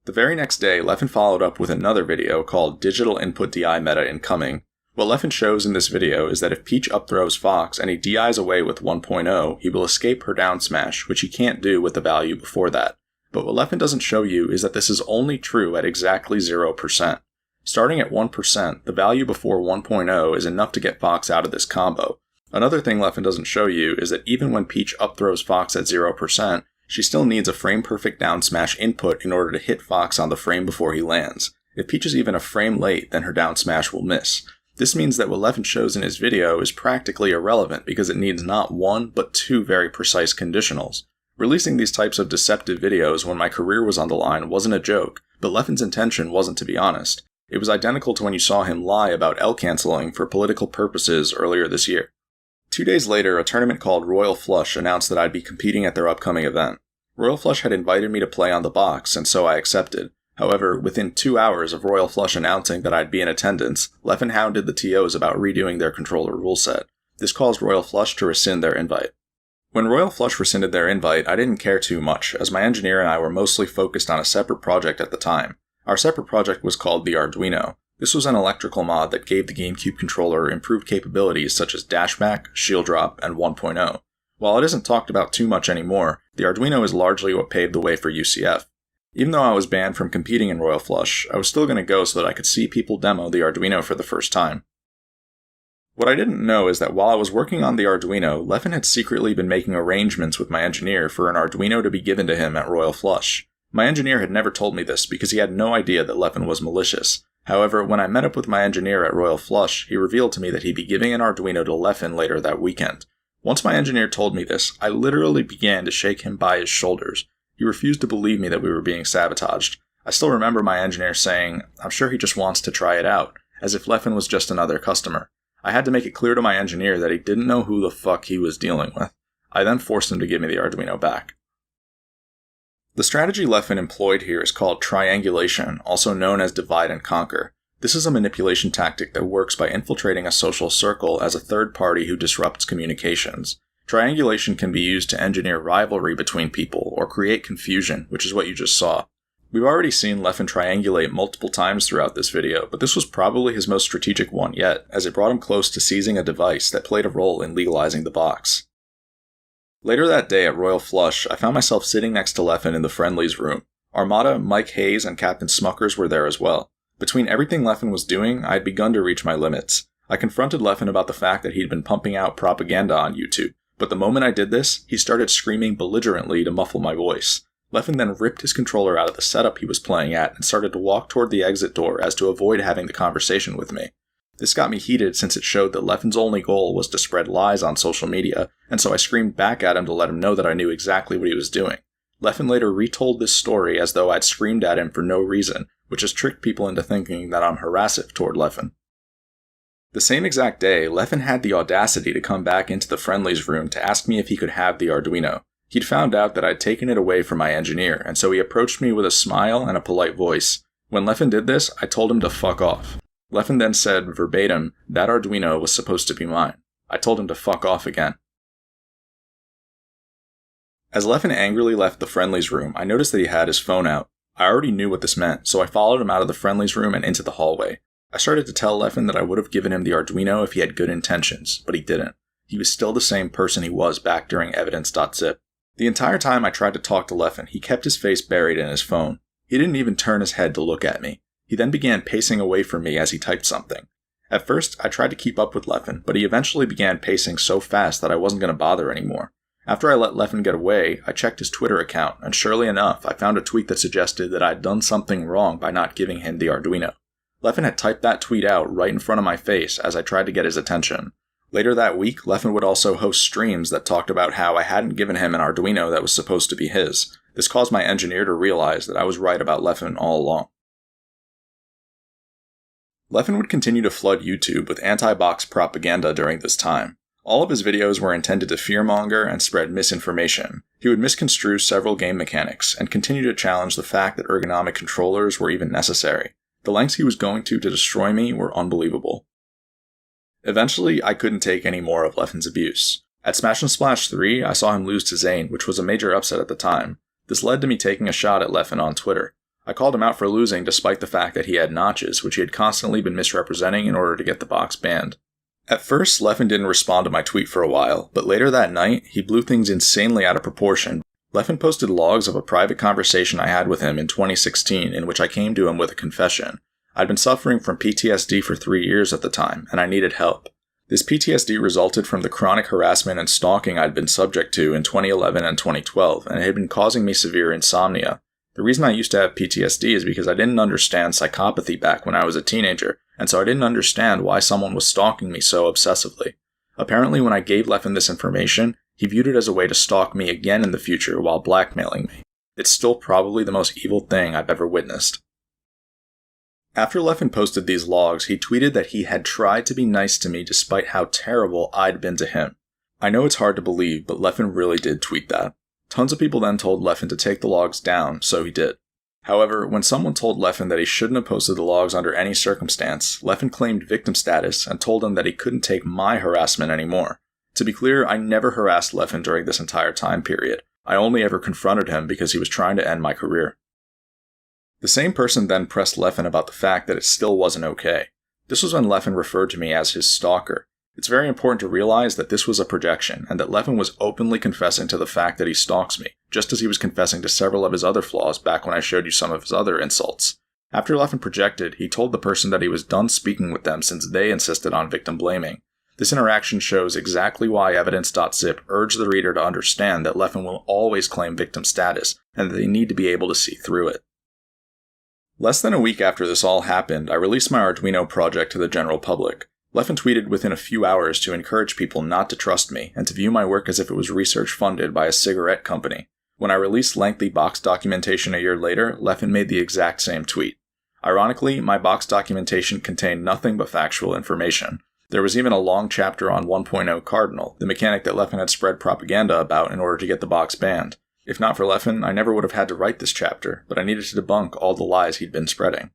The very next day, Leffen followed up with another video called Digital Input DI Meta Incoming. What Leffen shows in this video is that if Peach upthrows Fox and he DIs away with 1.0, he will escape her down smash, which he can't do with the value before that. But what Leffen doesn't show you is that this is only true at exactly 0%. Starting at 1%, the value before 1.0 is enough to get Fox out of this combo. Another thing Leffen doesn't show you is that even when Peach upthrows Fox at 0%, she still needs a frame-perfect down smash input in order to hit Fox on the frame before he lands. If Peach is even a frame late, then her down smash will miss. This means that what Leffen shows in his video is practically irrelevant because it needs not one, but two very precise conditionals. Releasing these types of deceptive videos when my career was on the line wasn't a joke, but Leffen's intention wasn't to be honest. It was identical to when you saw him lie about L-canceling for political purposes earlier this year. 2 days later, a tournament called Royal Flush announced that I'd be competing at their upcoming event. Royal Flush had invited me to play on the box, and so I accepted. However, within 2 hours of Royal Flush announcing that I'd be in attendance, Leffen hounded the TOs about redoing their controller rule set. This caused Royal Flush to rescind their invite. When Royal Flush rescinded their invite, I didn't care too much, as my engineer and I were mostly focused on a separate project at the time. Our separate project was called the Arduino. This was an electrical mod that gave the GameCube controller improved capabilities such as dashback, shield drop, and 1.0. While it isn't talked about too much anymore, the Arduino is largely what paved the way for UCF. Even though I was banned from competing in Royal Flush, I was still going to go so that I could see people demo the Arduino for the first time. What I didn't know is that while I was working on the Arduino, Leffen had secretly been making arrangements with my engineer for an Arduino to be given to him at Royal Flush. My engineer had never told me this because he had no idea that Leffen was malicious. However, when I met up with my engineer at Royal Flush, he revealed to me that he'd be giving an Arduino to Leffen later that weekend. Once my engineer told me this, I literally began to shake him by his shoulders. He refused to believe me that we were being sabotaged. I still remember my engineer saying, "I'm sure he just wants to try it out," as if Leffen was just another customer. I had to make it clear to my engineer that he didn't know who the fuck he was dealing with. I then forced him to give me the Arduino back. The strategy Leffen employed here is called triangulation, also known as divide and conquer. This is a manipulation tactic that works by infiltrating a social circle as a third party who disrupts communications. Triangulation can be used to engineer rivalry between people or create confusion, which is what you just saw. We've already seen Leffen triangulate multiple times throughout this video, but this was probably his most strategic one yet, as it brought him close to seizing a device that played a role in legalizing the box. Later that day at Royal Flush, I found myself sitting next to Leffen in the Friendlies room. Armada, Mike Hayes, and Captain Smuckers were there as well. Between everything Leffen was doing, I had begun to reach my limits. I confronted Leffen about the fact that he'd been pumping out propaganda on YouTube, but the moment I did this, he started screaming belligerently to muffle my voice. Leffen then ripped his controller out of the setup he was playing at and started to walk toward the exit door as to avoid having the conversation with me. This got me heated since it showed that Leffen's only goal was to spread lies on social media, and so I screamed back at him to let him know that I knew exactly what he was doing. Leffen later retold this story as though I'd screamed at him for no reason, which has tricked people into thinking that I'm harassive toward Leffen. The same exact day, Leffen had the audacity to come back into the Friendlies room to ask me if he could have the Arduino. He'd found out that I'd taken it away from my engineer, and so he approached me with a smile and a polite voice. When Leffen did this, I told him to fuck off. Leffen then said, verbatim, that Arduino was supposed to be mine. I told him to fuck off again. As Leffen angrily left the Friendlies room, I noticed that he had his phone out. I already knew what this meant, so I followed him out of the Friendlies room and into the hallway. I started to tell Leffen that I would have given him the Arduino if he had good intentions, but he didn't. He was still the same person he was back during Evidence.zip. The entire time I tried to talk to Leffen, he kept his face buried in his phone. He didn't even turn his head to look at me. He then began pacing away from me as he typed something. At first, I tried to keep up with Leffen, but he eventually began pacing so fast that I wasn't going to bother anymore. After I let Leffen get away, I checked his Twitter account, and surely enough, I found a tweet that suggested that I'd done something wrong by not giving him the Arduino. Leffen had typed that tweet out right in front of my face as I tried to get his attention. Later that week, Leffen would also host streams that talked about how I hadn't given him an Arduino that was supposed to be his. This caused my engineer to realize that I was right about Leffen all along. Leffen would continue to flood YouTube with anti-box propaganda during this time. All of his videos were intended to fearmonger and spread misinformation. He would misconstrue several game mechanics, and continue to challenge the fact that ergonomic controllers were even necessary. The lengths he was going to destroy me were unbelievable. Eventually, I couldn't take any more of Leffen's abuse. At Smash and Splash 3, I saw him lose to Zane, which was a major upset at the time. This led to me taking a shot at Leffen on Twitter. I called him out for losing despite the fact that he had notches, which he had constantly been misrepresenting in order to get the box banned. At first, Leffen didn't respond to my tweet for a while, but later that night, he blew things insanely out of proportion. Leffen posted logs of a private conversation I had with him in 2016 in which I came to him with a confession. I'd been suffering from PTSD for 3 years at the time, and I needed help. This PTSD resulted from the chronic harassment and stalking I'd been subject to in 2011 and 2012, and it had been causing me severe insomnia. The reason I used to have PTSD is because I didn't understand psychopathy back when I was a teenager, and so I didn't understand why someone was stalking me so obsessively. Apparently, when I gave Leffen this information, he viewed it as a way to stalk me again in the future while blackmailing me. It's still probably the most evil thing I've ever witnessed. After Leffen posted these logs, he tweeted that he had tried to be nice to me despite how terrible I'd been to him. I know it's hard to believe, but Leffen really did tweet that. Tons of people then told Leffen to take the logs down, so he did. However, when someone told Leffen that he shouldn't have posted the logs under any circumstance, Leffen claimed victim status and told him that he couldn't take my harassment anymore. To be clear, I never harassed Leffen during this entire time period. I only ever confronted him because he was trying to end my career. The same person then pressed Leffen about the fact that it still wasn't okay. This was when Leffen referred to me as his stalker. It's very important to realize that this was a projection, and that Leffen was openly confessing to the fact that he stalks me, just as he was confessing to several of his other flaws back when I showed you some of his other insults. After Leffen projected, he told the person that he was done speaking with them since they insisted on victim blaming. This interaction shows exactly why Evidence.zip urged the reader to understand that Leffen will always claim victim status, and that they need to be able to see through it. Less than a week after this all happened, I released my Arduino project to the general public. Leffen tweeted within a few hours to encourage people not to trust me, and to view my work as if it was research funded by a cigarette company. When I released lengthy box documentation a year later, Leffen made the exact same tweet. Ironically, my box documentation contained nothing but factual information. There was even a long chapter on 1.0 Cardinal, the mechanic that Leffen had spread propaganda about in order to get the box banned. If not for Leffen, I never would have had to write this chapter, but I needed to debunk all the lies he'd been spreading.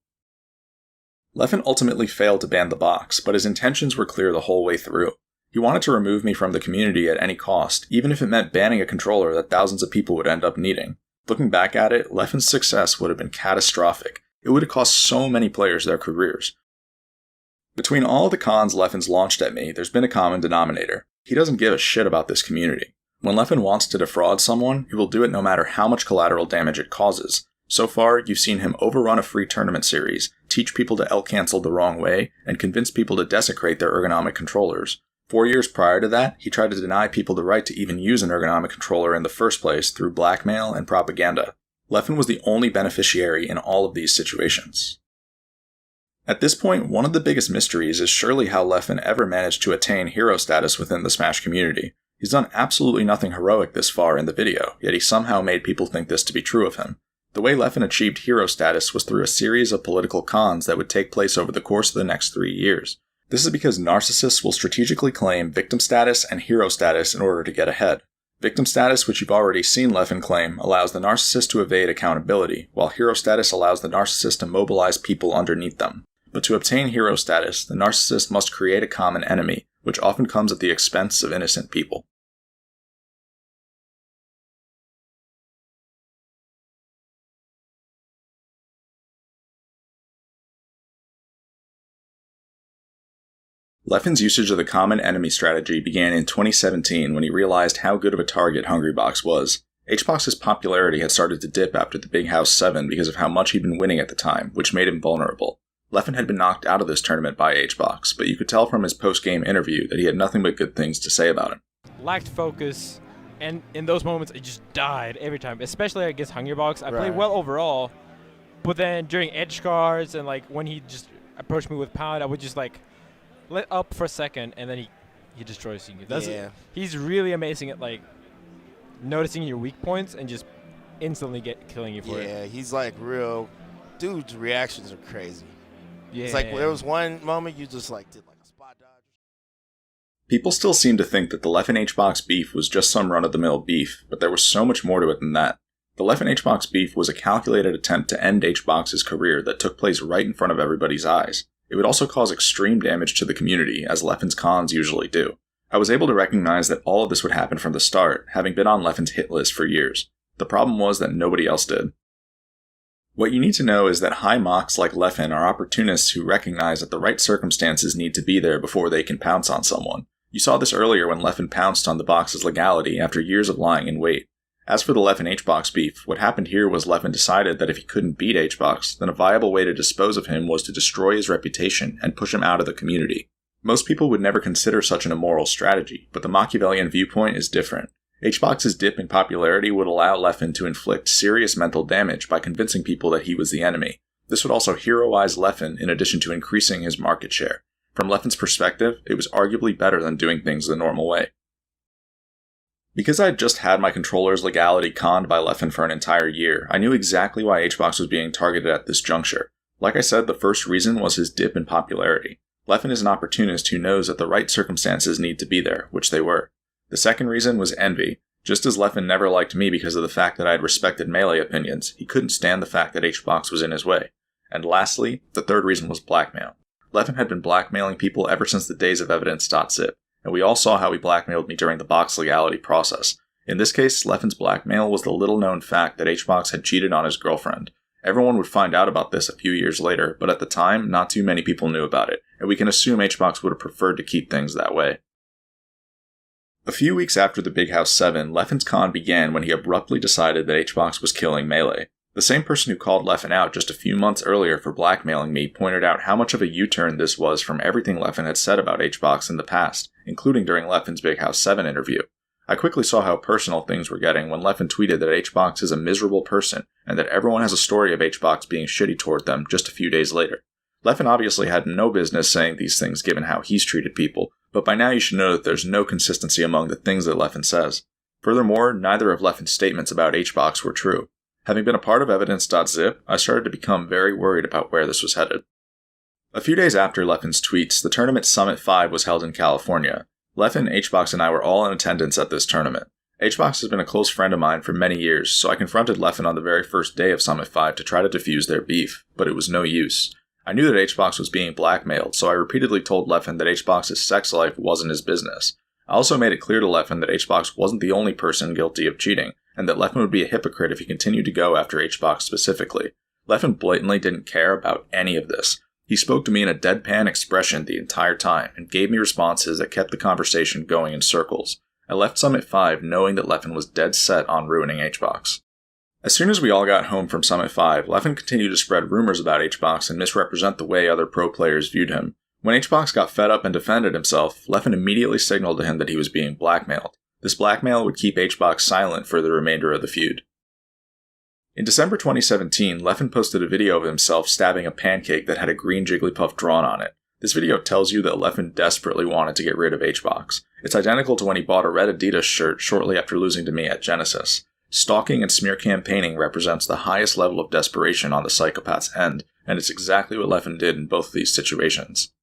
Leffen ultimately failed to ban the box, but his intentions were clear the whole way through. He wanted to remove me from the community at any cost, even if it meant banning a controller that thousands of people would end up needing. Looking back at it, Leffen's success would have been catastrophic. It would have cost so many players their careers. Between all the cons Leffen's launched at me, there's been a common denominator. He doesn't give a shit about this community. When Leffen wants to defraud someone, he will do it no matter how much collateral damage it causes. So far, you've seen him overrun a free tournament series, teach people to L-cancel the wrong way, and convince people to desecrate their ergonomic controllers. 4 years prior to that, he tried to deny people the right to even use an ergonomic controller in the first place through blackmail and propaganda. Leffen was the only beneficiary in all of these situations. At this point, one of the biggest mysteries is surely how Leffen ever managed to attain hero status within the Smash community. He's done absolutely nothing heroic this far in the video, yet he somehow made people think this to be true of him. The way Leffen achieved hero status was through a series of political cons that would take place over the course of the next 3 years. This is because narcissists will strategically claim victim status and hero status in order to get ahead. Victim status, which you've already seen Leffen claim, allows the narcissist to evade accountability, while hero status allows the narcissist to mobilize people underneath them. But to obtain hero status, the narcissist must create a common enemy, which often comes at the expense of innocent people. Leffen's usage of the common enemy strategy began in 2017 when he realized how good of a target Hungrybox was. HBox's popularity had started to dip after the Big House 7 because of how much he'd been winning at the time, which made him vulnerable. Leffen had been knocked out of this tournament by HBox, but you could tell from his post-game interview that he had nothing but good things to say about him. Lacked focus, and in those moments, I just died every time, especially against Hungrybox. I played well overall, but then during edge cards and like when he just approached me with Pound, I would just like let up for a second, and then he destroys you. He's really amazing at like noticing your weak points and just instantly killing you for it. Yeah, he's like real. Dude's reactions are crazy. Yeah. It's like there was one moment you just like did like a spot dodge. People still seem to think that the Leffen HBox beef was just some run-of-the-mill beef, but there was so much more to it than that. The Leffen HBox beef was a calculated attempt to end HBox's career that took place right in front of everybody's eyes. It would also cause extreme damage to the community, as Leffen's cons usually do. I was able to recognize that all of this would happen from the start, having been on Leffen's hit list for years. The problem was that nobody else did. What you need to know is that high mocks like Leffen are opportunists who recognize that the right circumstances need to be there before they can pounce on someone. You saw this earlier when Leffen pounced on the box's legality after years of lying in wait. As for the Leffen HBox beef, what happened here was Leffen decided that if he couldn't beat HBox, then a viable way to dispose of him was to destroy his reputation and push him out of the community. Most people would never consider such an immoral strategy, but the Machiavellian viewpoint is different. HBox's dip in popularity would allow Leffen to inflict serious mental damage by convincing people that he was the enemy. This would also heroize Leffen in addition to increasing his market share. From Leffen's perspective, it was arguably better than doing things the normal way. Because I had just had my controller's legality conned by Leffen for an entire year, I knew exactly why HBox was being targeted at this juncture. Like I said, the first reason was his dip in popularity. Leffen is an opportunist who knows that the right circumstances need to be there, which they were. The second reason was envy. Just as Leffen never liked me because of the fact that I had respected Melee opinions, he couldn't stand the fact that HBox was in his way. And lastly, the third reason was blackmail. Leffen had been blackmailing people ever since the days of Evidence.zip, and we all saw how he blackmailed me during the box legality process. In this case, Leffen's blackmail was the little-known fact that HBox had cheated on his girlfriend. Everyone would find out about this a few years later, but at the time, not too many people knew about it, and we can assume HBox would have preferred to keep things that way. A few weeks after the Big House 7, Leffen's con began when he abruptly decided that HBox was killing Melee. The same person who called Leffen out just a few months earlier for blackmailing me pointed out how much of a U-turn this was from everything Leffen had said about HBox in the past, including during Leffen's Big House 7 interview. I quickly saw how personal things were getting when Leffen tweeted that HBox is a miserable person and that everyone has a story of HBox being shitty toward them just a few days later. Leffen obviously had no business saying these things given how he's treated people, but by now you should know that there's no consistency among the things that Leffen says. Furthermore, neither of Leffen's statements about HBox were true. Having been a part of Evidence.zip, I started to become very worried about where this was headed. A few days after Leffen's tweets, the tournament Summit 5 was held in California. Leffen, HBox, and I were all in attendance at this tournament. HBox has been a close friend of mine for many years, so I confronted Leffen on the very first day of Summit 5 to try to defuse their beef, but it was no use. I knew that HBox was being blackmailed, so I repeatedly told Leffen that HBox's sex life wasn't his business. I also made it clear to Leffen that HBox wasn't the only person guilty of cheating, and that Leffen would be a hypocrite if he continued to go after HBox specifically. Leffen blatantly didn't care about any of this. He spoke to me in a deadpan expression the entire time, and gave me responses that kept the conversation going in circles. I left Summit 5 knowing that Leffen was dead set on ruining HBox. As soon as we all got home from Summit 5, Leffen continued to spread rumors about HBox and misrepresent the way other pro players viewed him. When HBox got fed up and defended himself, Leffen immediately signaled to him that he was being blackmailed. This blackmail would keep HBox silent for the remainder of the feud. In December 2017, Leffen posted a video of himself stabbing a pancake that had a green Jigglypuff drawn on it. This video tells you that Leffen desperately wanted to get rid of HBox. It's identical to when he bought a red Adidas shirt shortly after losing to me at Genesis. Stalking and smear campaigning represents the highest level of desperation on the psychopath's end, and it's exactly what Leffen did in both of these situations.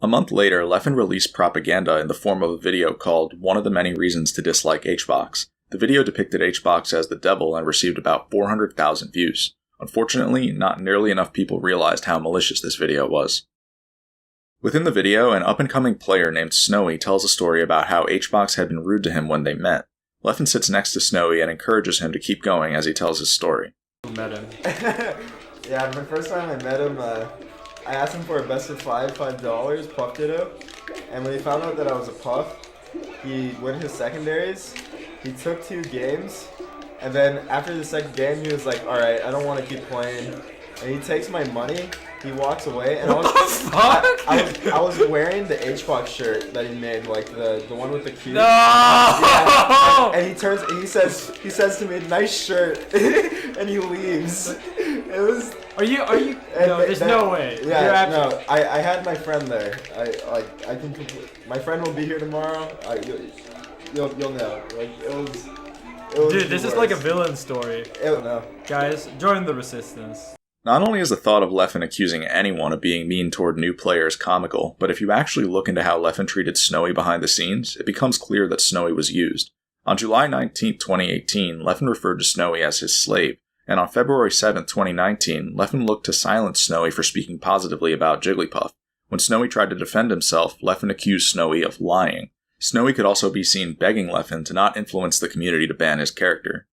A month later, Leffen released propaganda in the form of a video called One of the Many Reasons to Dislike HBox. The video depicted HBox as the devil and received about 400,000 views. Unfortunately, not nearly enough people realized how malicious this video was. Within the video, an up-and-coming player named Snowy tells a story about how HBox had been rude to him when they met. Leffen sits next to Snowy and encourages him to keep going as he tells his story. Met him. Yeah, the first time I met him, I asked him for a best of $5, Puff Ditto, and when he found out that I was a Puff, he went his secondaries, he took 2 games, and then after the second game he was like, alright, I don't want to keep playing, and he takes my money, he walks away, and I was wearing the HBox shirt that he made, like the one with the cute. No! Yeah, and he says to me, nice shirt, and he leaves. It was. Are you? No, there's no way. Yeah, no. I had my friend there. I can. My friend will be here tomorrow. You'll know. Like it was. Dude, this is like a villain story. No. Guys, join the resistance. Not only is the thought of Leffen accusing anyone of being mean toward new players comical, but if you actually look into how Leffen treated Snowy behind the scenes, it becomes clear that Snowy was used. On July 19, 2018, Leffen referred to Snowy as his slave, and on February 7, 2019, Leffen looked to silence Snowy for speaking positively about Jigglypuff. When Snowy tried to defend himself, Leffen accused Snowy of lying. Snowy could also be seen begging Leffen to not influence the community to ban his character.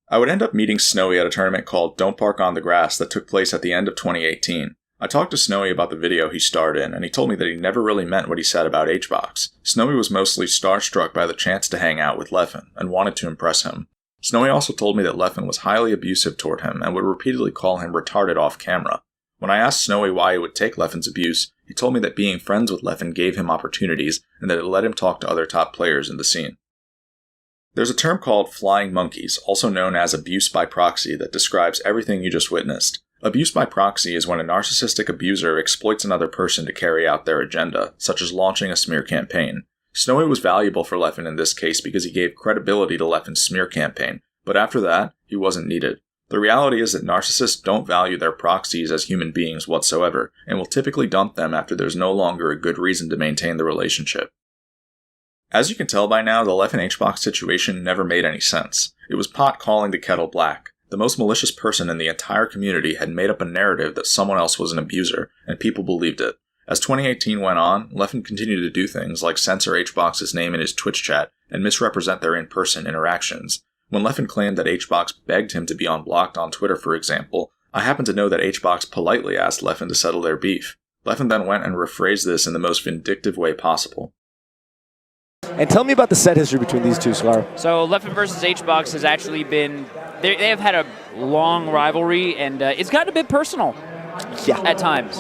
I would end up meeting Snowy at a tournament called Don't Park on the Grass that took place at the end of 2018. I talked to Snowy about the video he starred in, and he told me that he never really meant what he said about HBox. Snowy was mostly starstruck by the chance to hang out with Leffen, and wanted to impress him. Snowy also told me that Leffen was highly abusive toward him, and would repeatedly call him retarded off camera. When I asked Snowy why he would take Leffen's abuse, he told me that being friends with Leffen gave him opportunities, and that it let him talk to other top players in the scene. There's a term called flying monkeys, also known as abuse by proxy, that describes everything you just witnessed. Abuse by proxy is when a narcissistic abuser exploits another person to carry out their agenda, such as launching a smear campaign. Snowy was valuable for Leffen in this case because he gave credibility to Leffen's smear campaign, but after that, he wasn't needed. The reality is that narcissists don't value their proxies as human beings whatsoever, and will typically dump them after there's no longer a good reason to maintain the relationship. As you can tell by now, the Leffen HBox situation never made any sense. It was pot calling the kettle black. The most malicious person in the entire community had made up a narrative that someone else was an abuser, and people believed it. As 2018 went on, Leffen continued to do things like censor HBox's name in his Twitch chat and misrepresent their in-person interactions. When Leffen claimed that HBox begged him to be unblocked on Twitter, for example, I happen to know that HBox politely asked Leffen to settle their beef. Leffen then went and rephrased this in the most vindictive way possible. And tell me about the set history between these two, Scar. So Leffen versus HBox has actually been, they have had a long rivalry, and it's gotten a bit personal at times.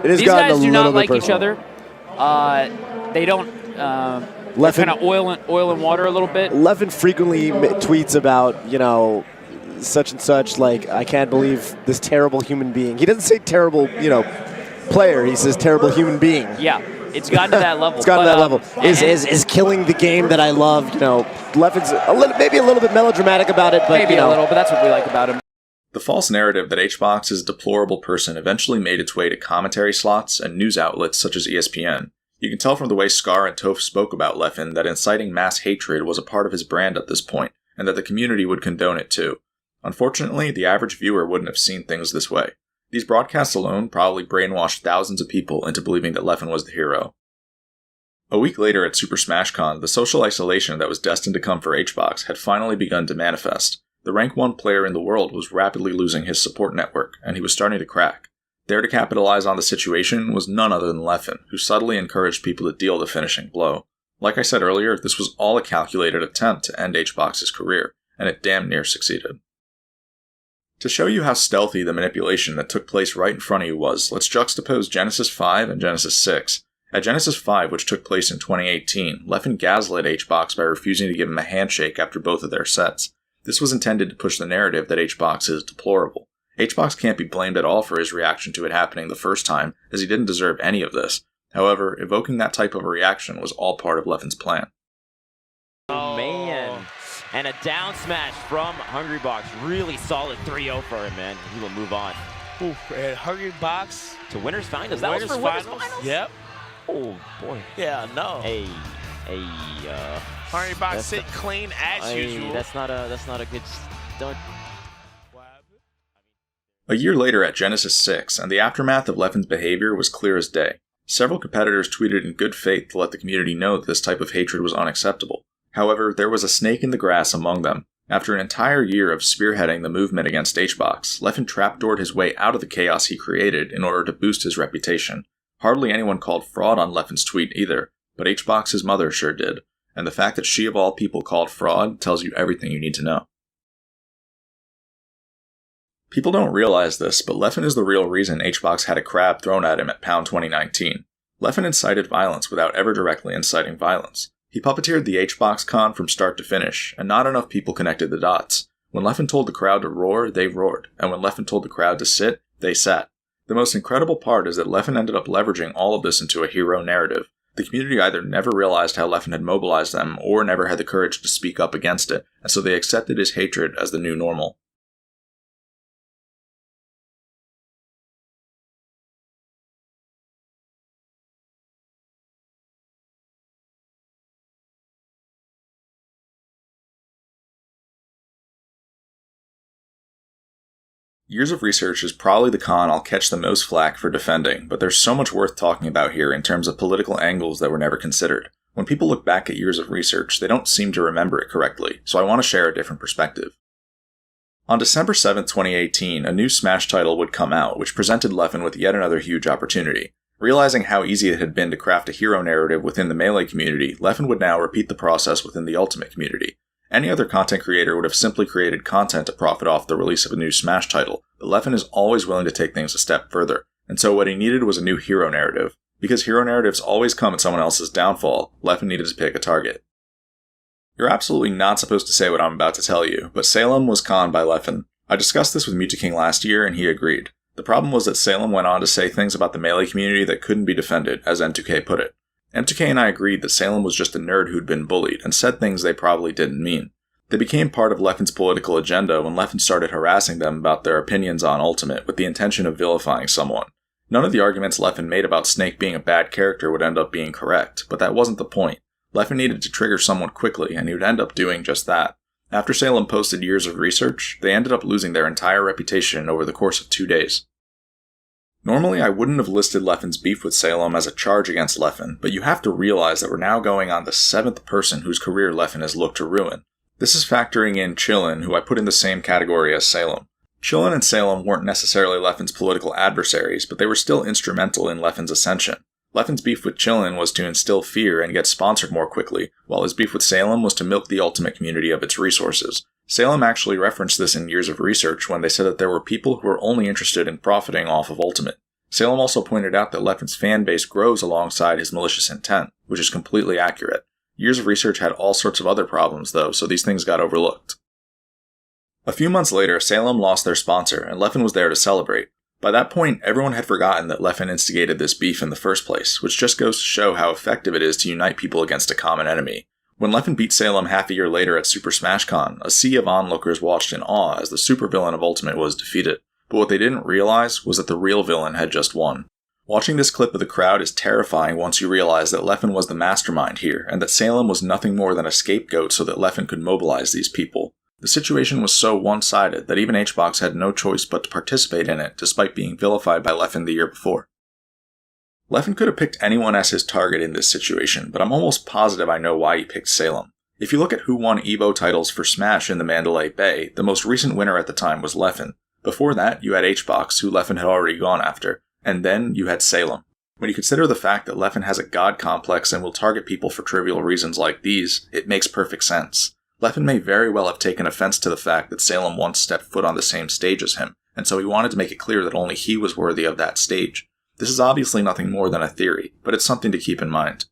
It has These gotten guys a do little not bit like personal. each other. They don't, kind of oil and water a little bit. Leffen frequently tweets about, you know, such and such, like, I can't believe this terrible human being. He doesn't say terrible, you know, player. He says terrible human being. Yeah. It's gotten to that level. It's gotten to that level. Is killing the game that I love. You know, Leffen's maybe a little bit melodramatic about it, but maybe you know. a little, but that's what we like about him. The false narrative that HBox is a deplorable person eventually made its way to commentary slots and news outlets such as ESPN. You can tell from the way Scar and Toph spoke about Leffen that inciting mass hatred was a part of his brand at this point, and that the community would condone it too. Unfortunately, the average viewer wouldn't have seen things this way. These broadcasts alone probably brainwashed thousands of people into believing that Leffen was the hero. A week later at Super Smash Con, the social isolation that was destined to come for HBox had finally begun to manifest. The rank 1 player in the world was rapidly losing his support network, and he was starting to crack. There to capitalize on the situation was none other than Leffen, who subtly encouraged people to deal the finishing blow. Like I said earlier, this was all a calculated attempt to end HBox's career, and it damn near succeeded. To show you how stealthy the manipulation that took place right in front of you was, let's juxtapose Genesis 5 and Genesis 6. At Genesis 5, which took place in 2018, Leffen gaslit HBox by refusing to give him a handshake after both of their sets. This was intended to push the narrative that HBox is deplorable. HBox can't be blamed at all for his reaction to it happening the first time, as he didn't deserve any of this. However, evoking that type of a reaction was all part of Leffen's plan. Oh, man. And a down smash from Hungrybox. Really solid 3-0 for him, man. He will move on. Ooh, and Hungrybox. To winners finals. That was for winners finals? Yep. Oh, boy. Yeah, no. Hey, Hungrybox sit clean as usual. That's not a good start. A year later at Genesis 6, and the aftermath of Leffen's behavior was clear as day. Several competitors tweeted in good faith to let the community know that this type of hatred was unacceptable. However, there was a snake in the grass among them. After an entire year of spearheading the movement against HBox, Leffen trapdoored his way out of the chaos he created in order to boost his reputation. Hardly anyone called fraud on Leffen's tweet either, but HBox's mother sure did, and the fact that she of all people called fraud tells you everything you need to know. People don't realize this, but Leffen is the real reason HBox had a crab thrown at him at Pound 2019. Leffen incited violence without ever directly inciting violence. He puppeteered the HBox con from start to finish, and not enough people connected the dots. When Leffen told the crowd to roar, they roared, and when Leffen told the crowd to sit, they sat. The most incredible part is that Leffen ended up leveraging all of this into a hero narrative. The community either never realized how Leffen had mobilized them, or never had the courage to speak up against it, and so they accepted his hatred as the new normal. Years of Research is probably the con I'll catch the most flack for defending, but there's so much worth talking about here in terms of political angles that were never considered. When people look back at Years of Research, they don't seem to remember it correctly, so I want to share a different perspective. On December 7, 2018, a new Smash title would come out, which presented Leffen with yet another huge opportunity. Realizing how easy it had been to craft a hero narrative within the Melee community, Leffen would now repeat the process within the Ultimate community. Any other content creator would have simply created content to profit off the release of a new Smash title, but Leffen is always willing to take things a step further, and so what he needed was a new hero narrative. Because hero narratives always come at someone else's downfall, Leffen needed to pick a target. You're absolutely not supposed to say what I'm about to tell you, but Salem was conned by Leffen. I discussed this with Mutaking last year, and he agreed. The problem was that Salem went on to say things about the Melee community that couldn't be defended, as M2K put it. M2K and I agreed that Salem was just a nerd who'd been bullied, and said things they probably didn't mean. They became part of Leffen's political agenda when Leffen started harassing them about their opinions on Ultimate with the intention of vilifying someone. None of the arguments Leffen made about Snake being a bad character would end up being correct, but that wasn't the point. Leffen needed to trigger someone quickly, and he would end up doing just that. After Salem posted Years of Research, they ended up losing their entire reputation over the course of 2 days. Normally, I wouldn't have listed Leffen's beef with Salem as a charge against Leffen, but you have to realize that we're now going on the 7th person whose career Leffen has looked to ruin. This is factoring in Chillin, who I put in the same category as Salem. Chillin and Salem weren't necessarily Leffen's political adversaries, but they were still instrumental in Leffen's ascension. Leffen's beef with Chillin was to instill fear and get sponsored more quickly, while his beef with Salem was to milk the Ultimate community of its resources. Salem actually referenced this in Years of Research when they said that there were people who were only interested in profiting off of Ultimate. Salem also pointed out that Leffen's fan base grows alongside his malicious intent, which is completely accurate. Years of Research had all sorts of other problems, though, so these things got overlooked. A few months later, Salem lost their sponsor, and Leffen was there to celebrate. By that point, everyone had forgotten that Leffen instigated this beef in the first place, which just goes to show how effective it is to unite people against a common enemy. When Leffen beat Salem half a year later at Super Smash Con, a sea of onlookers watched in awe as the supervillain of Ultimate was defeated, but what they didn't realize was that the real villain had just won. Watching this clip of the crowd is terrifying once you realize that Leffen was the mastermind here, and that Salem was nothing more than a scapegoat so that Leffen could mobilize these people. The situation was so one-sided that even HBox had no choice but to participate in it, despite being vilified by Leffen the year before. Leffen could have picked anyone as his target in this situation, but I'm almost positive I know why he picked Salem. If you look at who won EVO titles for Smash in the Mandalay Bay, the most recent winner at the time was Leffen. Before that, you had HBox, who Leffen had already gone after, and then you had Salem. When you consider the fact that Leffen has a god complex and will target people for trivial reasons like these, it makes perfect sense. Leffen may very well have taken offense to the fact that Salem once stepped foot on the same stage as him, and so he wanted to make it clear that only he was worthy of that stage. This is obviously nothing more than a theory, but it's something to keep in mind.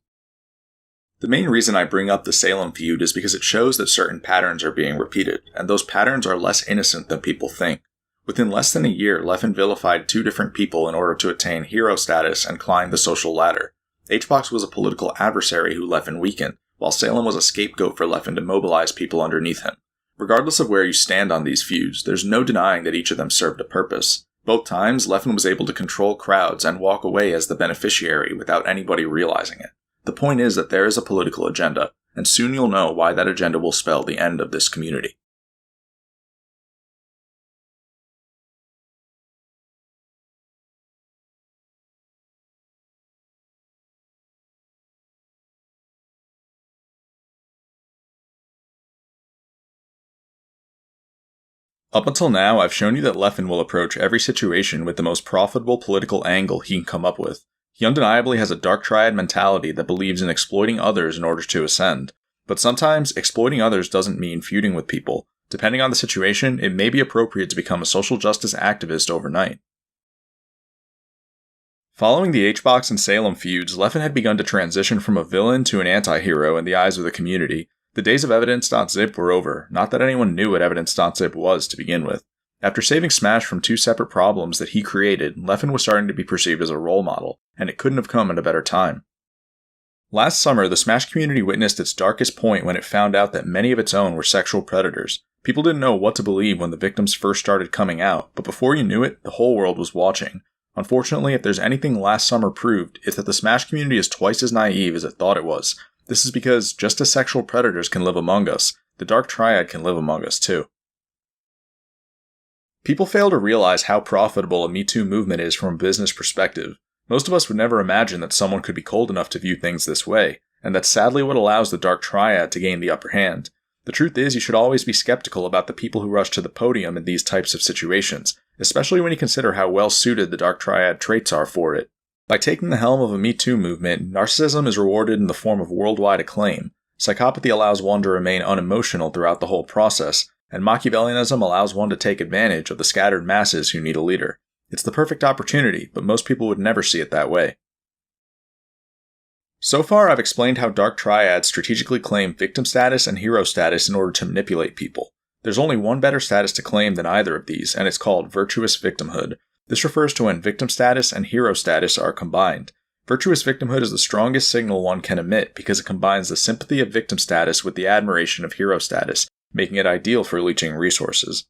The main reason I bring up the Salem feud is because it shows that certain patterns are being repeated, and those patterns are less innocent than people think. Within less than a year, Leffen vilified 2 different people in order to attain hero status and climb the social ladder. HBox was a political adversary who Leffen weakened, while Salem was a scapegoat for Leffen to mobilize people underneath him. Regardless of where you stand on these feuds, there's no denying that each of them served a purpose. Both times, Leffen was able to control crowds and walk away as the beneficiary without anybody realizing it. The point is that there is a political agenda, and soon you'll know why that agenda will spell the end of this community. Up until now, I've shown you that Leffen will approach every situation with the most profitable political angle he can come up with. He undeniably has a dark triad mentality that believes in exploiting others in order to ascend. But sometimes, exploiting others doesn't mean feuding with people. Depending on the situation, it may be appropriate to become a social justice activist overnight. Following the HBox and Salem feuds, Leffen had begun to transition from a villain to an anti-hero in the eyes of the community. The days of Evidence.zip were over, not that anyone knew what Evidence.zip was to begin with. After saving Smash from 2 separate problems that he created, Leffen was starting to be perceived as a role model, and it couldn't have come at a better time. Last summer, the Smash community witnessed its darkest point when it found out that many of its own were sexual predators. People didn't know what to believe when the victims first started coming out, but before you knew it, the whole world was watching. Unfortunately, if there's anything last summer proved, it's that the Smash community is twice as naive as it thought it was. This is because, just as sexual predators can live among us, the Dark Triad can live among us too. People fail to realize how profitable a Me Too movement is from a business perspective. Most of us would never imagine that someone could be cold enough to view things this way, and that's sadly what allows the Dark Triad to gain the upper hand. The truth is, you should always be skeptical about the people who rush to the podium in these types of situations, especially when you consider how well suited the Dark Triad traits are for it. By taking the helm of a Me Too movement, narcissism is rewarded in the form of worldwide acclaim, psychopathy allows one to remain unemotional throughout the whole process, and Machiavellianism allows one to take advantage of the scattered masses who need a leader. It's the perfect opportunity, but most people would never see it that way. So far, I've explained how Dark Triads strategically claim victim status and hero status in order to manipulate people. There's only one better status to claim than either of these, and it's called virtuous victimhood. This refers to when victim status and hero status are combined. Virtuous victimhood is the strongest signal one can emit because it combines the sympathy of victim status with the admiration of hero status, making it ideal for leeching resources.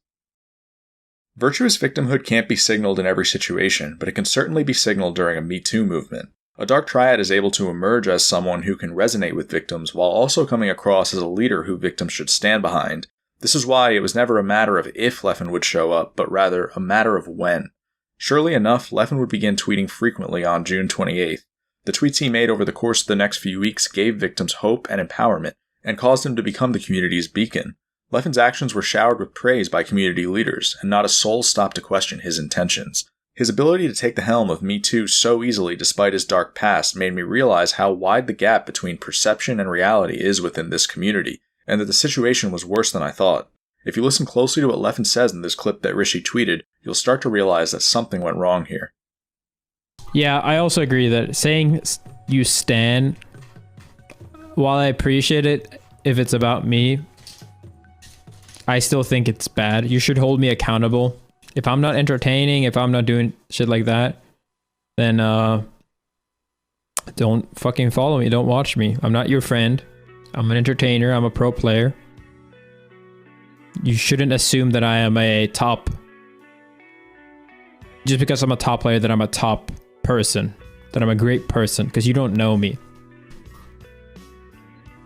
Virtuous victimhood can't be signaled in every situation, but it can certainly be signaled during a Me Too movement. A Dark Triad is able to emerge as someone who can resonate with victims while also coming across as a leader who victims should stand behind. This is why it was never a matter of if Leffen would show up, but rather a matter of when. Surely enough, Leffen would begin tweeting frequently on June 28th. The tweets he made over the course of the next few weeks gave victims hope and empowerment, and caused him to become the community's beacon. Leffen's actions were showered with praise by community leaders, and not a soul stopped to question his intentions. His ability to take the helm of Me Too so easily despite his dark past made me realize how wide the gap between perception and reality is within this community, and that the situation was worse than I thought. If you listen closely to what Leffen says in this clip that Rishi tweeted, you'll start to realize that something went wrong here. Yeah, I also agree that saying you stan, while I appreciate it if it's about me, I still think it's bad. You should hold me accountable. If I'm not entertaining, if I'm not doing shit like that, then don't fucking follow me. Don't watch me. I'm not your friend. I'm an entertainer. I'm a pro player. You shouldn't assume that I am a top. Just because I'm a top player, that I'm a top person, that I'm a great person, because you don't know me.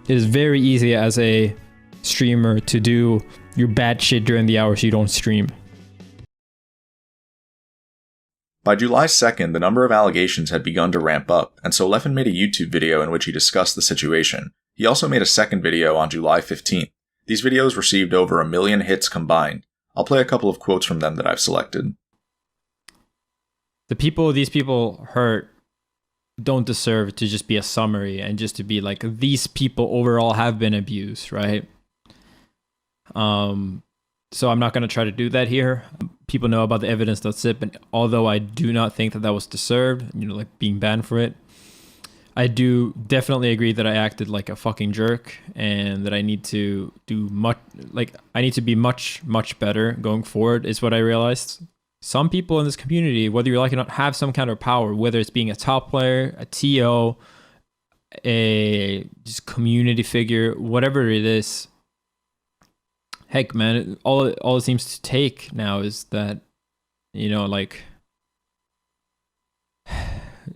It is very easy as a streamer to do your bad shit during the hours you don't stream. By July 2nd, the number of allegations had begun to ramp up, and so Leffen made a YouTube video in which he discussed the situation. He also made a second video on July 15th. These videos received over 1 million hits combined. I'll play a couple of quotes from them that I've selected. The people these people hurt don't deserve to just be a summary and just to be like, these people overall have been abused, right? So I'm not going to try to do that here. People know about the Evidence.zip, and although I do not think that that was deserved, like being banned for it, I do definitely agree that I acted like a fucking jerk and that I need to do I need to be much, much better going forward, is what I realized. Some people in this community, whether you like it or not, have some kind of power, whether it's being a top player, a TO, a just community figure, whatever it is. Heck, man, all it seems to take now is that, like,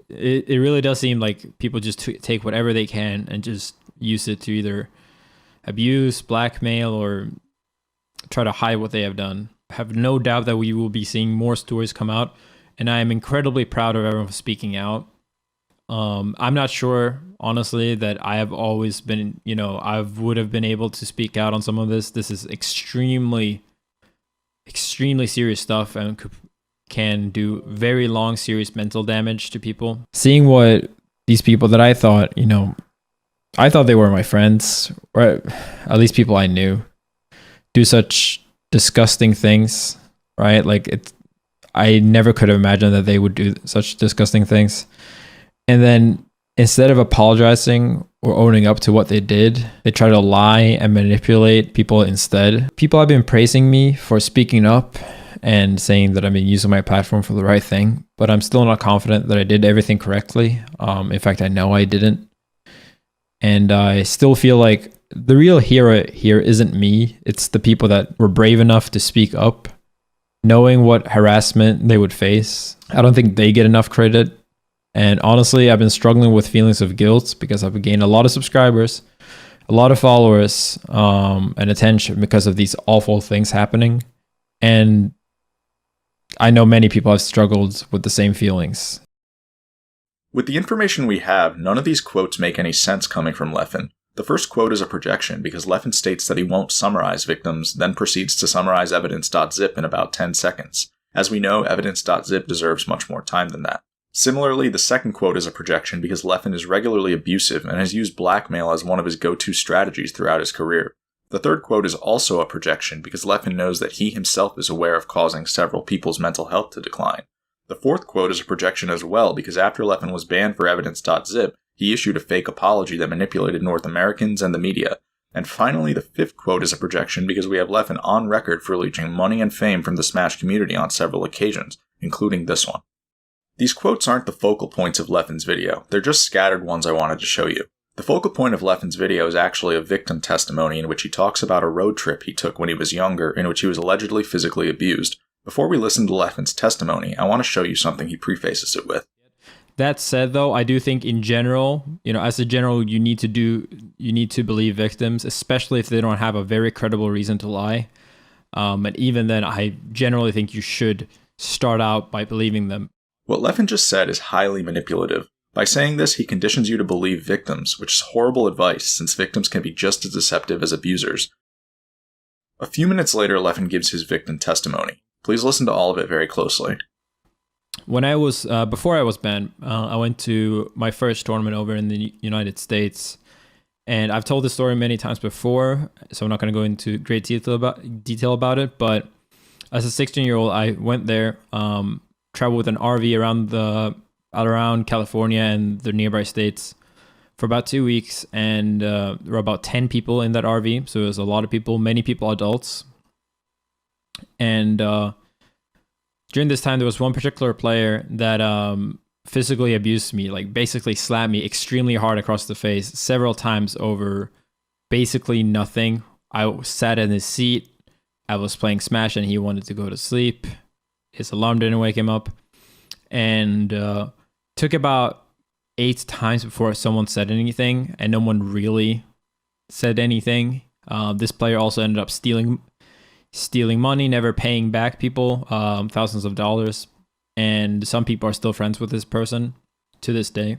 it really does seem like people just take whatever they can and just use it to either abuse, blackmail, or try to hide what they have done. I have no doubt that we will be seeing more stories come out, and I am incredibly proud of everyone for speaking out. I'm not sure, honestly, that I have always been, I would have been able to speak out on some of this. This is extremely, extremely serious stuff and can do very long, serious mental damage to people. Seeing what these people that I thought, I thought they were my friends, or at least people I knew, do such disgusting things, right? Like, I never could have imagined that they would do such disgusting things. And then instead of apologizing or owning up to what they did, they try to lie and manipulate people instead. People have been praising me for speaking up and saying that I've been using my platform for the right thing, but I'm still not confident that I did everything correctly. In fact, I know I didn't. And I still feel like the real hero here isn't me. It's the people that were brave enough to speak up, knowing what harassment they would face. I don't think they get enough credit. And honestly, I've been struggling with feelings of guilt because I've gained a lot of subscribers, a lot of followers, and attention because of these awful things happening. And I know many people have struggled with the same feelings. With the information we have, none of these quotes make any sense coming from Leffen. The first quote is a projection because Leffen states that he won't summarize victims, then proceeds to summarize Evidence.zip in about 10 seconds. As we know, Evidence.zip deserves much more time than that. Similarly, the second quote is a projection because Leffen is regularly abusive and has used blackmail as one of his go-to strategies throughout his career. The third quote is also a projection because Leffen knows that he himself is aware of causing several people's mental health to decline. The fourth quote is a projection as well because after Leffen was banned for Evidence.zip, he issued a fake apology that manipulated North Americans and the media. And finally, the fifth quote is a projection because we have Leffen on record for leeching money and fame from the Smash community on several occasions, including this one. These quotes aren't the focal points of Leffen's video, they're just scattered ones I wanted to show you. The focal point of Leffen's video is actually a victim testimony in which he talks about a road trip he took when he was younger in which he was allegedly physically abused. Before we listen to Leffen's testimony, I want to show you something he prefaces it with. That said, though, I do think in general, as a general, you need to believe victims, especially if they don't have a very credible reason to lie. And even then, I generally think you should start out by believing them. What Leffen just said is highly manipulative. By saying this, he conditions you to believe victims, which is horrible advice since victims can be just as deceptive as abusers. A few minutes later, Leffen gives his victim testimony. Please listen to all of it very closely. When I was, before I was banned, I went to my first tournament over in the United States. And I've told this story many times before, so I'm not going to go into great detail about it. But as a 16-year-old, I went there, traveled with an RV around California and the nearby states for about 2 weeks. And there were about 10 people in that RV. So it was a lot of people, many people adults. And during this time, there was one particular player that physically abused me, like basically slapped me extremely hard across the face several times over basically nothing. I sat in his seat. I was playing Smash and he wanted to go to sleep. His alarm didn't wake him up. And took about 8 times before someone said anything, and no one really said anything. This player also ended up stealing money, never paying back people thousands of dollars. And some people are still friends with this person to this day.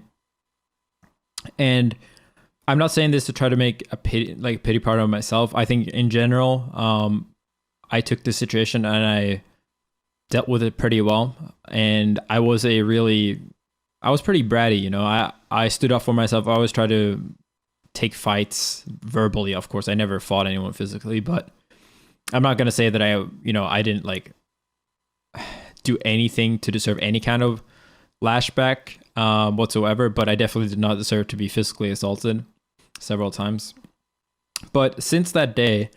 And I'm not saying this to try to make a pity part of myself. I think in general, I took this situation and I dealt with it pretty well. And I was pretty bratty, you know. I stood up for myself. I always try to take fights verbally. Of course, I never fought anyone physically, but I'm not gonna say that I didn't like do anything to deserve any kind of lashback whatsoever. But I definitely did not deserve to be physically assaulted several times. But since that day,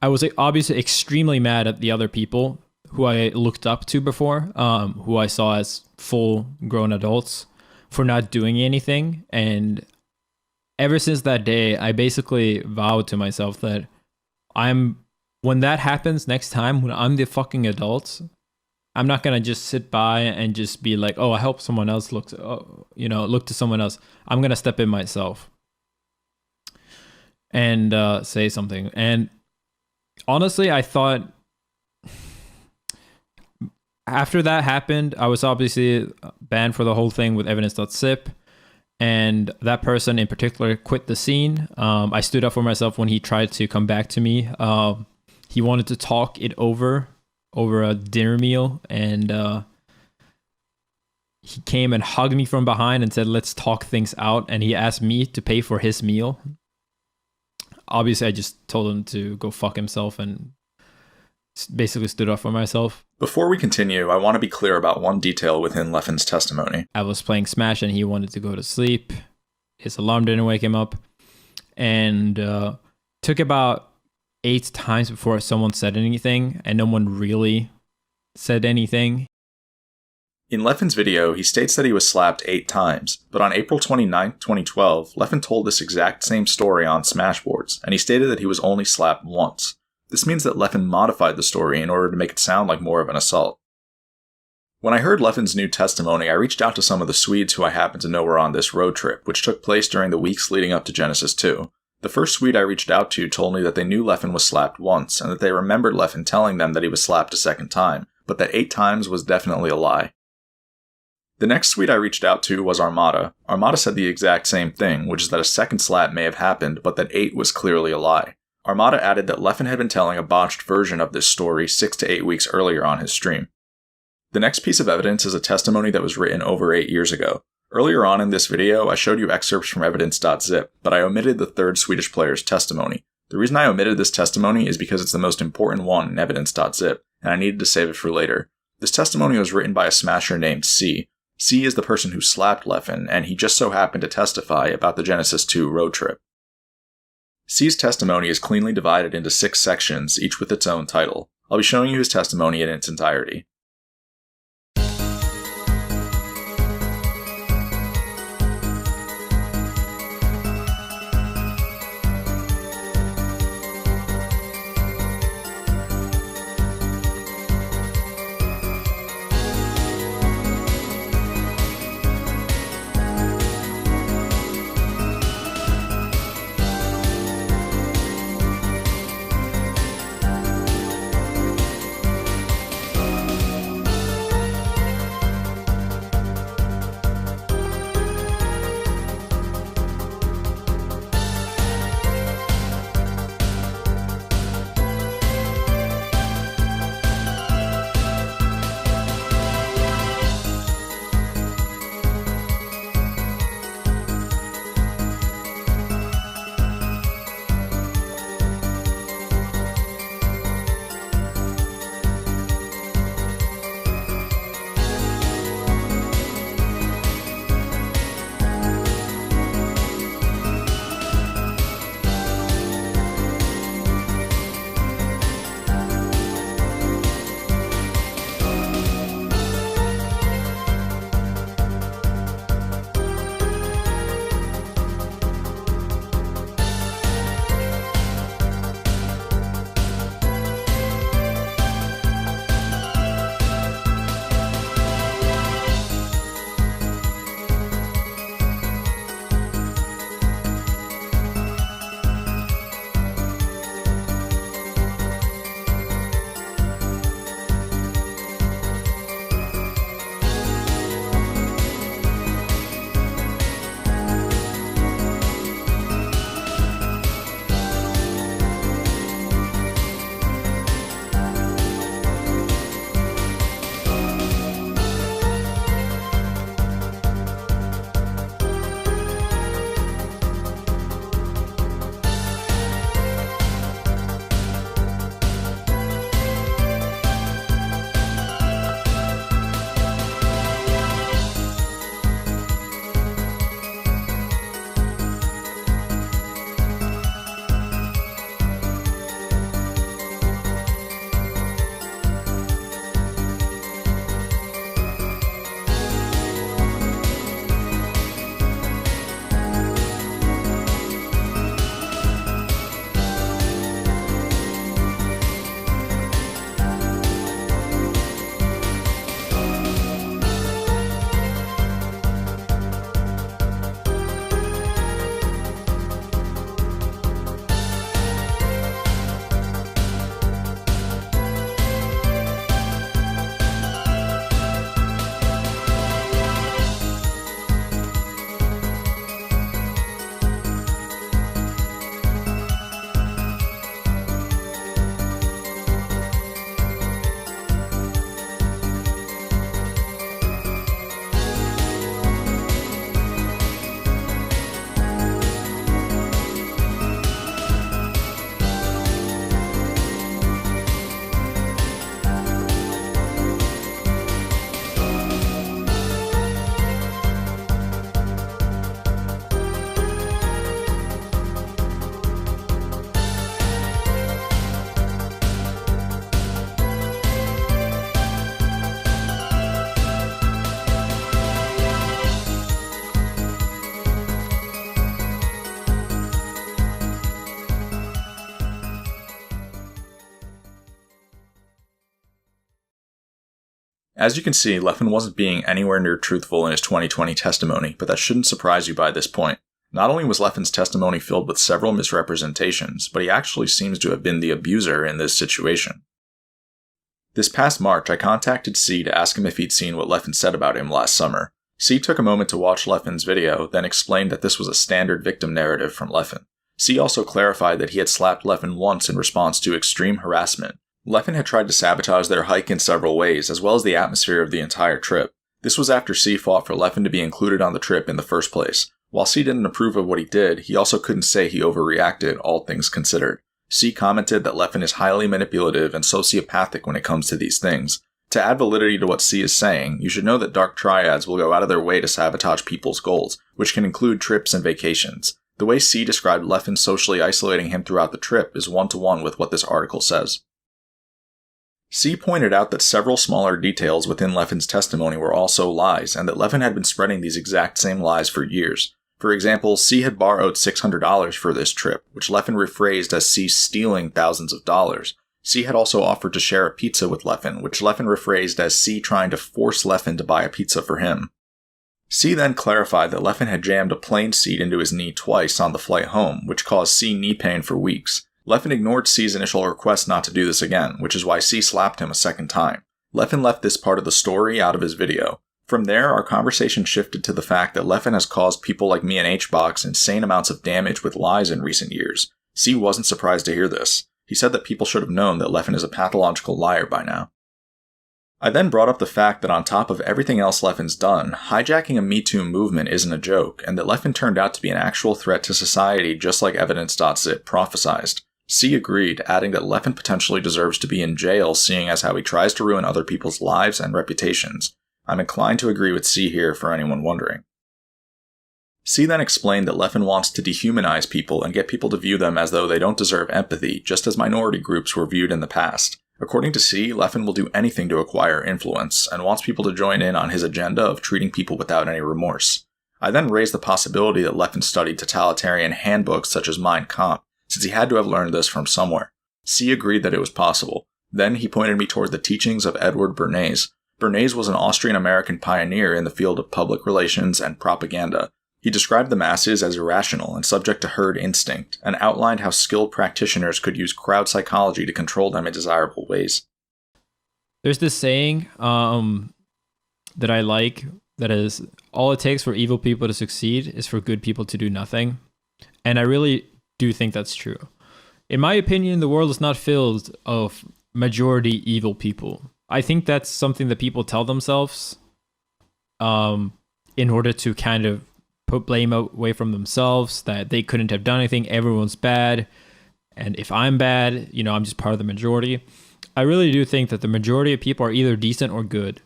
I was obviously extremely mad at the other people who I looked up to before, who I saw as full grown adults, for not doing anything. And ever since that day, I basically vowed to myself that when that happens next time, when I'm the fucking adult, I'm not gonna just sit by and just be like, oh, I hope someone else look to someone else. I'm gonna step in myself and say something. And honestly, I thought after that happened, I was obviously banned for the whole thing with Evidence.zip. And that person in particular quit the scene. I stood up for myself when he tried to come back to me. He wanted to talk it over a dinner meal, and he came and hugged me from behind and said, let's talk things out. And he asked me to pay for his meal. Obviously, I just told him to go fuck himself and basically stood up for myself. Before we continue, I want to be clear about one detail within Leffen's testimony. I was playing Smash and he wanted to go to sleep. His alarm didn't wake him up. And took about 8 times before someone said anything, and no one really said anything. In Leffen's video, he states that he was slapped 8 times, but on April 29, 2012, Leffen told this exact same story on Smashboards, and he stated that he was only slapped once. This means that Leffen modified the story in order to make it sound like more of an assault. When I heard Leffen's new testimony, I reached out to some of the Swedes who I happened to know were on this road trip, which took place during the weeks leading up to Genesis 2. The first Swede I reached out to told me that they knew Leffen was slapped once, and that they remembered Leffen telling them that he was slapped a second time, but that 8 times was definitely a lie. The next Swede I reached out to was Armada. Armada said the exact same thing, which is that a second slap may have happened, but that 8 was clearly a lie. Armada added that Leffen had been telling a botched version of this story 6 to 8 weeks earlier on his stream. The next piece of evidence is a testimony that was written over 8 years ago. Earlier on in this video, I showed you excerpts from Evidence.zip, but I omitted the third Swedish player's testimony. The reason I omitted this testimony is because it's the most important one in Evidence.zip, and I needed to save it for later. This testimony was written by a smasher named C. C is the person who slapped Leffen, and he just so happened to testify about the Genesis 2 road trip. C's testimony is cleanly divided into 6 sections, each with its own title. I'll be showing you his testimony in its entirety. As you can see, Leffen wasn't being anywhere near truthful in his 2020 testimony, but that shouldn't surprise you by this point. Not only was Leffen's testimony filled with several misrepresentations, but he actually seems to have been the abuser in this situation. This past March, I contacted C to ask him if he'd seen what Leffen said about him last summer. C took a moment to watch Leffen's video, then explained that this was a standard victim narrative from Leffen. C also clarified that he had slapped Leffen once in response to extreme harassment. Leffen had tried to sabotage their hike in several ways, as well as the atmosphere of the entire trip. This was after C fought for Leffen to be included on the trip in the first place. While C didn't approve of what he did, he also couldn't say he overreacted, all things considered. C commented that Leffen is highly manipulative and sociopathic when it comes to these things. To add validity to what C is saying, you should know that dark triads will go out of their way to sabotage people's goals, which can include trips and vacations. The way C described Leffen socially isolating him throughout the trip is one-to-one with what this article says. C pointed out that several smaller details within Leffen's testimony were also lies, and that Leffen had been spreading these exact same lies for years. For example, C had borrowed $600 for this trip, which Leffen rephrased as C stealing thousands of dollars. C had also offered to share a pizza with Leffen, which Leffen rephrased as C trying to force Leffen to buy a pizza for him. C then clarified that Leffen had jammed a plane seat into his knee twice on the flight home, which caused C knee pain for weeks. Leffen ignored C's initial request not to do this again, which is why C slapped him a second time. Leffen left this part of the story out of his video. From there, our conversation shifted to the fact that Leffen has caused people like me and HBox insane amounts of damage with lies in recent years. C wasn't surprised to hear this. He said that people should have known that Leffen is a pathological liar by now. I then brought up the fact that on top of everything else Leffen's done, hijacking a Me Too movement isn't a joke, and that Leffen turned out to be an actual threat to society just like Evidence.zip prophesized. C agreed, adding that Leffen potentially deserves to be in jail seeing as how he tries to ruin other people's lives and reputations. I'm inclined to agree with C here for anyone wondering. C then explained that Leffen wants to dehumanize people and get people to view them as though they don't deserve empathy, just as minority groups were viewed in the past. According to C, Leffen will do anything to acquire influence, and wants people to join in on his agenda of treating people without any remorse. I then raised the possibility that Leffen studied totalitarian handbooks such as Mein Kampf, since he had to have learned this from somewhere. C agreed that it was possible. Then he pointed me toward the teachings of Edward Bernays. Bernays was an Austrian-American pioneer in the field of public relations and propaganda. He described the masses as irrational and subject to herd instinct, and outlined how skilled practitioners could use crowd psychology to control them in desirable ways. There's this saying that I like, that is, all it takes for evil people to succeed is for good people to do nothing. And I really do think that's true. In my opinion, the world is not filled of majority evil people. I think that's something that people tell themselves in order to kind of put blame away from themselves, that they couldn't have done anything, everyone's bad, and if I'm bad, I'm just part of the majority. I really do think that the majority of people are either decent or good.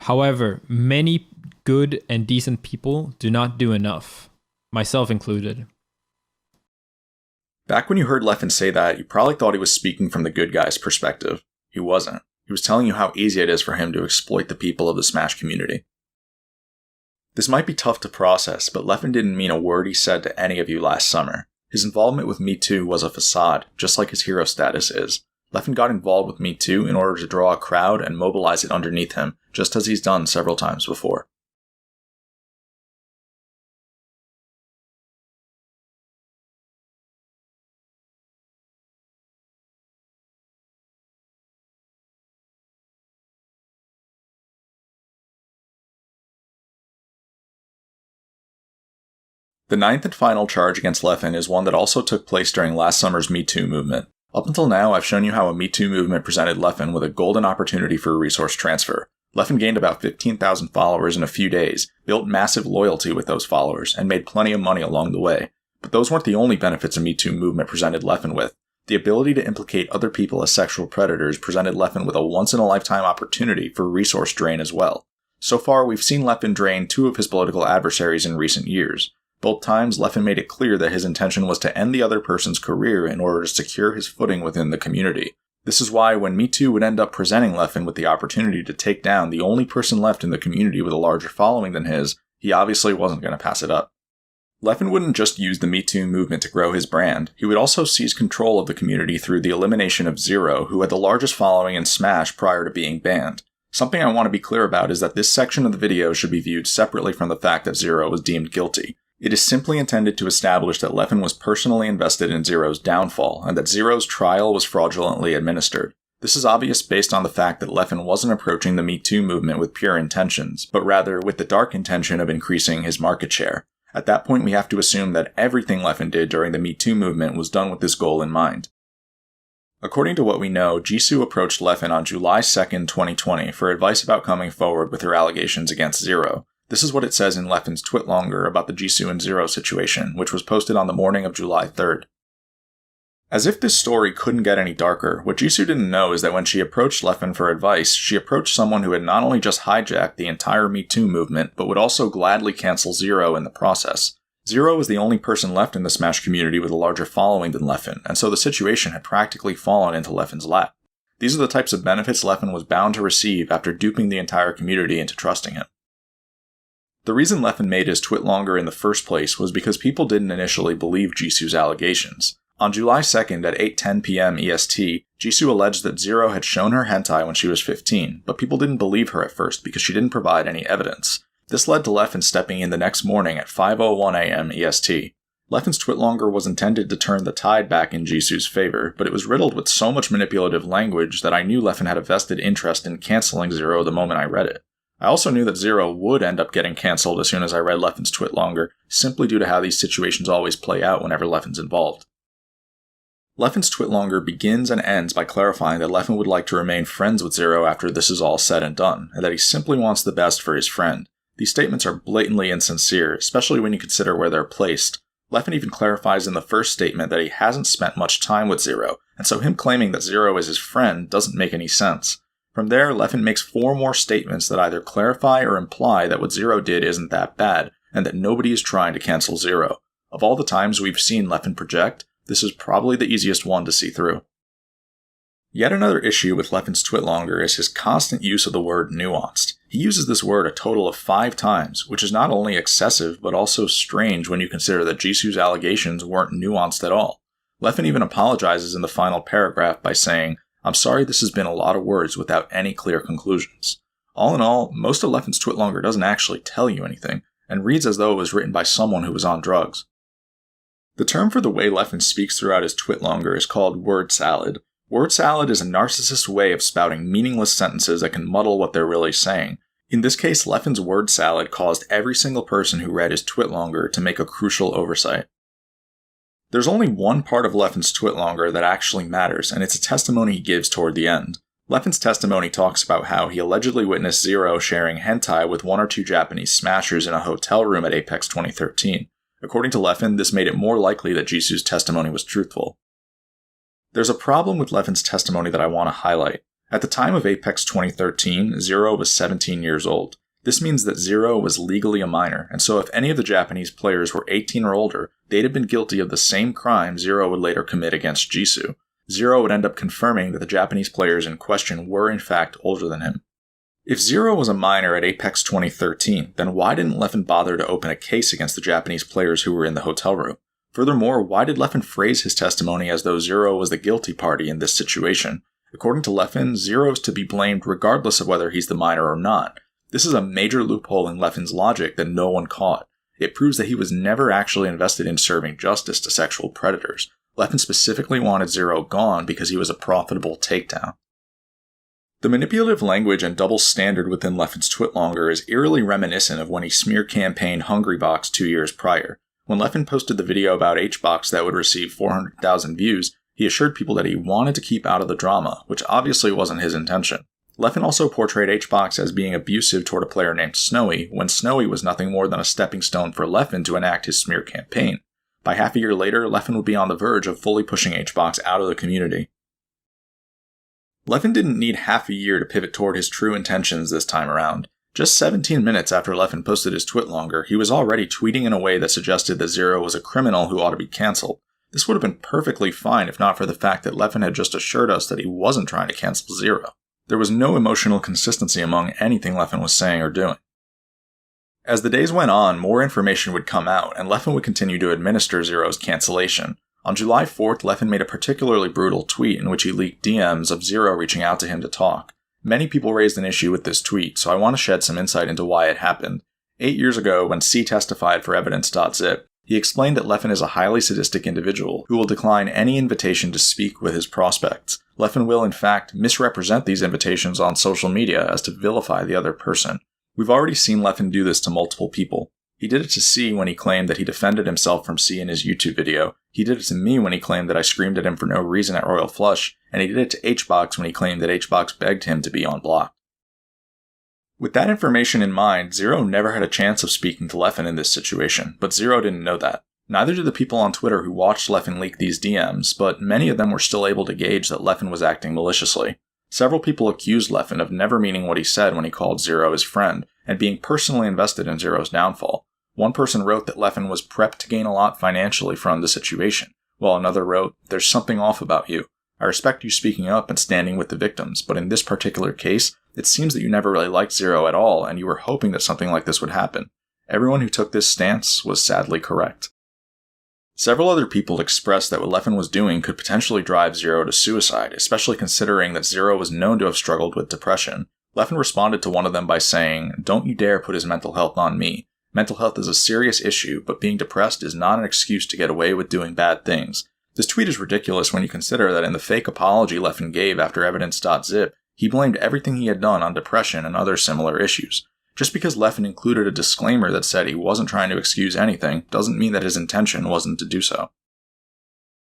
However, many good and decent people do not do enough, myself included. Back when you heard Leffen say that, you probably thought he was speaking from the good guy's perspective. He wasn't. He was telling you how easy it is for him to exploit the people of the Smash community. This might be tough to process, but Leffen didn't mean a word he said to any of you last summer. His involvement with Me Too was a facade, just like his hero status is. Leffen got involved with Me Too in order to draw a crowd and mobilize it underneath him, just as he's done several times before. The ninth and final charge against Leffen is one that also took place during last summer's Me Too movement. Up until now, I've shown you how a Me Too movement presented Leffen with a golden opportunity for resource transfer. Leffen gained about 15,000 followers in a few days, built massive loyalty with those followers, and made plenty of money along the way. But those weren't the only benefits a Me Too movement presented Leffen with. The ability to implicate other people as sexual predators presented Leffen with a once-in-a-lifetime opportunity for resource drain as well. So far, we've seen Leffen drain 2 of his political adversaries in recent years. Both times, Leffen made it clear that his intention was to end the other person's career in order to secure his footing within the community. This is why when Me Too would end up presenting Leffen with the opportunity to take down the only person left in the community with a larger following than his, he obviously wasn't going to pass it up. Leffen wouldn't just use the Me Too movement to grow his brand, he would also seize control of the community through the elimination of Zero, who had the largest following in Smash prior to being banned. Something I want to be clear about is that this section of the video should be viewed separately from the fact that Zero was deemed guilty. It is simply intended to establish that Leffen was personally invested in Zero's downfall, and that Zero's trial was fraudulently administered. This is obvious based on the fact that Leffen wasn't approaching the Me Too movement with pure intentions, but rather with the dark intention of increasing his market share. At that point, we have to assume that everything Leffen did during the Me Too movement was done with this goal in mind. According to what we know, Jisoo approached Leffen on July 2nd, 2020 for advice about coming forward with her allegations against Zero. This is what it says in Leffen's Twitlonger about the Jisoo and Zero situation, which was posted on the morning of July 3rd. As if this story couldn't get any darker, what Jisoo didn't know is that when she approached Leffen for advice, she approached someone who had not only just hijacked the entire Me Too movement, but would also gladly cancel Zero in the process. Zero was the only person left in the Smash community with a larger following than Leffen, and so the situation had practically fallen into Leffen's lap. These are the types of benefits Leffen was bound to receive after duping the entire community into trusting him. The reason Leffen made his Twitlonger in the first place was because people didn't initially believe Jisoo's allegations. On July 2nd at 8:10 p.m. EST, Jisoo alleged that Zero had shown her hentai when she was 15, but people didn't believe her at first because she didn't provide any evidence. This led to Leffen stepping in the next morning at 5:01 a.m. EST. Leffen's Twitlonger was intended to turn the tide back in Jisoo's favor, but it was riddled with so much manipulative language that I knew Leffen had a vested interest in canceling Zero the moment I read it. I also knew that Zero would end up getting cancelled as soon as I read Leffen's Twitlonger, simply due to how these situations always play out whenever Leffen's involved. Leffen's Twitlonger begins and ends by clarifying that Leffen would like to remain friends with Zero after this is all said and done, and that he simply wants the best for his friend. These statements are blatantly insincere, especially when you consider where they're placed. Leffen even clarifies in the first statement that he hasn't spent much time with Zero, and so him claiming that Zero is his friend doesn't make any sense. From there, Leffen makes 4 more statements that either clarify or imply that what Zero did isn't that bad, and that nobody is trying to cancel Zero. Of all the times we've seen Leffen project, this is probably the easiest one to see through. Yet another issue with Leffen's Twitlonger is his constant use of the word nuanced. He uses this word a total of 5 times, which is not only excessive, but also strange when you consider that Jisoo's allegations weren't nuanced at all. Leffen even apologizes in the final paragraph by saying, "I'm sorry this has been a lot of words without any clear conclusions." All in all, most of Leffen's Twitlonger doesn't actually tell you anything, and reads as though it was written by someone who was on drugs. The term for the way Leffen speaks throughout his Twitlonger is called word salad. Word salad is a narcissist way of spouting meaningless sentences that can muddle what they're really saying. In this case, Leffen's word salad caused every single person who read his Twitlonger to make a crucial oversight. There's only one part of Leffen's Twitlonger that actually matters, and it's a testimony he gives toward the end. Leffen's testimony talks about how he allegedly witnessed Zero sharing hentai with 1 or 2 Japanese smashers in a hotel room at Apex 2013. According to Leffen, this made it more likely that Jisoo's testimony was truthful. There's a problem with Leffen's testimony that I want to highlight. At the time of Apex 2013, Zero was 17 years old. This means that Zero was legally a minor, and so if any of the Japanese players were 18 or older, they'd have been guilty of the same crime Zero would later commit against Jisoo. Zero would end up confirming that the Japanese players in question were in fact older than him. If Zero was a minor at Apex 2013, then why didn't Leffen bother to open a case against the Japanese players who were in the hotel room? Furthermore, why did Leffen phrase his testimony as though Zero was the guilty party in this situation? According to Leffen, Zero is to be blamed regardless of whether he's the minor or not. This is a major loophole in Leffen's logic that no one caught. It proves that he was never actually invested in serving justice to sexual predators. Leffen specifically wanted Zero gone because he was a profitable takedown. The manipulative language and double standard within Leffen's Twitlonger is eerily reminiscent of when he smear-campaigned Hungrybox 2 years prior. When Leffen posted the video about HBox that would receive 400,000 views, he assured people that he wanted to keep out of the drama, which obviously wasn't his intention. Leffen also portrayed HBox as being abusive toward a player named Snowy, when Snowy was nothing more than a stepping stone for Leffen to enact his smear campaign. By half a year later, Leffen would be on the verge of fully pushing HBox out of the community. Leffen didn't need half a year to pivot toward his true intentions this time around. Just 17 minutes after Leffen posted his Twitlonger, he was already tweeting in a way that suggested that Zero was a criminal who ought to be cancelled. This would have been perfectly fine if not for the fact that Leffen had just assured us that he wasn't trying to cancel Zero. There was no emotional consistency among anything Leffen was saying or doing. As the days went on, more information would come out, and Leffen would continue to administer Zero's cancellation. On July 4th, Leffen made a particularly brutal tweet in which he leaked DMs of Zero reaching out to him to talk. Many people raised an issue with this tweet, so I want to shed some insight into why it happened. 8 years ago, when C testified for Evidence.zip, he explained that Leffen is a highly sadistic individual who will decline any invitation to speak with his prospects. Leffen will, in fact, misrepresent these invitations on social media as to vilify the other person. We've already seen Leffen do this to multiple people. He did it to C when he claimed that he defended himself from C in his YouTube video. He did it to me when he claimed that I screamed at him for no reason at Royal Flush, and he did it to HBox when he claimed that HBox begged him to be unblocked. With that information in mind, Zero never had a chance of speaking to Leffen in this situation, but Zero didn't know that. Neither did the people on Twitter who watched Leffen leak these DMs, but many of them were still able to gauge that Leffen was acting maliciously. Several people accused Leffen of never meaning what he said when he called Zero his friend, and being personally invested in Zero's downfall. One person wrote that Leffen was prepped to gain a lot financially from the situation, while another wrote, "There's something off about you. I respect you speaking up and standing with the victims, but in this particular case, it seems that you never really liked Zero at all, and you were hoping that something like this would happen." Everyone who took this stance was sadly correct. Several other people expressed that what Leffen was doing could potentially drive Zero to suicide, especially considering that Zero was known to have struggled with depression. Leffen responded to one of them by saying, "Don't you dare put his mental health on me. Mental health is a serious issue, but being depressed is not an excuse to get away with doing bad things." This tweet is ridiculous when you consider that in the fake apology Leffen gave after Evidence.zip, he blamed everything he had done on depression and other similar issues. Just because Leffen included a disclaimer that said he wasn't trying to excuse anything doesn't mean that his intention wasn't to do so.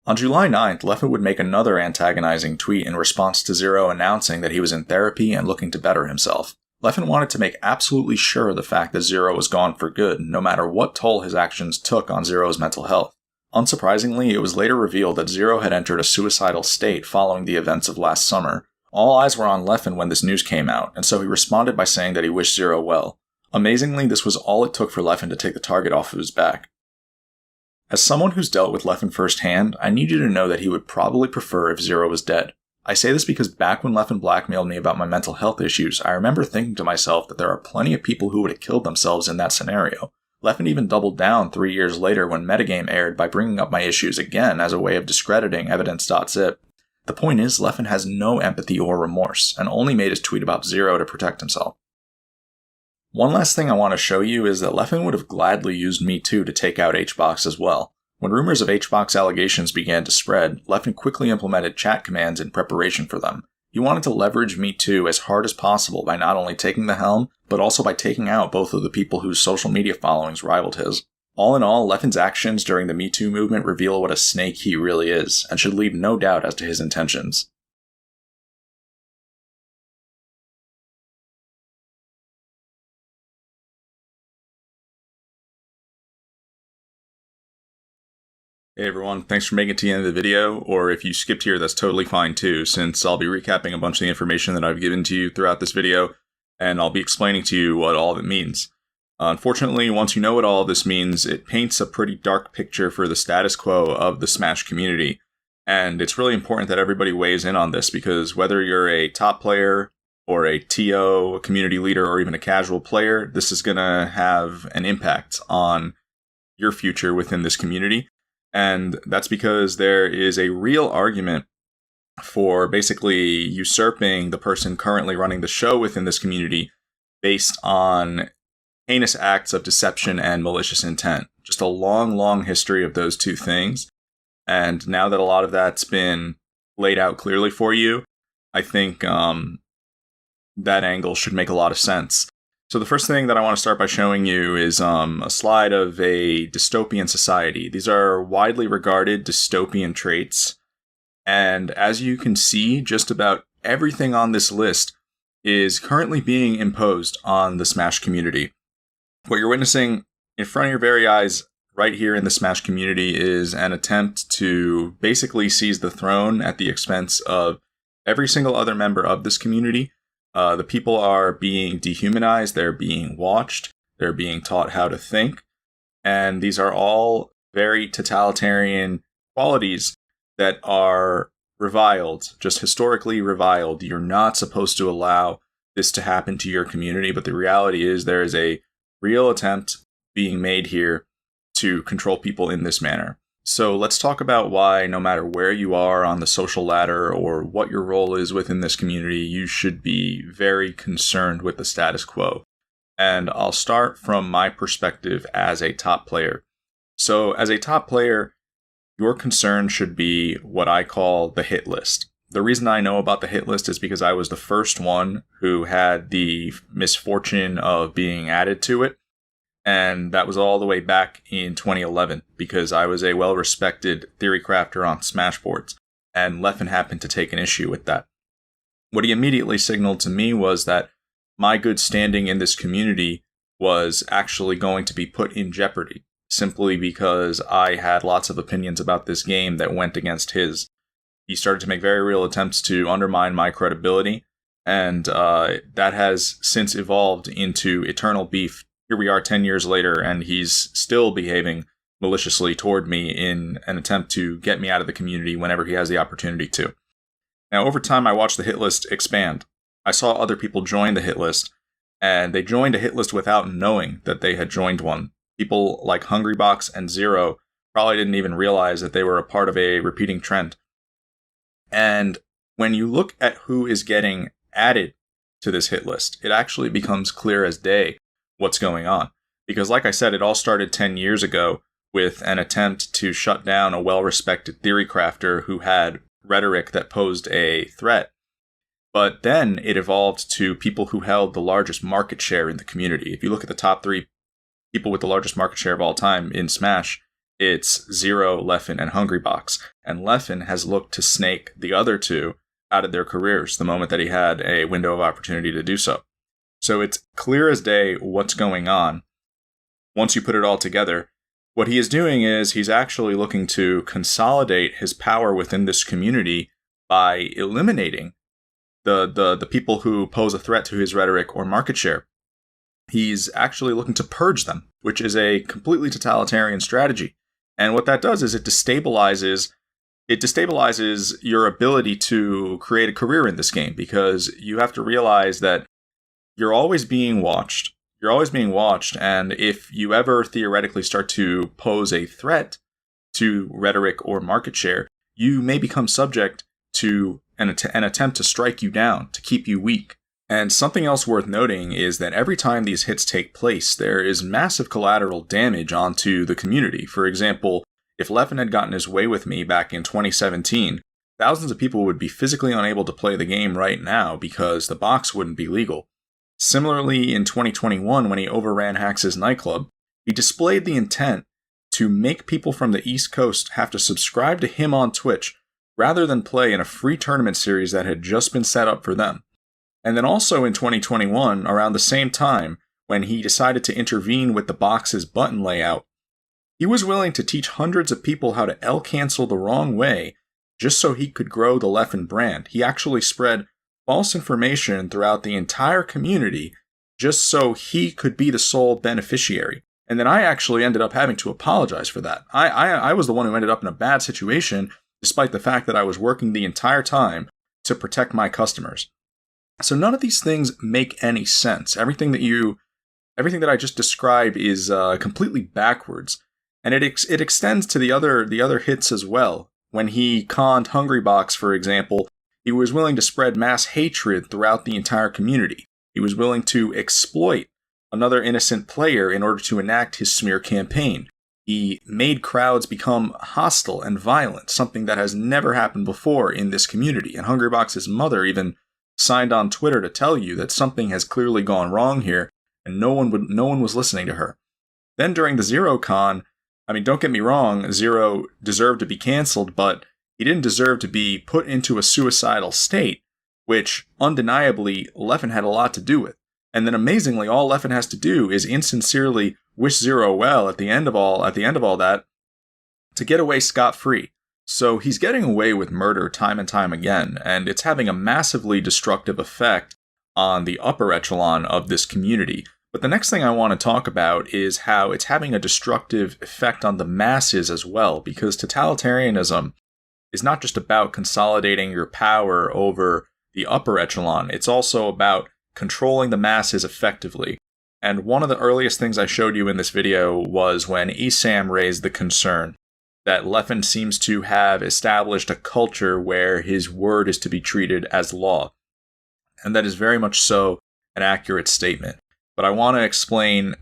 On July 9th, Leffen would make another antagonizing tweet in response to Zero announcing that he was in therapy and looking to better himself. Leffen wanted to make absolutely sure of the fact that Zero was gone for good, no matter what toll his actions took on Zero's mental health. Unsurprisingly, it was later revealed that Zero had entered a suicidal state following the events of last summer. All eyes were on Leffen when this news came out, and so he responded by saying that he wished Zero well. Amazingly, this was all it took for Leffen to take the target off of his back. As someone who's dealt with Leffen firsthand, I need you to know that he would probably prefer if Zero was dead. I say this because back when Leffen blackmailed me about my mental health issues, I remember thinking to myself that there are plenty of people who would have killed themselves in that scenario. Leffen even doubled down 3 years later when Metagame aired by bringing up my issues again as a way of discrediting Evidence.zip. The point is, Leffen has no empathy or remorse, and only made his tweet about Zero to protect himself. One last thing I want to show you is that Leffen would have gladly used Me Too to take out HBox as well. When rumors of HBox allegations began to spread, Leffen quickly implemented chat commands in preparation for them. He wanted to leverage Me Too as hard as possible by not only taking the helm, but also by taking out both of the people whose social media followings rivaled his. All in all, Leffen's actions during the Me Too movement reveal what a snake he really is, and should leave no doubt as to his intentions. Hey everyone, thanks for making it to the end of the video, or if you skipped here, that's totally fine too, since I'll be recapping a bunch of the information that I've given to you throughout this video, and I'll be explaining to you what all of it means. Unfortunately, once you know what all of this means, it paints a pretty dark picture for the status quo of the Smash community, and it's really important that everybody weighs in on this, because whether you're a top player, or a TO, a community leader, or even a casual player, this is going to have an impact on your future within this community. And that's because there is a real argument for basically usurping the person currently running the show within this community based on heinous acts of deception and malicious intent. Just a long, long history of those two things. And now that a lot of that's been laid out clearly for you, I think that angle should make a lot of sense. So the first thing that I want to start by showing you is a slide of a dystopian society. These are widely regarded dystopian traits. And as you can see, just about everything on this list is currently being imposed on the Smash community. What you're witnessing in front of your very eyes right here in the Smash community is an attempt to basically seize the throne at the expense of every single other member of this community. The people are being dehumanized, they're being watched, they're being taught how to think, and these are all very totalitarian qualities that are reviled, just historically reviled. You're not supposed to allow this to happen to your community, but the reality is there is a real attempt being made here to control people in this manner. So let's talk about why, no matter where you are on the social ladder or what your role is within this community, you should be very concerned with the status quo. And I'll start from my perspective as a top player. So as a top player, your concern should be what I call the hit list. The reason I know about the hit list is because I was the first one who had the misfortune of being added to it. And that was all the way back in 2011 because I was a well-respected theory crafter on Smashboards, and Leffen happened to take an issue with that. What he immediately signaled to me was that my good standing in this community was actually going to be put in jeopardy, simply because I had lots of opinions about this game that went against his. He started to make very real attempts to undermine my credibility, and that has since evolved into eternal beef. Here we are 10 years later, and he's still behaving maliciously toward me in an attempt to get me out of the community whenever he has the opportunity to. Now, over time, I watched the hit list expand. I saw other people join the hit list, and they joined a hit list without knowing that they had joined one. People like Hungrybox and Zero probably didn't even realize that they were a part of a repeating trend. And when you look at who is getting added to this hit list, it actually becomes clear as day what's going on. Because like I said, it all started 10 years ago with an attempt to shut down a well-respected theory crafter who had rhetoric that posed a threat. But then it evolved to people who held the largest market share in the community. If you look at the top 3 people with the largest market share of all time in Smash, it's Zero, Leffen, and Hungrybox. And Leffen has looked to snake the other 2 out of their careers the moment that he had a window of opportunity to do so. So it's clear as day what's going on. Once you put it all together, what he is doing is he's actually looking to consolidate his power within this community by eliminating the people who pose a threat to his rhetoric or market share. He's actually looking to purge them, which is a completely totalitarian strategy. And what that does is it destabilizes your ability to create a career in this game, because you have to realize that you're always being watched. You're always being watched, and if you ever theoretically start to pose a threat to rhetoric or market share, you may become subject to an attempt to strike you down, to keep you weak. And something else worth noting is that every time these hits take place, there is massive collateral damage onto the community. For example, if Leffen had gotten his way with me back in 2017, thousands of people would be physically unable to play the game right now because the box wouldn't be legal. Similarly, in 2021, when he overran Hax's nightclub, he displayed the intent to make people from the East Coast have to subscribe to him on Twitch rather than play in a free tournament series that had just been set up for them. And then also in 2021, around the same time, when he decided to intervene with the box's button layout, he was willing to teach hundreds of people how to L-cancel the wrong way just so he could grow the Leffen brand. He actually spread false information throughout the entire community just so he could be the sole beneficiary. And then I actually ended up having to apologize for that. I was the one who ended up in a bad situation, despite the fact that I was working the entire time to protect my customers. So none of these things make any sense. Everything that I just described is completely backwards. And it extends to the other hits as well. When he conned Hungrybox, for example, he was willing to spread mass hatred throughout the entire community. He was willing to exploit another innocent player in order to enact his smear campaign. He made crowds become hostile and violent, something that has never happened before in this community. And Hungrybox's mother even signed on Twitter to tell you that something has clearly gone wrong here, and no one was listening to her. Then during the Zero Con, I mean, don't get me wrong, Zero deserved to be cancelled, but he didn't deserve to be put into a suicidal state, which undeniably Leffen had a lot to do with. And then amazingly, all Leffen has to do is insincerely wish Zero well at the end of all that to get away scot-free. So he's getting away with murder time and time again, and it's having a massively destructive effect on the upper echelon of this community. But the next thing I want to talk about is how it's having a destructive effect on the masses as well, because totalitarianism is not just about consolidating your power over the upper echelon, it's also about controlling the masses effectively. And one of the earliest things I showed you in this video was when Esam raised the concern that Leffen seems to have established a culture where his word is to be treated as law. And that is very much so an accurate statement. But I want to explain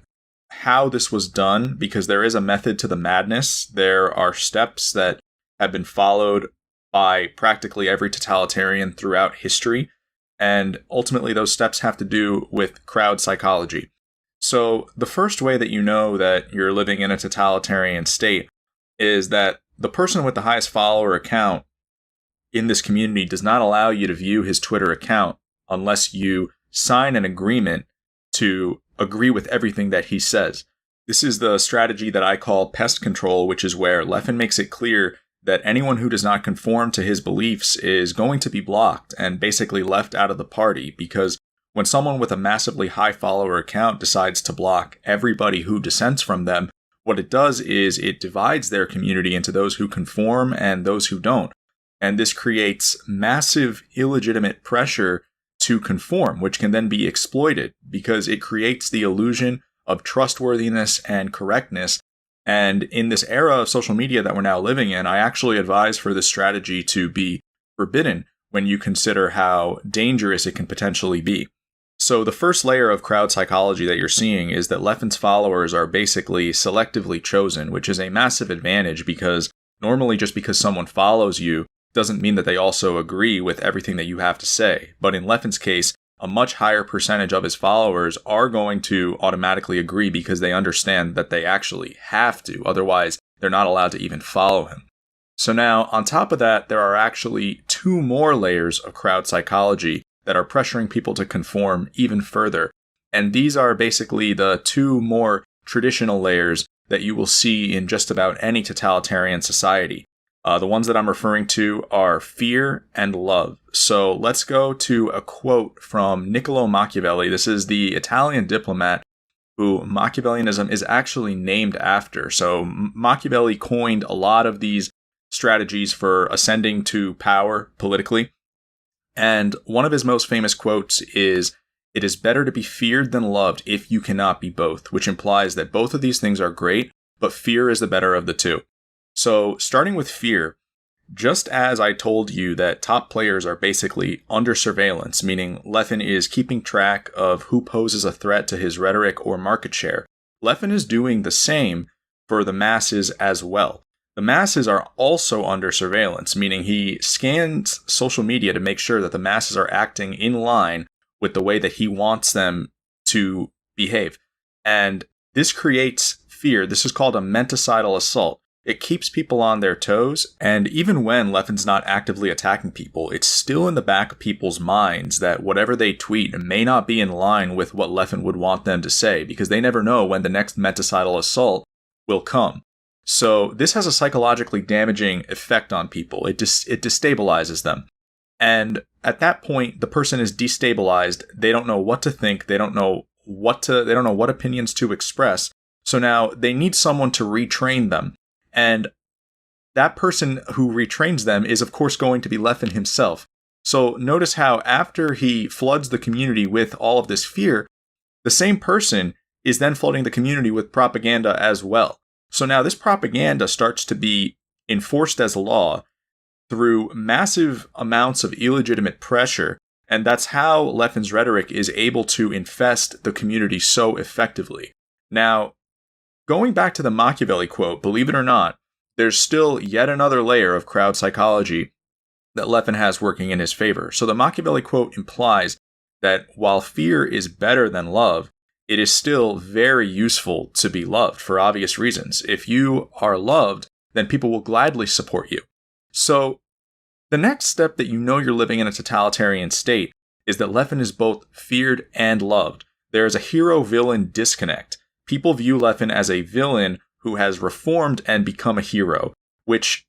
how this was done, because there is a method to the madness. There are steps that have been followed by practically every totalitarian throughout history. And ultimately, those steps have to do with crowd psychology. So the first way that you know that you're living in a totalitarian state is that the person with the highest follower account in this community does not allow you to view his Twitter account unless you sign an agreement to agree with everything that he says. This is the strategy that I call pest control, which is where Leffen makes it clear that anyone who does not conform to his beliefs is going to be blocked and basically left out of the party, because when someone with a massively high follower account decides to block everybody who dissents from them, what it does is it divides their community into those who conform and those who don't. And this creates massive illegitimate pressure to conform, which can then be exploited because it creates the illusion of trustworthiness and correctness. And in this era of social media that we're now living in, I actually advise for this strategy to be forbidden when you consider how dangerous it can potentially be. So the first layer of crowd psychology that you're seeing is that Leffen's followers are basically selectively chosen, which is a massive advantage because normally just because someone follows you doesn't mean that they also agree with everything that you have to say. But in Leffen's case, a much higher percentage of his followers are going to automatically agree because they understand that they actually have to. Otherwise, they're not allowed to even follow him. So now, on top of that, there are actually two more layers of crowd psychology that are pressuring people to conform even further. And these are basically the two more traditional layers that you will see in just about any totalitarian society. The ones that I'm referring to are fear and love. So let's go to a quote from Niccolo Machiavelli. This is the Italian diplomat who Machiavellianism is actually named after. So Machiavelli coined a lot of these strategies for ascending to power politically. And one of his most famous quotes is, "It is better to be feared than loved if you cannot be both," which implies that both of these things are great, but fear is the better of the two. So starting with fear, just as I told you that top players are basically under surveillance, meaning Leffen is keeping track of who poses a threat to his rhetoric or market share, Leffen is doing the same for the masses as well. The masses are also under surveillance, meaning he scans social media to make sure that the masses are acting in line with the way that he wants them to behave. And this creates fear. This is called a menticidal assault. It keeps people on their toes, and even when Leffen's not actively attacking people, it's still in the back of people's minds that whatever they tweet may not be in line with what Leffen would want them to say, because they never know when the next menticidal assault will come. So this has a psychologically damaging effect on people. It destabilizes them. And at that point, the person is destabilized. They don't know what to think. They don't know what opinions to express. So now they need someone to retrain them. And that person who retrains them is, of course, going to be Leffen himself. So notice how after he floods the community with all of this fear, the same person is then flooding the community with propaganda as well. So now this propaganda starts to be enforced as law through massive amounts of illegitimate pressure. And that's how Leffen's rhetoric is able to infest the community so effectively. Now, going back to the Machiavelli quote, believe it or not, there's still yet another layer of crowd psychology that Leffen has working in his favor. So the Machiavelli quote implies that while fear is better than love, it is still very useful to be loved for obvious reasons. If you are loved, then people will gladly support you. So the next step that you know you're living in a totalitarian state is that Leffen is both feared and loved. There is a hero-villain disconnect. People view Leffen as a villain who has reformed and become a hero, which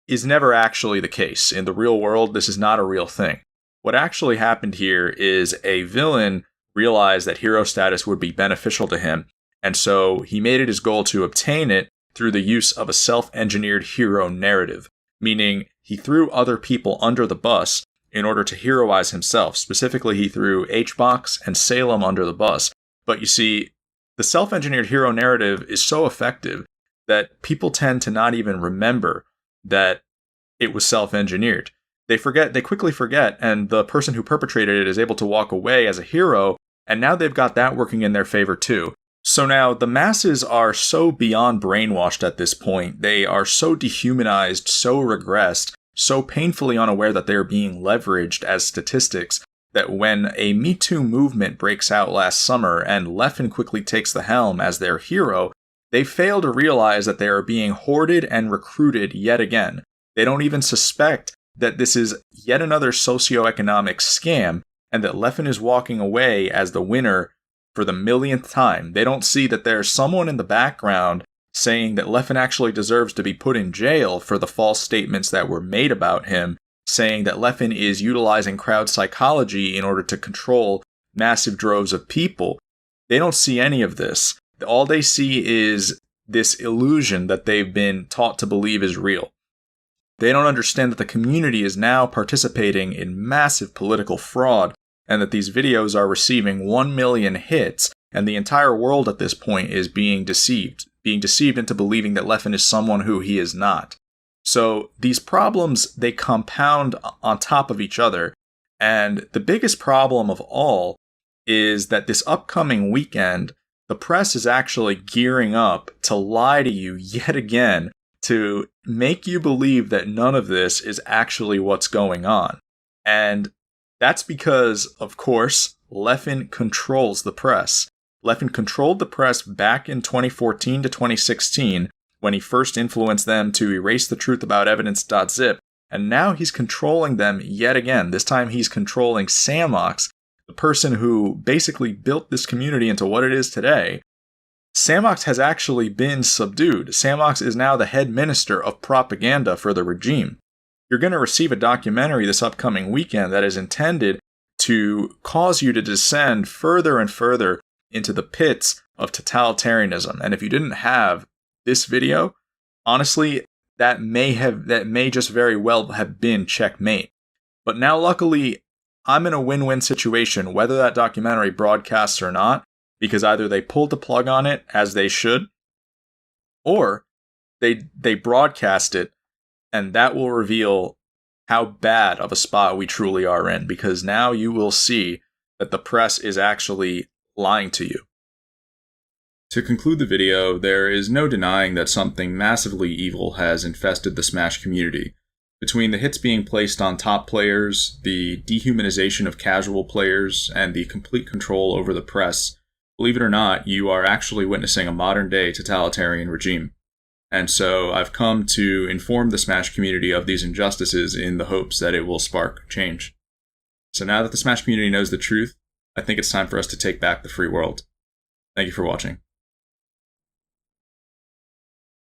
is never actually the case. In the real world, this is not a real thing. What actually happened here is a villain realized that hero status would be beneficial to him, and so he made it his goal to obtain it through the use of a self-engineered hero narrative, meaning he threw other people under the bus in order to heroize himself. Specifically, he threw HBox and Salem under the bus. But you see, the self-engineered hero narrative is so effective that people tend to not even remember that it was self-engineered. They quickly forget, and the person who perpetrated it is able to walk away as a hero, and now they've got that working in their favor too. So now the masses are so beyond brainwashed at this point. They are so dehumanized, so regressed, so painfully unaware that they are being leveraged as statistics that when a Me Too movement breaks out last summer and Leffen quickly takes the helm as their hero, they fail to realize that they are being hoarded and recruited yet again. They don't even suspect that this is yet another socioeconomic scam and that Leffen is walking away as the winner for the millionth time. They don't see that there's someone in the background saying that Leffen actually deserves to be put in jail for the false statements that were made about him, saying that Leffen is utilizing crowd psychology in order to control massive droves of people. They don't see any of this. All they see is this illusion that they've been taught to believe is real. They don't understand that the community is now participating in massive political fraud and that these videos are receiving 1 million hits, and the entire world at this point is being deceived into believing that Leffen is someone who he is not. So these problems, they compound on top of each other, and the biggest problem of all is that this upcoming weekend, the press is actually gearing up to lie to you yet again, to make you believe that none of this is actually what's going on. And that's because, of course, Leffen controls the press. Leffen controlled the press back in 2014 to 2016 when he first influenced them to erase the truth about Evidence.zip, and now he's controlling them yet again. This time he's controlling Samox, the person who basically built this community into what it is today. Samox has actually been subdued. Samox is now the head minister of propaganda for the regime. You're going to receive a documentary this upcoming weekend that is intended to cause you to descend further and further into the pits of totalitarianism. And if you didn't have this video, honestly, that may just very well have been checkmate. But now, luckily, I'm in a win-win situation, whether that documentary broadcasts or not, because either they pulled the plug on it, as they should, or they broadcast it, and that will reveal how bad of a spot we truly are in, because now you will see that the press is actually lying to you. To conclude the video, there is no denying that something massively evil has infested the Smash community. Between the hits being placed on top players, the dehumanization of casual players, and the complete control over the press, believe it or not, you are actually witnessing a modern-day totalitarian regime. And so I've come to inform the Smash community of these injustices in the hopes that it will spark change. So now that the Smash community knows the truth, I think it's time for us to take back the free world. Thank you for watching.